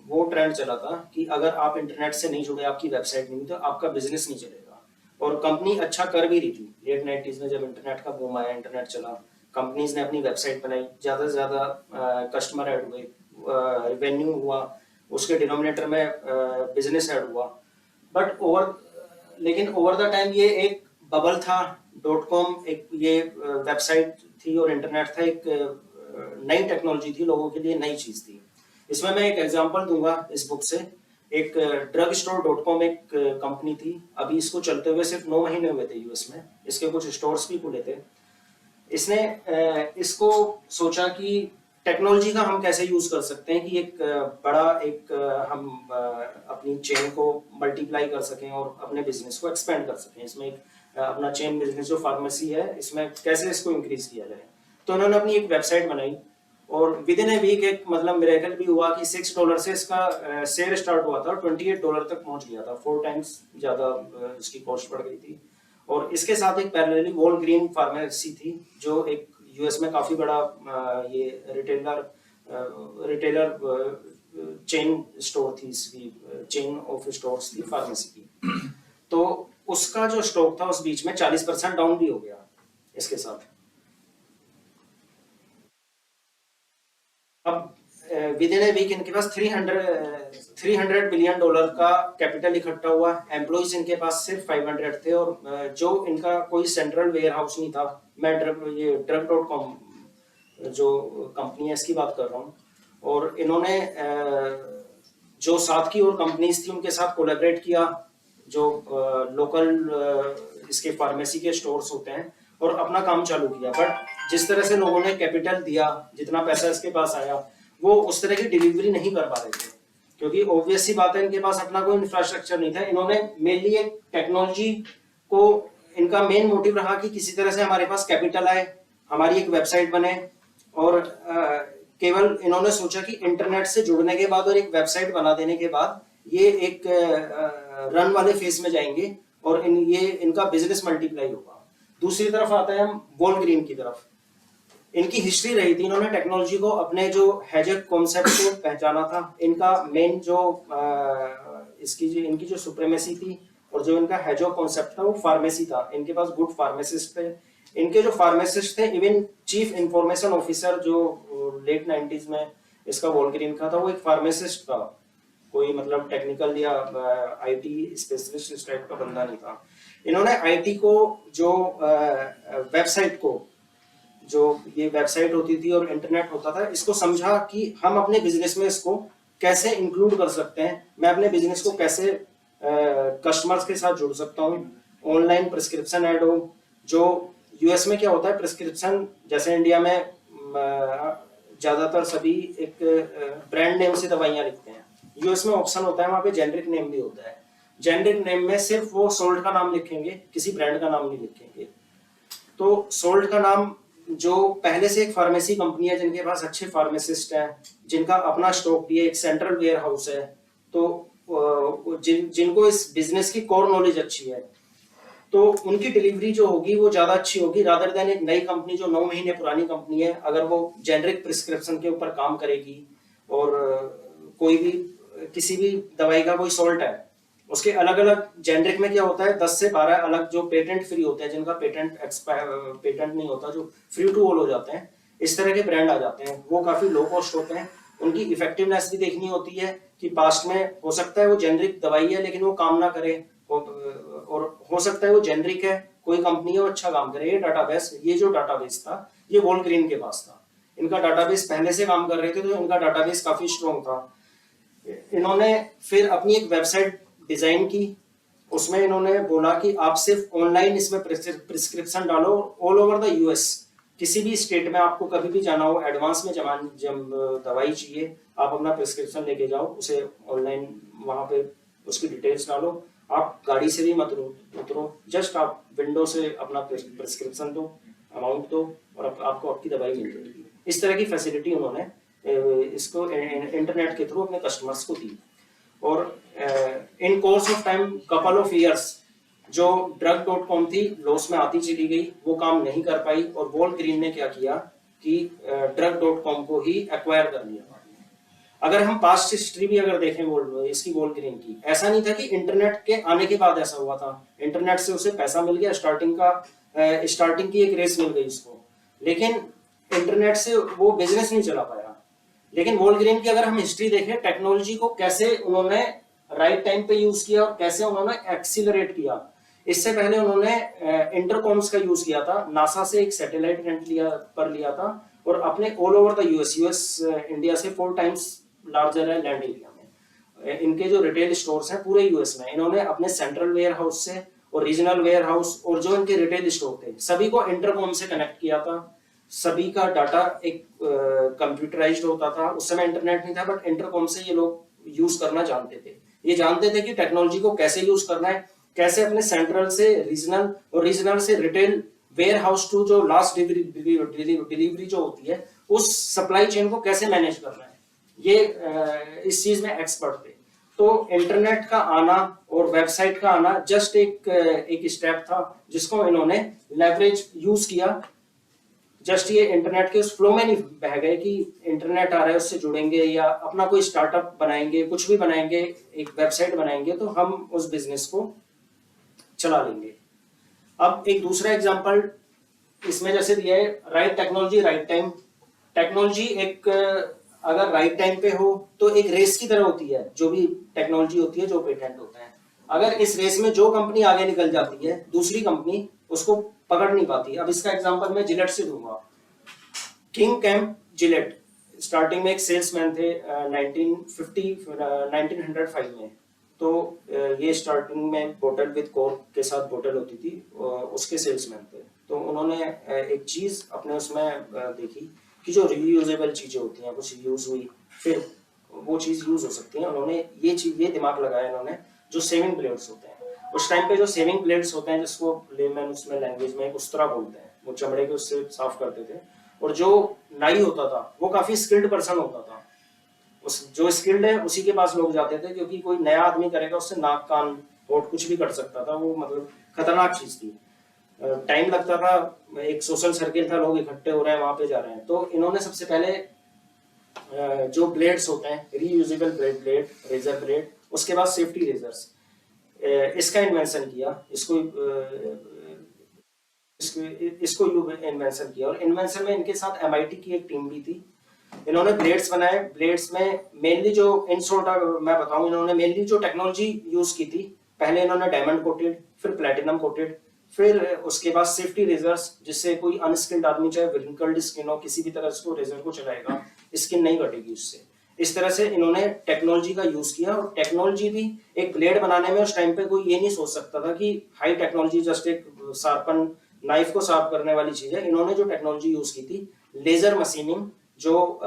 वो ट्रेंड चला था कि अगर आप इंटरनेट से नहीं जुड़े, आपकी वेबसाइट नहीं, तो आपका बिजनेस नहीं चलेगा। और कंपनी अच्छा कर भी रही थी लेट 90s में, जब इंटरनेट का बूम आया, इंटरनेट चला, कंपनीज ने अपनी वेबसाइट बनाई, ज्यादा से ज्यादा कस्टमर ऐड हुए, रेवेन्यू हुआ, उसके डिनोमिनेटर में बिजनेस ऐड हुआ। बट लेकिन ओवर द टाइम ये एक बबल था। .com एक ये वेबसाइट थी और इंटरनेट था, एक नई टेक्नोलॉजी थी, लोगों के लिए नई चीज थी। इसमें मैं एक एग्जांपल दूंगा इस बुक से। एक ड्रग स्टोर .com एक कंपनी थी, अभी इसको चलते हुए सिर्फ 9 महीने हुए थे यूएस में, इसके कुछ स्टोर्स भी खुले थे। इसने इसको सोचा कि टेक्नोलॉजी का हम कैसे यूज कर सकते हैं कि एक बड़ा हम अपनी चेन को मल्टीप्लाई कर सकें और अपने बिजनेस को एक्सपेंड कर सकें। इसमें एक अपना चेन बिजनेस जो फार्मेसी है, इसमें कैसे इसको इंक्रीज किया जाए। तो उन्होंने अपनी एक वेबसाइट बनाई और विद इन ए वीक एक मतलब मिरेकल भी हुआ कि $6 से इसका शेयर स्टार्ट हुआ था, $28 तक पहुंच गया था, 4 टाइम्स ज्यादा इसकी कॉस्ट बढ़ गई थी। और इसके साथ एक पैरेलली वॉलग्रीन फार्मेसी थी, जो एक यूएस में काफी बड़ा ये रिटेलर चेन स्टोर थी, इसकी चेन ऑफ स्टोर्स थी फार्मेसी की। तो उसका जो स्टॉक था उस बीच में 40% डाउन भी हो गया इसके साथ। अब विद इन ए वीक इनके पास $300 बिलियन का कैपिटल इकट्ठा हुआ। एम्प्लॉइज इनके पास सिर्फ 500 थे और जो इनका कोई सेंट्रल वेयर हाउस नहीं था। मैं drug.com जो कंपनी है इसकी बात कर रहा हूँ। और इन्होंने जो साथ की और कंपनीज थी उनके साथ कोलैबोरेट किया, जो लोकल इसके फार्मेसी के स्टोर्स होते हैं, और अपना काम चालू किया। बट जिस तरह से लोगों ने कैपिटल दिया, जितना पैसा इसके पास आया, वो उस तरह की डिलीवरी नहीं कर पा रहे थे, क्योंकि ऑब्वियस सी बात है इनके पास अपना कोई इंफ्रास्ट्रक्चर नहीं था। इन्होंने मेनली एक टेक्नोलॉजी को, इनका मेन मोटिव रहा कि किसी तरह से हमारे पास कैपिटल आए, हमारी एक वेबसाइट बने। और केवल इन्होंने सोचा कि इंटरनेट से जुड़ने के बाद और एक वेबसाइट बना देने के बाद ये एक रन वाले फेज में जाएंगे और इनका बिजनेस मल्टीप्लाई होगा। दूसरी तरफ आता है हम वॉलग्रीन की तरफ। इनकी हिस्ट्री रही थी, इन्होंने टेक्नोलॉजी को, अपने जो हैजर कॉन्सेप्ट को पहचाना था। इनका मेन जो इनकी जो सुप्रीमेसी थी और जो इनका हैजो कॉन्सेप्ट था वो फार्मेसी था। इनके पास गुड फार्मासिस्ट थे। इनके जो फार्मासिस्ट थे, इवन चीफ इंफॉर्मेशन ऑफिसर जो लेट 90s में इसका वॉलग्रीन का था, वो एक फार्मासिस्ट था, कोई मतलब टेक्निकल या आईटी स्पेशलिस्ट इस टाइप का बंदा नहीं था। इन्होंने आईटी को, जो वेबसाइट को, जो ये वेबसाइट होती थी और इंटरनेट होता था, इसको समझा कि हम अपने बिजनेस में इसको कैसे इंक्लूड कर सकते हैं, मैं अपने बिजनेस को कैसे कस्टमर्स के साथ जुड़ सकता हूँ, ऑनलाइन प्रिस्क्रिप्शन ऐड हो, जो यूएस में क्या होता है प्रिस्क्रिप्शन, जैसे इंडिया में ज्यादातर सभी एक ब्रांड नेम से दवाइयां लिखते हैं, यूएस में ऑप्शन होता है वहां पे जेनरिक नेम भी होता है। जेनरिक नेम में सिर्फ वो सोल्ट का नाम लिखेंगे, किसी ब्रांड का नाम नहीं लिखेंगे। तो सोल्ट का नाम, जो पहले से एक फार्मेसी कंपनी है जिनके पास अच्छे फार्मासिस्ट हैं, जिनका अपना स्टॉक भी है, एक सेंट्रल वेयर हाउस है, तो जिनको इस बिजनेस की कोर नॉलेज अच्छी है, तो उनकी डिलीवरी जो होगी वो ज्यादा अच्छी होगी रादर देन एक नई कंपनी जो 9 महीने पुरानी कंपनी है, अगर वो जेनरिक प्रिस्क्रिप्शन के ऊपर काम करेगी और कोई भी किसी भी दवाई का कोई सॉल्ट है, उसके अलग अलग जेनरिक में क्या होता है 10 से 12 अलग जो पेटेंट फ्री होते हैं, जिनका पेटेंट नहीं होता, जो फ्री टू ऑल हो जाते हैं, इस तरह के ब्रांड आ जाते हैं। वो काफी लो कॉस्ट होते हैं, उनकी इफेक्टिवनेस भी देखनी होती है कि पास्ट में हो सकता है वो जेनरिक दवाई है लेकिन वो काम ना करे, और हो सकता है वो जेनरिक है, कोई कंपनी है वो अच्छा काम करे। ये जो डाटाबेस था ये वॉलग्रीन के पास था, इनका डाटाबेस पहले से काम कर रहे थे, तो इनका डाटाबेस काफी स्ट्रॉन्ग था। इन्होंने फिर अपनी एक वेबसाइट डिजाइन की, उसमें इन्होंने बोला कि आप सिर्फ ऑनलाइन इसमें प्रिस्क्रिप्शन डालो ऑल ओवर द यूएस, किसी भी स्टेट में आपको कभी भी जाना हो, एडवांस में जब दवाई चाहिए आप अपना प्रिस्क्रिप्शन लेके जाओ, उसे ऑनलाइन वहां पे उसकी डिटेल्स डालो, आप गाड़ी से भी मत उतरो, जस्ट आप विंडो से अपना प्रिस्क्रिप्शन दो, अमाउंट दो और आपको आपकी दवाई मिल जाएगी। इस तरह की फैसिलिटी उन्होंने इसको इंटरनेट के थ्रू अपने कस्टमर्स को दी। और in course of time couple of years जो drug.com थी लॉस में आती चली गई, वो काम नहीं कर पाई, और वॉलग्रीन ने क्या किया कि drug.com को ही एक्वायर कर लिया। अगर हम पास्ट हिस्ट्री भी अगर देखें इसकी वॉलग्रीन की, ऐसा नहीं था कि इंटरनेट के आने के बाद ऐसा हुआ था, इंटरनेट से उसे पैसा मिल गया, स्टार्टिंग की एक रेस मिल गई उसको, लेकिन इंटरनेट से वो बिजनेस नहीं चला पाया। लेकिन वॉलग्रीन की अगर हम हिस्ट्री देखें, टेक्नोलॉजी को कैसे उन्होंने राइट टाइम पे यूज किया और कैसे उन्होंने एक्सीलरेट किया। इससे पहले उन्होंने इंटरकॉम्स का यूज किया था, नासा से एक सैटेलाइट रेंट लिया था, और अपने all over the US India से 4 टाइम्स लार्जर है लैंड एरिया में। इनके जो रिटेल स्टोर्स हैं पूरे यूएस में, इन्होंने अपने सेंट्रल वेयर हाउस से और रीजनल वेयर हाउस और जो इनके रिटेल स्टोर थे सभी को इंटरकॉम से कनेक्ट किया था। सभी का डाटा एक कंप्यूटराइज्ड होता था, उस समय इंटरनेट नहीं था, बट इंटरकॉम से ये लोग यूज करना जानते थे। ये जानते थे कि टेक्नोलॉजी को कैसे यूज करना है, कैसे अपने सेंट्रल से रीजनल और रीजनल से रिटेल वेयर हाउस टू जो लास्ट डिलीवरी जो होती है, उस सप्लाई चेन को कैसे मैनेज करना है, ये इस चीज में एक्सपर्ट थे। तो इंटरनेट का आना और वेबसाइट का आना जस्ट एक स्टेप था जिसको इन्होंने लेवरेज यूज किया। जस्ट ये इंटरनेट के उस फ्लो में नहीं बह गए कि इंटरनेट आ रहा है उससे जुड़ेंगे या अपना कोई स्टार्टअप बनाएंगे, कुछ भी बनाएंगे, एक वेबसाइट बनाएंगे तो हम उस बिजनेस को चला लेंगे। अब एक दूसरा एग्जांपल इसमें जैसे दिया है, right technology right time. Technology एक अगर राइट टाइम पे हो तो एक रेस की तरह होती है, जो भी टेक्नोलॉजी होती है, जो पेटेंट होता है। अगर इस रेस में जो कंपनी आगे निकल जाती है, दूसरी कंपनी उसको पकड़ नहीं पाती। अब इसका एग्जांपल मैं जिलेट से दूंगा। किंग कैम्प जिलेट स्टार्टिंग में एक सेल्समैन थे 1905 में। तो ये स्टार्टिंग में बोतल विद कॉर्क के साथ बोतल होती थी, उसके सेल्समैन थे। तो उन्होंने एक चीज अपने उसमें देखी कि जो रीयूजेबल चीजें होती हैं, कुछ यूज हुई फिर वो चीज यूज हो सकती है। उन्होंने ये दिमाग लगाया इन्होंने, जो सेविंग ब्लेड्स होते हैं उस टाइम पे, जो सेविंग ब्लेड्स होते हैं जिसको लेमैन उसमें लैंग्वेज में उस्तरा बोलते हैं, वो चमड़े के उससे साफ करते थे। और जो नाई होता था वो काफी स्किल्ड पर्सन होता था, जो स्किल्ड है उसी के पास लोग जाते थे, क्योंकि कोई नया आदमी करेगा उससे नाक कान होठ कुछ भी कर सकता था। वो मतलब खतरनाक चीज थी, टाइम लगता था, एक सोशल सर्किल था, लोग इकट्ठे हो रहे हैं वहां पे जा रहे हैं। तो इन्होंने सबसे पहले जो ब्लेड्स होते हैं, रीयूजेबल ब्लेड, रेजर ब्लेड, उसके बाद सेफ्टी रेजर्स, इसका इन्वेंशन किया, इसको इन्वेंशन किया। और इन्वेंशन में इनके साथ MIT की एक टीम भी थी। इन्होंने ब्लेड्स बनाए। ब्लेड्स में मेनली जो इन शॉर्ट मैं बताऊं, इन्होंने मेनली जो टेक्नोलॉजी यूज की थी, पहले इन्होंने डायमंड कोटेड, फिर प्लेटिनम कोटेड, फिर उसके बाद सेफ्टी रेजर्स, जिससे कोई अनस्किल्ड आदमी चाहे रिंकल्ड स्किन हो, किसी भी तरह इसको रेजर को चलाएगा, स्किन नहीं कटेगी उससे। इस तरह से इन्होंने टेक्नोलॉजी का यूज किया। और टेक्नोलॉजी भी एक ब्लेड बनाने में उस टाइम पे कोई ये नहीं सोच सकता था कि हाई टेक्नोलॉजी जस्ट एक शार्पन नाइफ को शार्प करने वाली चीज है। इन्होंने जो टेक्नोलॉजी यूज की थी लेजर मशीनिंग, जो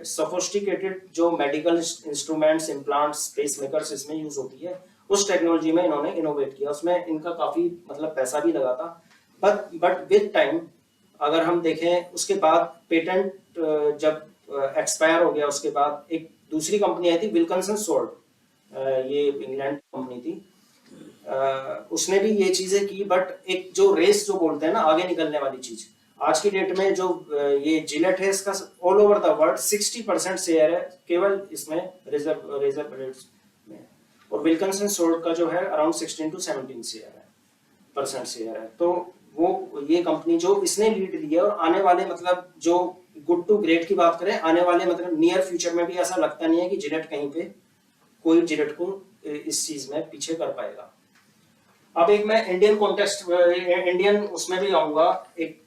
सोफिस्टिकेटेड जो medical instruments, implants, pacemakers इसमें यूज होती है, उस टेक्नोलॉजी में इन्होंने इनोवेट किया। उसमें इनका काफी मतलब पैसा भी लगा था। बट विद टाइम अगर हम देखें, उसके बाद पेटेंट जब एक्सपायर हो गया, उसके बाद एक दूसरी कंपनी आई थी विल्किंसन सोर्ड, ये इंग्लैंड की कंपनी थी। उसने भी ये चीजें की, बट एक जो रेस जो बोलते हैं ना, आगे निकलने वाली चीज, आज की डेट में जो ये जिलेट है, इसका all over the world 60% share है केवल इसमें रेजर ब्लेड्स में, और विल्किंसन सोर्ड का जो है अराउंड 16 to 17% शेयर है। तो वो ये कंपनी जो इसने लीड ली है, और आने वाले मतलब जो गुड टू ग्रेट की बात करें, आने वाले मतलब नियर फ्यूचर में भी ऐसा लगता नहीं है कि जिलेट कहीं पे कोई जिलेट को इस चीज में पीछे कर पाएगा। अब एक मैं इंडियन कॉन्टेक्स्ट, इंडियन उसमें भी आऊंगा। एक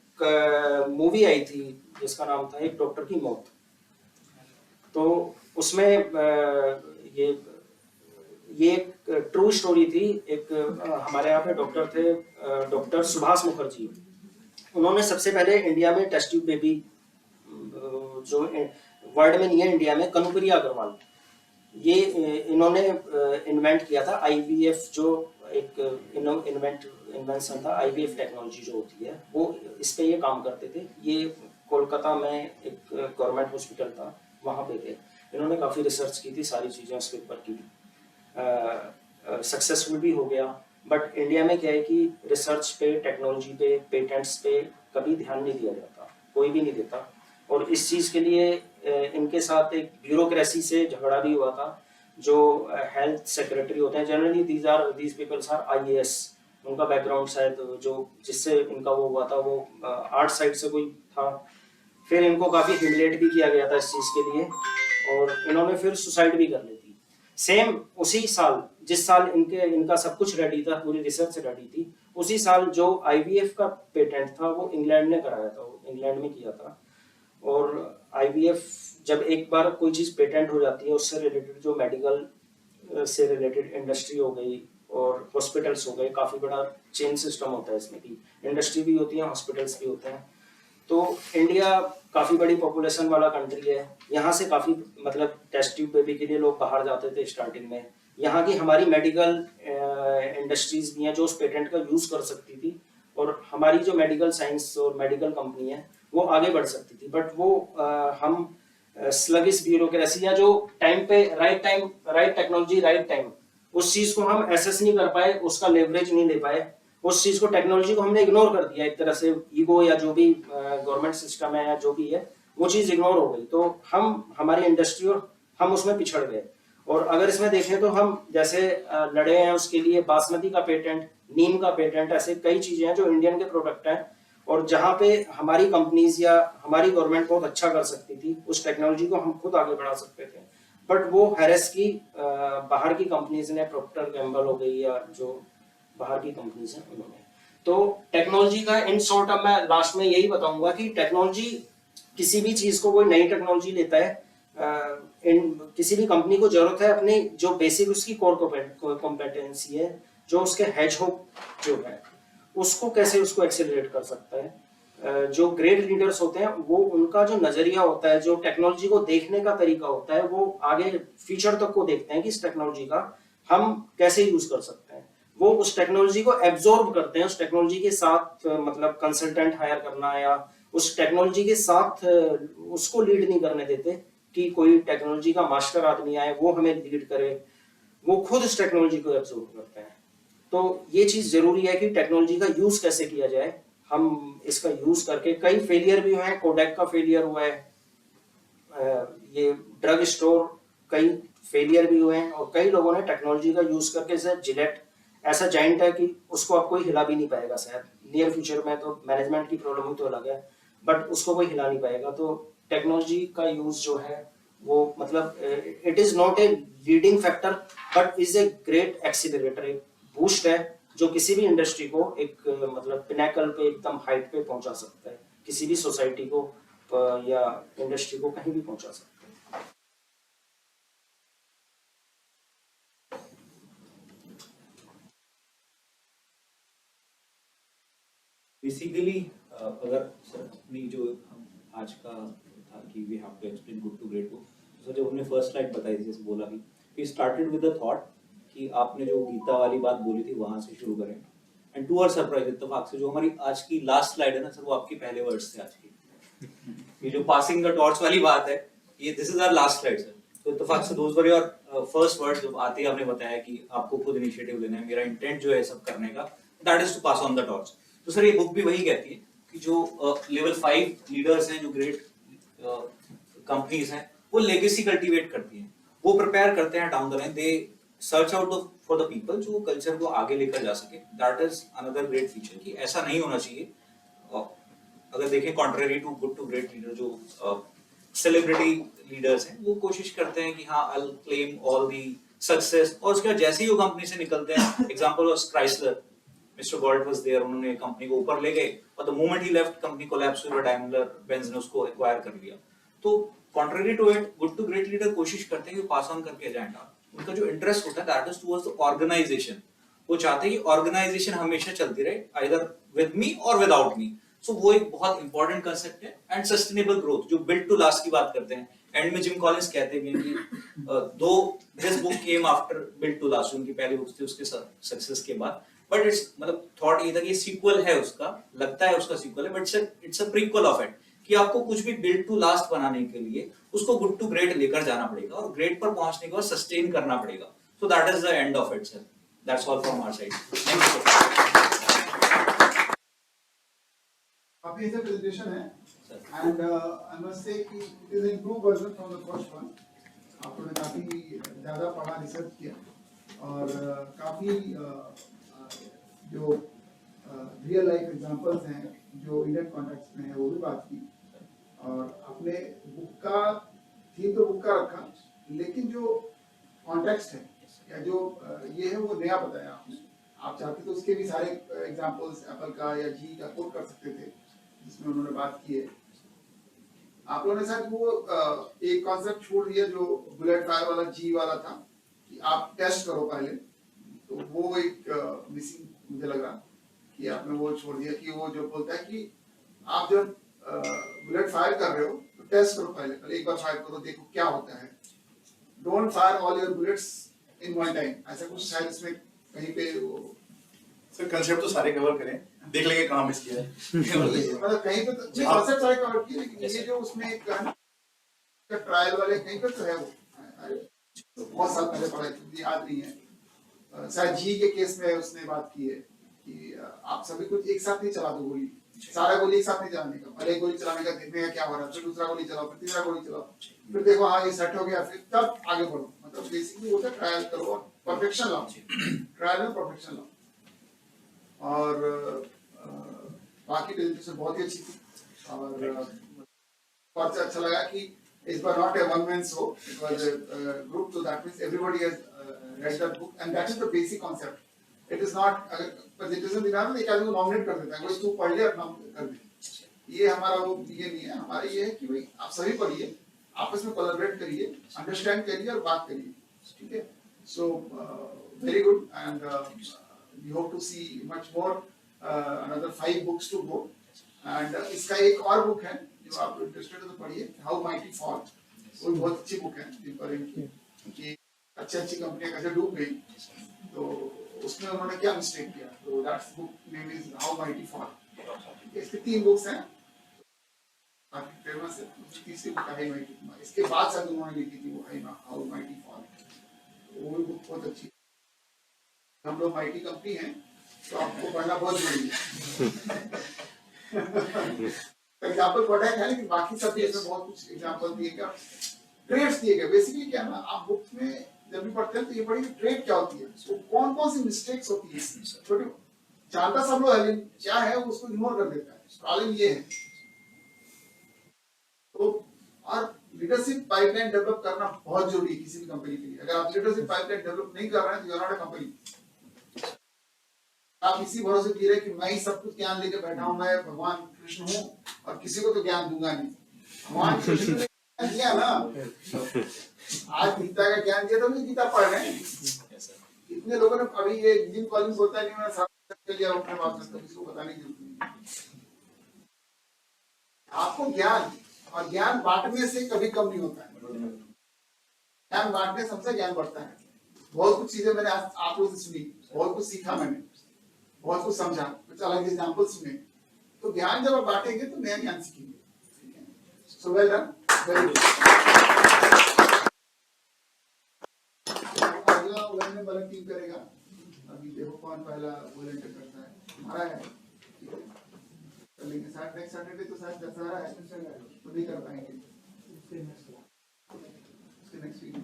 मूवी आई थी जिसका नाम था एक डॉक्टर की मौत। तो उसमें ये एक ट्रू स्टोरी थी। एक हमारे यहाँ पे डॉक्टर थे, डॉक्टर सुभाष मुखर्जी। उन्होंने सबसे पहले इंडिया में टेस्ट ट्यूब बेबी, जो वर्ल्ड में नहीं है इंडिया में, कनुप्रिया अग्रवाल, ये इन्होंने इन्वेंट किया था आईवीएफ, जो एक इन्वेंशन था। आईवीएफ टेक्नोलॉजी जो होती है वो इस पे ये काम करते थे। ये कोलकाता में एक गवर्नमेंट हॉस्पिटल था, वहाँ पे थे। इन्होंने काफ़ी रिसर्च की थी, सारी चीज़ें उसके ऊपर की, सक्सेसफुल भी हो गया। बट इंडिया में क्या है कि रिसर्च पे, टेक्नोलॉजी पे, पेटेंट्स पे कभी ध्यान नहीं दिया जाता, कोई भी नहीं देता। और इस चीज़ के लिए इनके साथ एक ब्यूरोक्रेसी से झगड़ा भी हुआ था। जो हेल्थ सेक्रेटरी होते हैं, generally these peoples are IAS, उनका बैकग्राउंड शायद जो जिससे इनका वो हुआ था वो आर्ट साइड से कोई था। फिर इनको काफ़ी ह्यूमिलेट भी किया गया था इस चीज़ के लिए, और इन्होंने फिर सुसाइड भी कर ली थी। सेम उसी साल, जिस साल इनका सब कुछ रेडी था, पूरी रिसर्च रेडी थी, उसी साल जो आईवीएफ का पेटेंट था वो इंग्लैंड ने कराया था, वो इंग्लैंड में किया था। और आईवीएफ जब एक बार कोई चीज़ पेटेंट हो जाती है, उससे रिलेटेड जो मेडिकल से रिलेटेड इंडस्ट्री हो गई और हॉस्पिटल्स हो गए, काफ़ी बड़ा चेन सिस्टम होता है इसमें भी, इंडस्ट्री भी होती है, हॉस्पिटल्स भी होते हैं। तो इंडिया काफ़ी बड़ी पॉपुलेशन वाला कंट्री है। यहाँ से काफ़ी मतलब टेस्ट ट्यूब बेबी के लिए लोग बाहर जाते थे स्टार्टिंग में। यहाँ की हमारी मेडिकल इंडस्ट्रीज भी हैं जो उस पेटेंट का यूज़ कर सकती थी, और हमारी जो मेडिकल साइंस और मेडिकल कंपनी है वो आगे बढ़ सकती थी। बट वो हम स्लगिश ब्यूरोक्रेसी, या जो टाइम पे राइट टेक्नोलॉजी राइट टाइम, उस चीज़ को हम एसेस नहीं कर पाए, उसका लेवरेज नहीं ले पाए, उस चीज़ को, टेक्नोलॉजी को हमने इग्नोर कर दिया एक तरह से। ईगो या जो भी गवर्नमेंट सिस्टम है या जो भी है, वो चीज़ इग्नोर हो गई। तो हमारी इंडस्ट्री और हम उसमें पिछड़ गए। और अगर इसमें देखें तो हम जैसे लड़े हैं उसके लिए बासमती का पेटेंट, नीम का पेटेंट, ऐसे कई चीज़ें हैं जो इंडियन के प्रोडक्ट हैं, और जहाँ पे हमारी कंपनीज या हमारी गवर्नमेंट बहुत अच्छा कर सकती थी, उस टेक्नोलॉजी को हम खुद आगे बढ़ा सकते थे। बट वो हैरेस की बाहर की कंपनीज ने, प्रॉक्टर गैम्बल हो गई या जो बाहर की कंपनीज हैं उन्होंने। तो टेक्नोलॉजी का इन शॉर्ट, अब मैं लास्ट में यही बताऊंगा कि टेक्नोलॉजी, किसी भी चीज को कोई नई टेक्नोलॉजी लेता है, किसी भी कंपनी को जरूरत है अपनी जो बेसिक उसकी कोर कॉम्पिटेंसी है, जो उसके हेजहॉग जो है, उसको कैसे उसको एक्सेलरेट कर सकता है। जो ग्रेट लीडर्स होते हैं वो, उनका जो नजरिया होता है, जो टेक्नोलॉजी को देखने का तरीका होता है, वो आगे फ्यूचर तक को देखते हैं कि इस टेक्नोलॉजी का हम कैसे यूज कर सकते हैं। वो उस टेक्नोलॉजी को एब्जॉर्ब करते हैं, उस टेक्नोलॉजी के साथ मतलब कंसल्टेंट हायर करना, या उस टेक्नोलॉजी के साथ उसको लीड नहीं करने देते कि कोई टेक्नोलॉजी का मास्टर आदमी आए वो हमें लीड करे, वो खुद उस टेक्नोलॉजी को एब्जॉर्ब करते हैं। तो ये चीज जरूरी है कि टेक्नोलॉजी का यूज कैसे किया जाए। हम इसका यूज करके, कई फेलियर भी हुए हैं, कोडेक का फेलियर हुआ है, ये ड्रग स्टोर कई फेलियर भी हुए हैं, और कई लोगों ने टेक्नोलॉजी का यूज करके, जैसे जिलेट ऐसा जाइंट है कि उसको आप कोई हिला भी नहीं पाएगा शायद नियर फ्यूचर में। तो मैनेजमेंट की प्रॉब्लम तो अलग है, बट उसको कोई हिला नहीं पाएगा। तो टेक्नोलॉजी का यूज जो है वो मतलब it is not a leading factor but is a great accelerator, एक बूस्ट है जो किसी भी इंडस्ट्री को एक मतलब पिनाकल पे, एकदम हाइट पे पहुंचा सकता है, किसी भी सोसाइटी को या इंडस्ट्री को कहीं भी पहुंचा सकता है। बेसिकली अगर सर अपनी जो हम आज का था कि we have to explain Good to Great book, तो जब हमने फर्स्ट स्लाइड बताई थी, जैसे बोला कि we started with the thought कि आपने जो गीता वाली बात बोली थी वहां से शुरू करें, एंड टू आवर सरप्राइज इत्तेफाक से जो हमारी आज की लास्ट स्लाइड है ना सर, वो आपके पहले वर्ड्स थे आज की। ये जो पासिंग द टॉर्च वाली बात है, ये this is our last slide sir. तो इत्तेफाक से दोस्त वर योर फर्स्ट वर्ड्स जब आते ही आपने बताया कि आपको खुद इनिशिएटिव लेना है, मेरा इंटेंट जो है सब करने का that is to pass on the torch. तो सर ये बुक भी वही कहती है कि जो लेवल 5 लीडर्स हैं, जो ग्रेट कंपनीज हैं, वो लेगेसी कल्टीवेट करती हैं, वो प्रिपेयर करते हैं down the line, they search out for the people जो कल्चर को आगे लेकर जा सके। That is another great feature कि ऐसा नहीं होना चाहिए। अगर देखें contrary to Good to great leader, जो सेलिब्रिटी लीडर्स हैं, वो कोशिश करते हैं कि हाँ I will claim all the success, और उसके बाद जैसे ही वो कंपनी से निकलते हैं, example of Chrysler, mister Gault was there, उन्होंने कंपनी को ऊपर ले गए और द मोमेंट ही लेफ्ट कंपनी कोलैप्स हुई, डाइमलर बेंज ने उसको एक्वायर कर लिया। तो contrary to it, good to great leader कोशिश करते हैं कि पास ऑन करके जाएं। उनका जो इंटरेस्ट होता है that is towards the organisation. वो चाहते हैं कि ऑर्गेनाइजेशन हमेशा चलती रहे, आइदर विद मी और विदाउट मी। सो वो एक बहुत इंपॉर्टेंट कांसेप्ट है। एंड सस्टेनेबल ग्रोथ, जो बिल्ड टू लास्ट की बात करते हैं, एंड में जिम कॉलिंस कहते भी हैं कि though this book came after build to last, उनकी पहली बुक थी उसके सक्सेस के बाद, बट इट्स मतलब थॉट ये था कि सीक्वल है उसका, लगता है उसका सीक्वल है, but it's a prequel of it, कि आपको कुछ भी बिल्ड टू लास्ट बनाने के लिए उसको गुड टू ग्रेट लेकर जाना पड़ेगा, और ग्रेट पर पहुंचने के बाद सस्टेन करना पड़ेगा। So that is the end of it sir. That's all from our side. Thank you. काफी अच्छा प्रेजेंटेशन है, and I must say that it is improve version from the first one. आपने काफी ज्यादा पढ़ा, रिसर्च किया, और काफी जो रियल लाइफ एग्जांपल्स हैं जो इंडियन कॉन्टेक्स्ट में है वो भी बात की, और अपने बुक का थीम तो बुक का रखा, लेकिन जो कॉन्टेक्स्ट है या जो ये है वो नया बताया आपने। आप चाहते तो उसके भी सारे एग्जांपल्स एप्पल का या जी का कोट कर सकते थे जिसमें उन्होंने बात की है। आप लोगों ने शायद वो एक कॉन्सेप्ट छोड़ दिया जो बुलेट फायर वाला जी वाला था, कि आप टेस्ट करो पहले, तो वो एक मिसिंग मुझे लग रहा कि आपने वो छोड़ दिया, कि वो जो बोलता है कि आप जब बुलेट फायर कर रहे हो तो टेस्ट करो पहले एक बार फायर करो, देखो क्या होता है। Don't fire all your bullets in one time, ऐसा कुछ शायद इसमें कहीं पे वो सर कंसेप्ट तो सारे कवर करें, देख लेंगे कहाँ मिस किया है। मतलब कहीं पे तो कॉन्सेप्ट सारे कवर किए, लेकिन ये जो उसमें एक ट्रायल वाले कहीं पे तो है वो, बहुत साल पहले पढ़ा है, मुझे याद नहीं है। शायद जी के केस में उसने बात की है कि आप सभी कुछ एक साथ नहीं चला दो गोली, सारा गोली एक साथ नहीं चलाने का, पहले गोली चलाने का देखने का क्या हो रहा है, फिर दूसरा गोली चलाओ, फिर तीसरा गोली चलाओ, फिर देखो हाँ ये सेट हो गया, फिर तब आगे बढ़ो। मतलब बेसिकली होता है ट्रायल करो और परफेक्शन लाओ, ट्रायल में परफेक्शन लाओ। और बाकी प्रेजेंटेशन बहुत ही अच्छी थी, और बहुत अच्छा लगा कि इस बार not a one man show, it was a group, so that means everybody has read that book, and that is the basic concept. It is not अगर प्रेजेंटेशन दिखा ना एक आदमी को नॉमिनेट कर देता है, वो तू पढ़ ले और नाम कर दे, ये हमारा वो ये नहीं है। हमारा ये है कि भाई आप सभी पढ़िए, आपस में कोलैबोरेट करिए, अंडरस्टैंड करिए और बात करिए, ठीक है। So very good, and we hope to see much more, another 5 books to go, and इसका एक और बुक है जो आप इंटरेस्टेड हो तो पढ़िए, हाउ माइटी फॉल, वो बहुत अच्छी बुक है जिन पर कि अच्छी कंपनियां कैसे डूब गई, तो उसमें उन्होंने क्या मिस्टेक किया, तो that's book name is how mighty fall. इसके 3 बुक्स हैं, काफी फेमस है। तीसरी बुक हाई माइटी, इसके बाद शायद उन्होंने लिखी थी वो हाउ माइटी फॉल, वो बुक बहुत अच्छी। हम लोग माइटी कंपनी हैं तो आपको पढ़ना बहुत जरूरी है। एग्जाम्पल पढ़ा है, लेकिन बाकी सब भी इसमें बहुत कुछ एग्जाम्पल दिए गए, ट्रेड्स दिए गए। बेसिकली क्या है ना, आप बुक में जब भी पढ़ते हैं तो ये पढ़िए ट्रेड क्या होती है, तो कौन कौन सी मिस्टेक्स होती है, छोटे जानता सब लोग है, क्या है उसको इग्नोर कर देता है, प्रॉब्लम ये है। तो और लीडरशिप पाइपलाइन डेवलप करना बहुत जरूरी है किसी भी कंपनी के लिए। अगर आप लीडरशिप पाइपलाइन डेवलप नहीं कर रहे हैं तो you are not a company. आप इसी भरोसे जी रहे कि मैं ही सब कुछ ज्ञान लेके बैठा हूं, मैं भगवान कृष्ण हूं और किसी को तो ज्ञान दूंगा नहीं। भगवान कृष्ण ने ज्ञान दिया ना, आज गीता का ज्ञान दिया तो भी गीता पढ़ रहे हैं। इतने लोगों ने अभी ये जिम कॉलिंग बोलता है नहीं, मैंने साथ लिया अपने बाप से, तो किसी को बताने की जरूरत नहीं। आपको ज्ञान और ज्ञान बांटने से कभी कम नहीं होता है। ज्ञान बांटने से सबसे ज्ञान बढ़ता है। बहुत कुछ चीजें मैंने आज आप लोगों से सुनी, बहुत कुछ सीखा मैंने, बहुत कुछ समझा, कुछ अलग एग्जाम्पल सुने। तो ज्ञान जब आप बांटेंगे तो नया ज्ञान सीखेंगे। So well done, very good. अगला वोलेंटियर वाला टीम करेगा। अभी देखो कौन पहला वोलेंटियर करता है। हमारा है, लेकिन शायद नेक्स्ट सैटरडे तो शायद दशहरा है, तो नहीं कर पाएंगे। उसके नेक्स्ट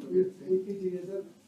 वीक